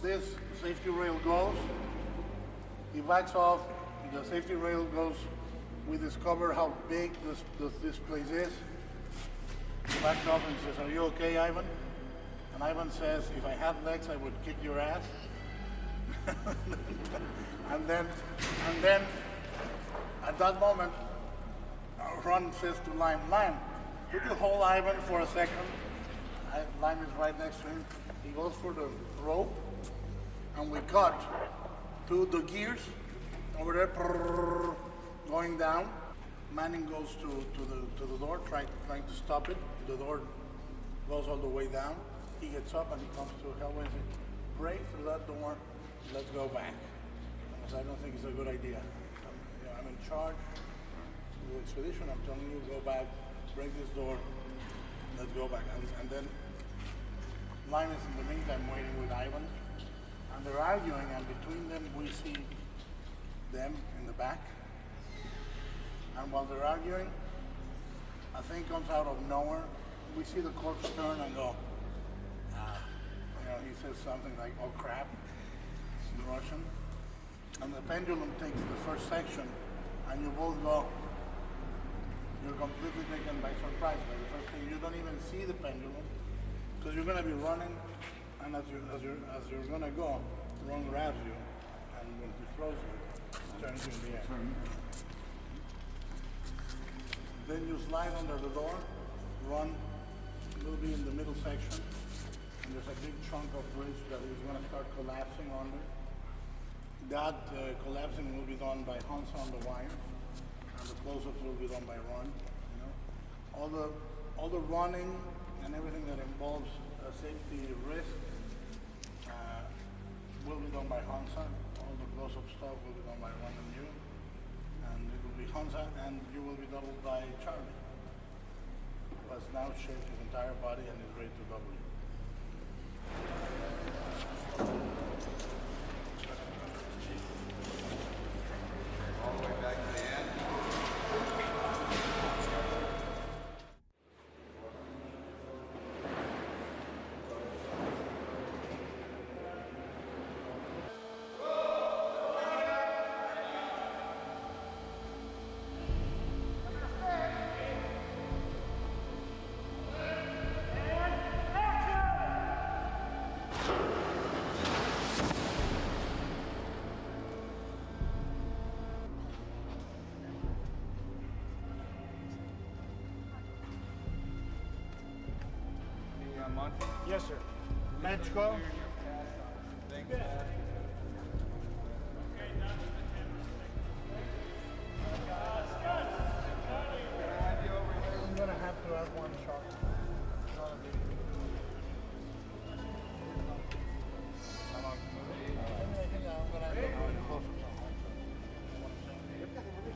this safety rail goes, he backs off, the safety rail goes, we discover how big this place is. He backs off and says, "Are you okay, Ivan?" And Ivan says, "If I had legs, I would kick your ass." and then at that moment, Ron says to Lime, "Could you hold Ivan for a second?" Lime is right next to him. He goes for the rope, and we cut to the gears over there, going down. Manning goes to the door, trying to stop it. The door goes all the way down. He gets up and he comes to Hellboy and says, "Break through that door, let's go back." Because I don't think it's a good idea. I'm in charge of the expedition. I'm telling you, go back, break this door, let's go back. And then Lime is in the meantime waiting with Ivan. And they're arguing, and between them we see them in the back. And while they're arguing, a thing comes out of nowhere. We see the corpse turn and go, he says something like, "Oh crap," in Russian. And the pendulum takes the first section, and you both go, you're completely taken by surprise by the first thing. You don't even see the pendulum, because you're going to be running, and as you're going to go, Ron grabs you, and when he throws you, he turns you in the air. Then you slide under the door. Ron will be in the middle section, and there's a big chunk of bridge that is going to start collapsing under. That collapsing will be done by Hansa on the wire, and the close-ups will be done by Ron. All the running and everything that involves safety risk will be done by Hansa. All the close-up stuff will be done by Ron and you. And it will be Hansa, and you will be doubled by Charlie, who has now shaved his entire body and is ready to double you. All the way back to the end. Yes, sir. Mexico. I'm going to have to add one shot.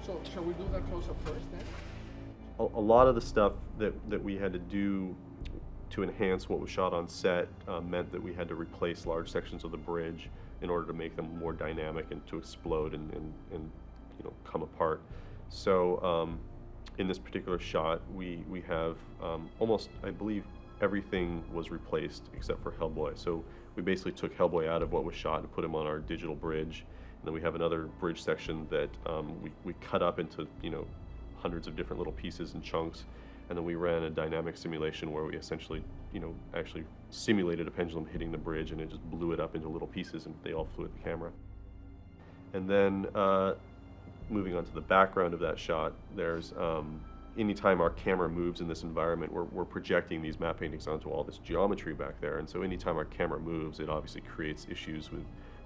So shall we do that close-up first then? A lot of the stuff that we had to do to enhance what was shot on set meant that we had to replace large sections of the bridge in order to make them more dynamic and to explode and come apart. So in this particular shot, we have almost, I believe, everything was replaced except for Hellboy. So we basically took Hellboy out of what was shot and put him on our digital bridge. And then we have another bridge section that we cut up into hundreds of different little pieces and chunks. And then we ran a dynamic simulation where we essentially, actually simulated a pendulum hitting the bridge, and it just blew it up into little pieces, and they all flew at the camera. And then moving on to the background of that shot, there's anytime our camera moves in this environment, we're projecting these matte paintings onto all this geometry back there. And so anytime our camera moves, it obviously creates issues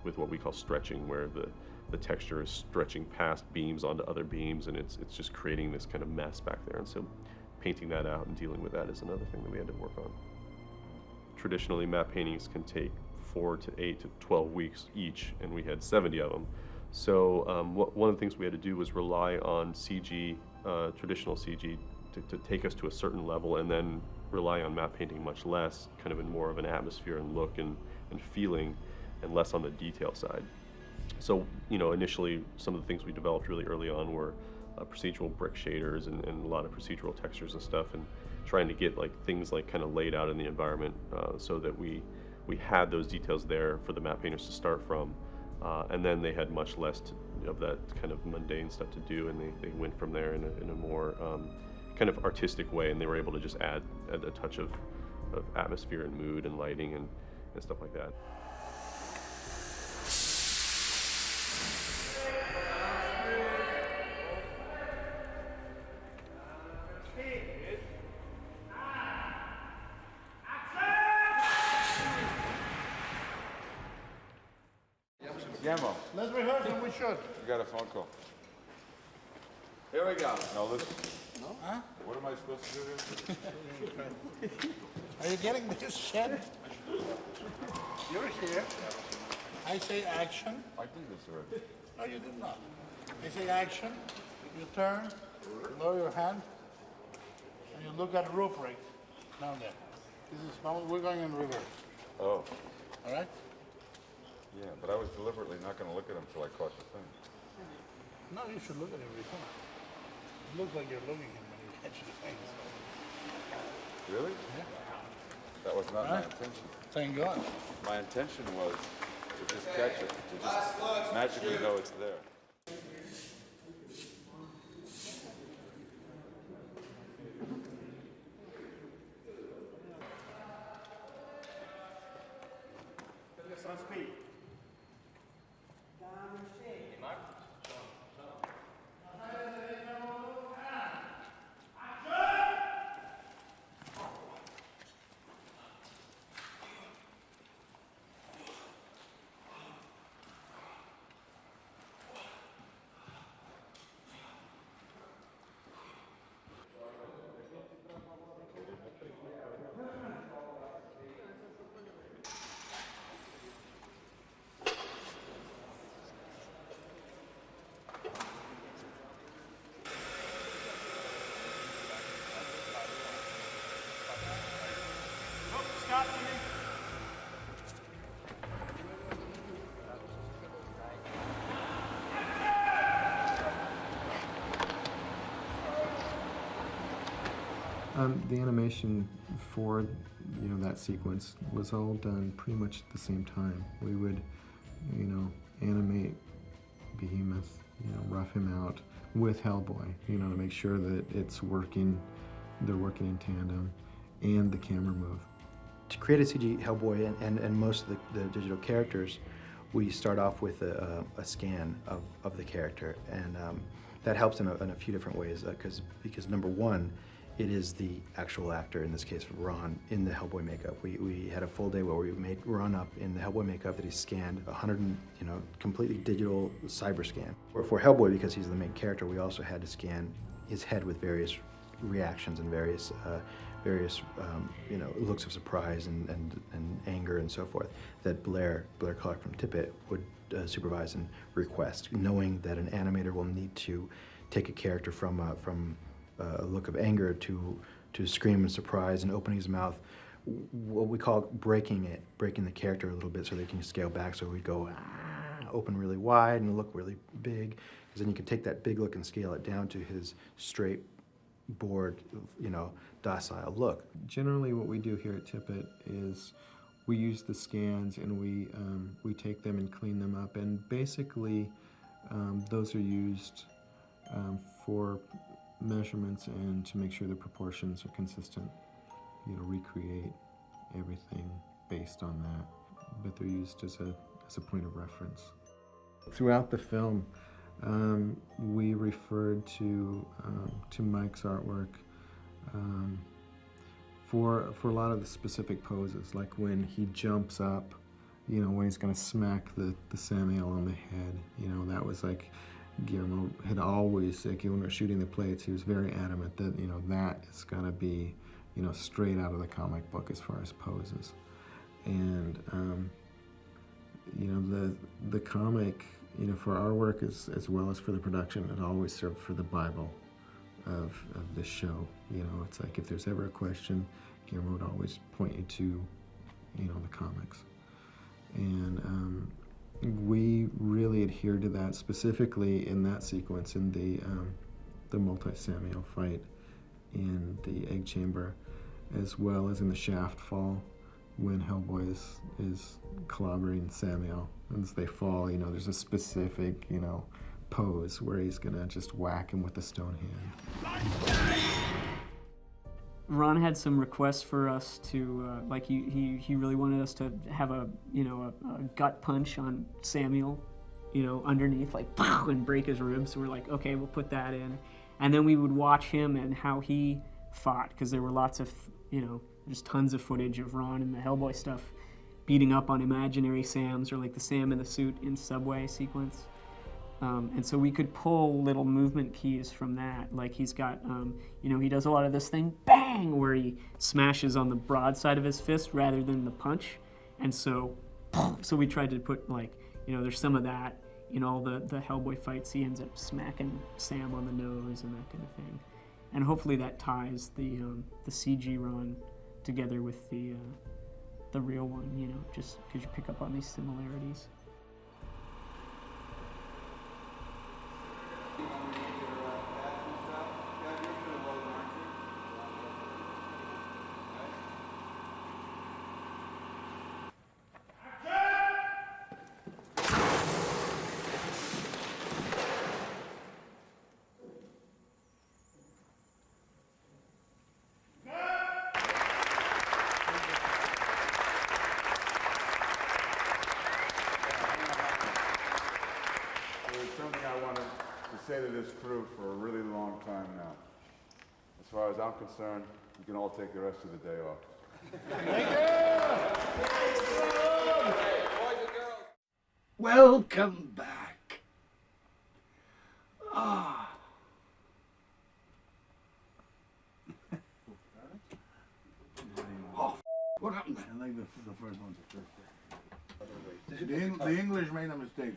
with what we call stretching, where the texture is stretching past beams onto other beams, and it's just creating this kind of mess back there. And so painting that out and dealing with that is another thing that we had to work on. Traditionally, matte paintings can take 4 to 8 to 12 weeks each, and we had 70 of them. So one of the things we had to do was rely on CG, traditional CG, to take us to a certain level, and then rely on matte painting much less, kind of in more of an atmosphere and look and feeling, and less on the detail side. So, you know, initially some of the things we developed really early on were procedural brick shaders and a lot of procedural textures and stuff, and trying to get like things like kind of laid out in the environment so that we had those details there for the matte painters to start from, and then they had much less of that kind of mundane stuff to do, and they went from there in a more kind of artistic way, and they were able to just add a touch of atmosphere and mood and lighting and stuff like that. Guillermo. Let's rehearse and we should. You got a phone call. Here we go. No, listen. No? Huh? What am I supposed to do here? Are you getting this shit? You're here. I say action. I did this already. No, you did not. I say action. You turn, lower your hand, and you look at rubric down there. This is we're going in reverse. Oh. All right? Yeah, but I was deliberately not going to look at him until I caught the thing. No, you should look at it every time. It looks like you're looking at him when you catch the things. Really? Yeah. That was not my Right. intention. Thank God. My intention was to just catch it, to just magically know it's there. On speed. Stop, Jimmy. The animation for that sequence was all done pretty much at the same time. We would animate Behemoth, rough him out with Hellboy, to make sure that it's working, they're working in tandem, and the camera move. To create a CG Hellboy and most of the digital characters, we start off with a scan of the character, and that helps in a few different ways, because number one, it is the actual actor, in this case Ron, in the Hellboy makeup. We had a full day where we made Ron up in the Hellboy makeup that he scanned, completely digital cyber scan. For Hellboy, because he's the main character, we also had to scan his head with various reactions and various looks of surprise and anger and so forth that Blair Clark from Tippett would supervise and request, knowing that an animator will need to take a character from a look of anger to scream and surprise and opening his mouth, what we call breaking the character a little bit so they can scale back. So we'd go open really wide and look really big, because then you can take that big look and scale it down to his straight, bored, docile look. Generally what we do here at Tippett is we use the scans and we take them and clean them up, and basically those are used for measurements and to make sure the proportions are consistent, recreate everything based on that, but they're used as a point of reference. Throughout the film, we referred to Mike's artwork for a lot of the specific poses, like when he jumps up, you know, when he's going to smack the Samuel on the head, you know, that was like, Guillermo had always, like when we were shooting the plates, he was very adamant that, you know, that is going to be, you know, straight out of the comic book as far as poses. And, you know, the comic, you know, for our work as well as for the production, it always served for the Bible of the show. You know, it's like if there's ever a question, Guillermo would always point you to, you know, the comics. And we really adhered to that, specifically in that sequence in the multi-Samuel fight in the egg chamber, as well as in the shaft fall when Hellboy is clobbering Samuel. As they fall, you know, there's a specific, you know, pose where he's gonna just whack him with the stone hand. Ron had some requests for us to, like he really wanted us to have a, you know, a gut punch on Samuel, you know, underneath, like, and break his ribs. So we're like, okay, we'll put that in. And then we would watch him and how he fought, because there were lots of, you know, there's tons of footage of Ron and the Hellboy stuff beating up on imaginary Sams, or like the Sam in the suit in Subway sequence. And so we could pull little movement keys from that. Like he's got, you know, he does a lot of this thing, bang, where he smashes on the broad side of his fist rather than the punch. And so we tried to put, like, you know, there's some of that in all the Hellboy fights. He ends up smacking Sam on the nose and that kind of thing. And hopefully that ties the CG Ron together with the real one, you know, just because you pick up on these similarities. Say to this crew for a really long time now. As far as I'm concerned, you can all take the rest of the day off. Thank you! Welcome back. Ah. Oh, what happened there? I think the first one's the first. The English made a mistake.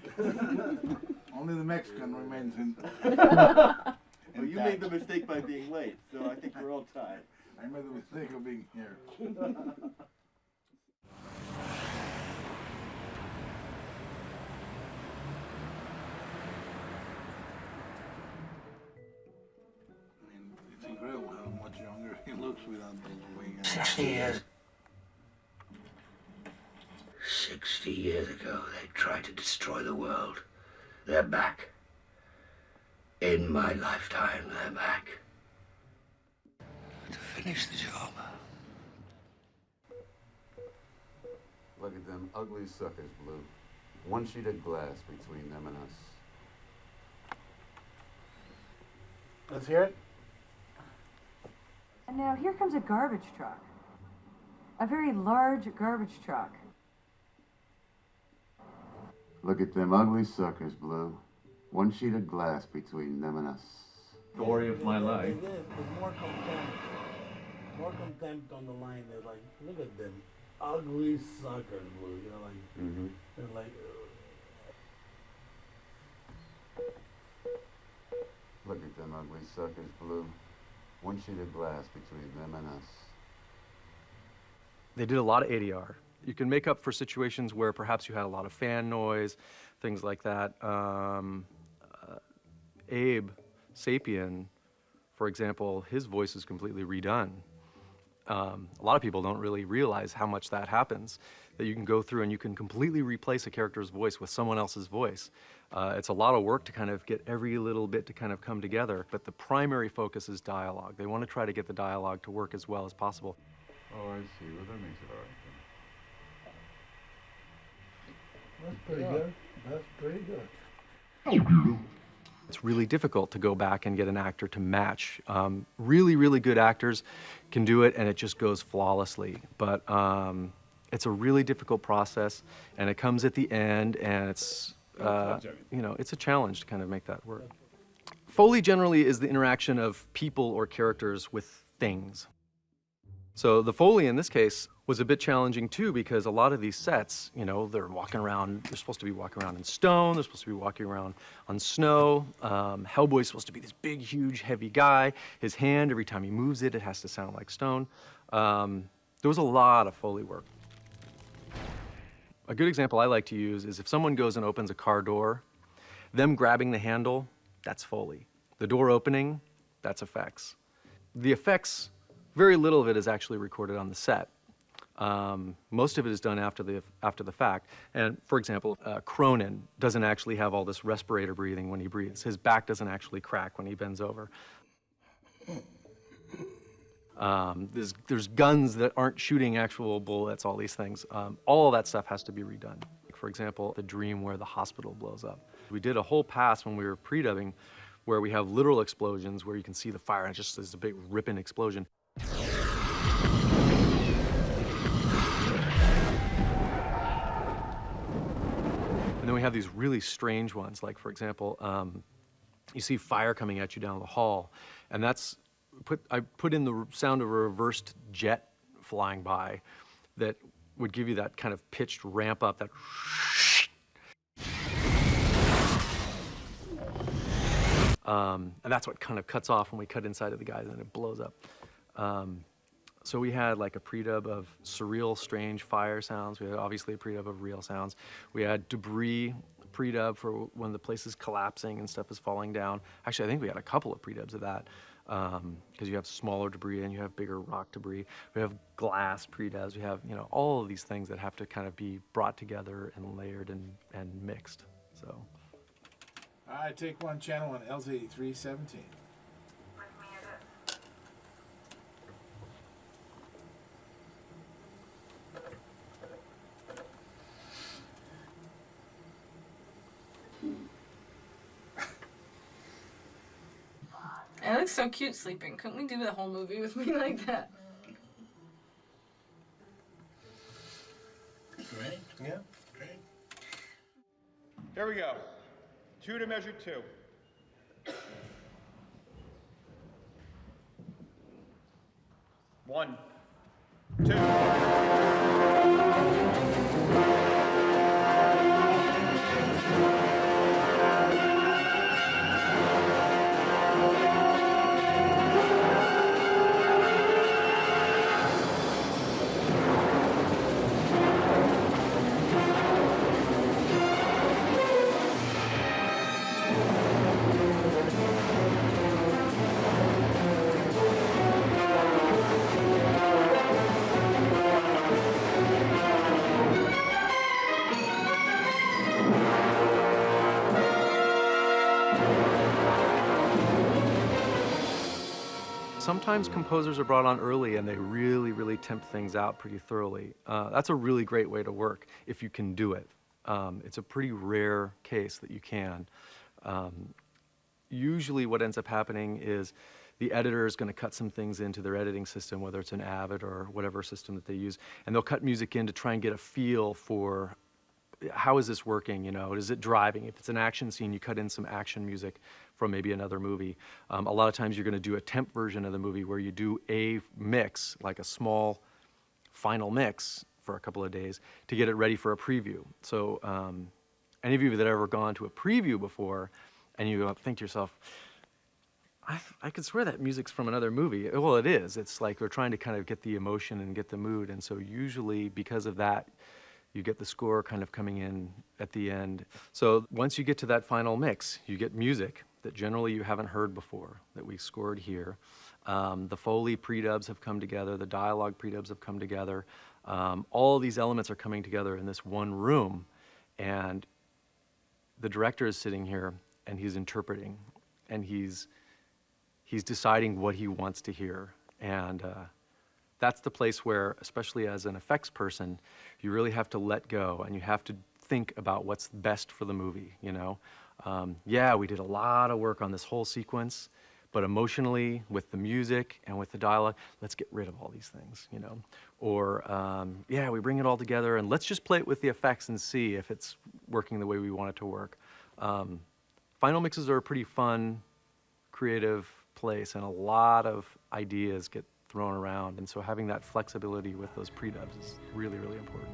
Only the Mexican remains in. Well, you made the mistake by being late, so I think we're all tied. I made the mistake of being here. I mean, it's incredible how much younger he looks without those wings. 60 years. 60 years ago, they tried to destroy the world. They're back. In my lifetime, they're back. To finish the job. Look at them ugly suckers, Blue. One sheet of glass between them and us. Let's hear it. And now here comes a garbage truck. A very large garbage truck. Look at them ugly suckers, Blue. One sheet of glass between them and us. Story of my life. There's more contempt on the line. They're like, look at them ugly suckers, Blue. You know, like, they're like, Look at them ugly suckers, Blue. One sheet of glass between them and us. They did a lot of ADR. You can make up for situations where perhaps you had a lot of fan noise, things like that. Abe Sapien, for example, his voice is completely redone. A lot of people don't really realize how much that happens, that you can go through and you can completely replace a character's voice with someone else's voice. It's a lot of work to kind of get every little bit to kind of come together, but the primary focus is dialogue. They want to try to get the dialogue to work as well as possible. Oh, I see. Well, that makes it all right. that's pretty good. That's pretty good. It's really difficult to go back and get an actor to match. Really, really good actors can do it and it just goes flawlessly. But It's a really difficult process, and it comes at the end, and it's, you know, it's a challenge to kind of make that work. Foley generally is the interaction of people or characters with things. So the Foley in this case was a bit challenging too, because a lot of these sets, you know, they're walking around, they're supposed to be walking around in stone, they're supposed to be walking around on snow. Hellboy's supposed to be this big, huge, heavy guy. His hand, every time he moves it, it has to sound like stone. There was a lot of Foley work. A good example I like to use is if someone goes and opens a car door, them grabbing the handle, that's Foley. The door opening, that's effects. The effects, very little of it is actually recorded on the set. Most of it is done after the fact. And for example, Cronin doesn't actually have all this respirator breathing when he breathes. His back doesn't actually crack when he bends over. There's guns that aren't shooting actual bullets, all these things. All of that stuff has to be redone. For example, the dream where the hospital blows up. We did a whole pass when we were pre-dubbing where we have literal explosions where you can see the fire and it just is a big ripping explosion. And then we have these really strange ones, like for example, you see fire coming at you down the hall, and that's, I put in the sound of a reversed jet flying by that would give you that kind of pitched ramp up, that and that's what kind of cuts off when we cut inside of the guy, and then it blows up. So we had like a pre-dub of surreal, strange fire sounds. We had obviously a pre-dub of real sounds. We had debris pre-dub for when the place is collapsing and stuff is falling down. Actually, I think we had a couple of pre-dubs of that because you have smaller debris and you have bigger rock debris. We have glass pre-dubs. We have, you know, all of these things that have to kind of be brought together and layered and mixed. So. All right, take one, channel one, LZ 317. It looks so cute sleeping. Couldn't we do the whole movie with me like that? Ready? Yeah. Ready? Here we go. 2 to measure 2. 1, 2. Sometimes composers are brought on early and they really, really temp things out pretty thoroughly. That's a really great way to work if you can do it. It's a pretty rare case that you can. Usually what ends up happening is the editor is going to cut some things into their editing system, whether it's an Avid or whatever system that they use, and they'll cut music in to try and get a feel for how is this working, you know, is it driving? If it's an action scene, you cut in some action music from maybe another movie. A lot of times you're going to do a temp version of the movie where you do a mix, like a small final mix for a couple of days to get it ready for a preview. So any of you that have ever gone to a preview before and you think to yourself, I could swear that music's from another movie. Well, it is. It's like we're trying to kind of get the emotion and get the mood. And so usually because of that, you get the score kind of coming in at the end. So once you get to that final mix, you get music that generally you haven't heard before, that we scored here. The Foley pre-dubs have come together, the dialogue pre-dubs have come together. All of these elements are coming together in this one room, and the director is sitting here and he's interpreting, and he's deciding what he wants to hear. And that's the place where, especially as an effects person, you really have to let go and you have to think about what's best for the movie, you know? Yeah, we did a lot of work on this whole sequence, but emotionally, with the music and with the dialogue, let's get rid of all these things, you know? Or, yeah, we bring it all together and let's just play it with the effects and see if it's working the way we want it to work. Final mixes are a pretty fun, creative place, and a lot of ideas get thrown around, and so having that flexibility with those pre-dubs is really, really important.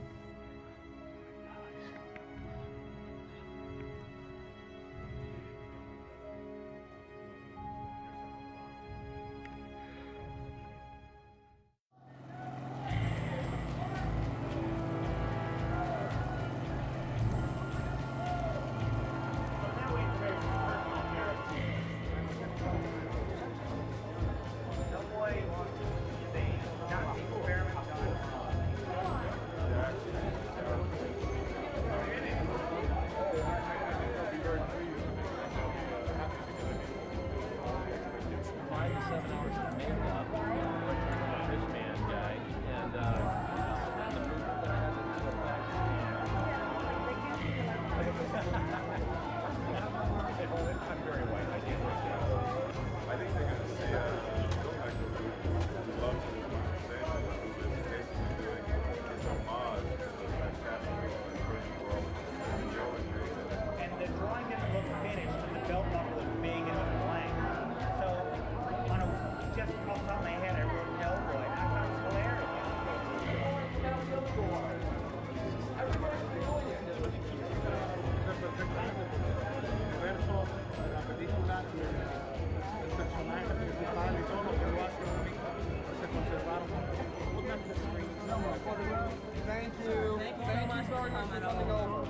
Thank you. Thank you so much for coming over.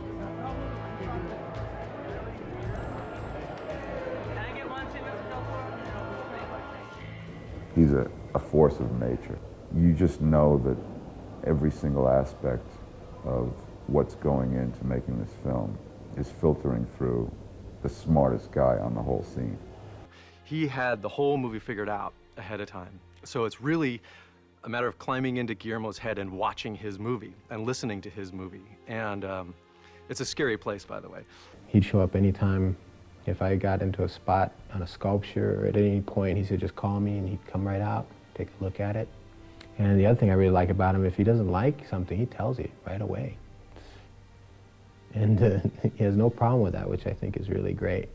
Can I get one, too, Mr. Delport? He's a force of nature. You just know that every single aspect of what's going into making this film is filtering through the smartest guy on the whole scene. He had the whole movie figured out ahead of time. So it's really a matter of climbing into Guillermo's head and watching his movie and listening to his movie. And it's a scary place, by the way. He'd show up anytime. If I got into a spot on a sculpture, or at any point, he said, just call me, and he'd come right out, take a look at it. And the other thing I really like about him, if he doesn't like something, he tells you right away. And he has no problem with that, which I think is really great.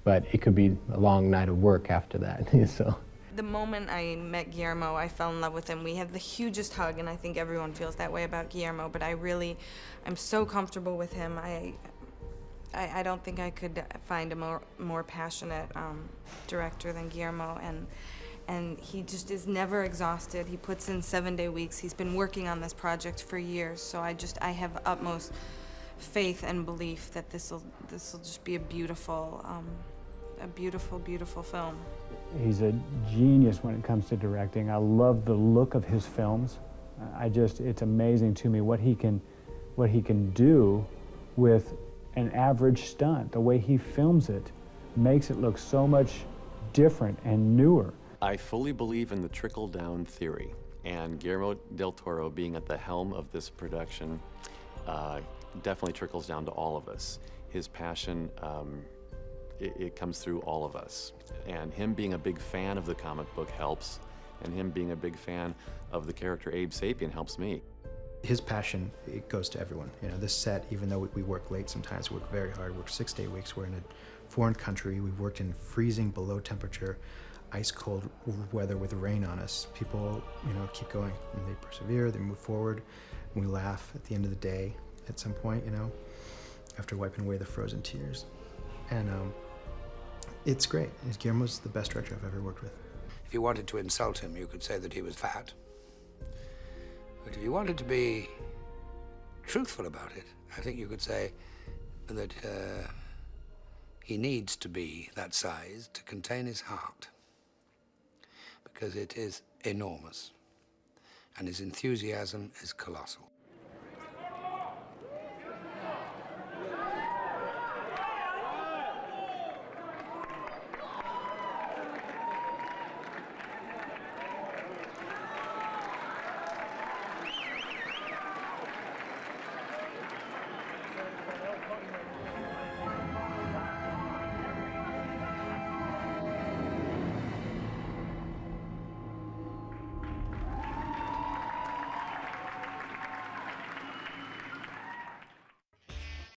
But it could be a long night of work after that, so. The moment I met Guillermo, I fell in love with him. We had the hugest hug, and I think everyone feels that way about Guillermo, but I'm so comfortable with him. I don't think I could find a more passionate director than Guillermo, and he just is never exhausted. He puts in 7-day weeks. He's been working on this project for years, so I have utmost faith and belief that this will just be a beautiful, beautiful film. He's a genius when it comes to directing. I love the look of his films. It's amazing to me what he can do with an average stunt. The way he films it makes it look so much different and newer. I fully believe in the trickle-down theory, and Guillermo del Toro being at the helm of this production definitely trickles down to all of us. His passion, it comes through all of us. And him being a big fan of the comic book helps, and him being a big fan of the character Abe Sapien helps me. His passion, it goes to everyone. You know, this set, even though we work late sometimes, we work very hard, we work 6-day weeks, we're in a foreign country, we've worked in freezing below temperature, ice cold weather with rain on us. People, you know, keep going, and they persevere, they move forward, and we laugh at the end of the day at some point, you know, after wiping away the frozen tears. And it's great. Guillermo's the best director I've ever worked with. If you wanted to insult him, you could say that he was fat. But if you wanted to be truthful about it, I think you could say that he needs to be that size to contain his heart, because it is enormous, and his enthusiasm is colossal.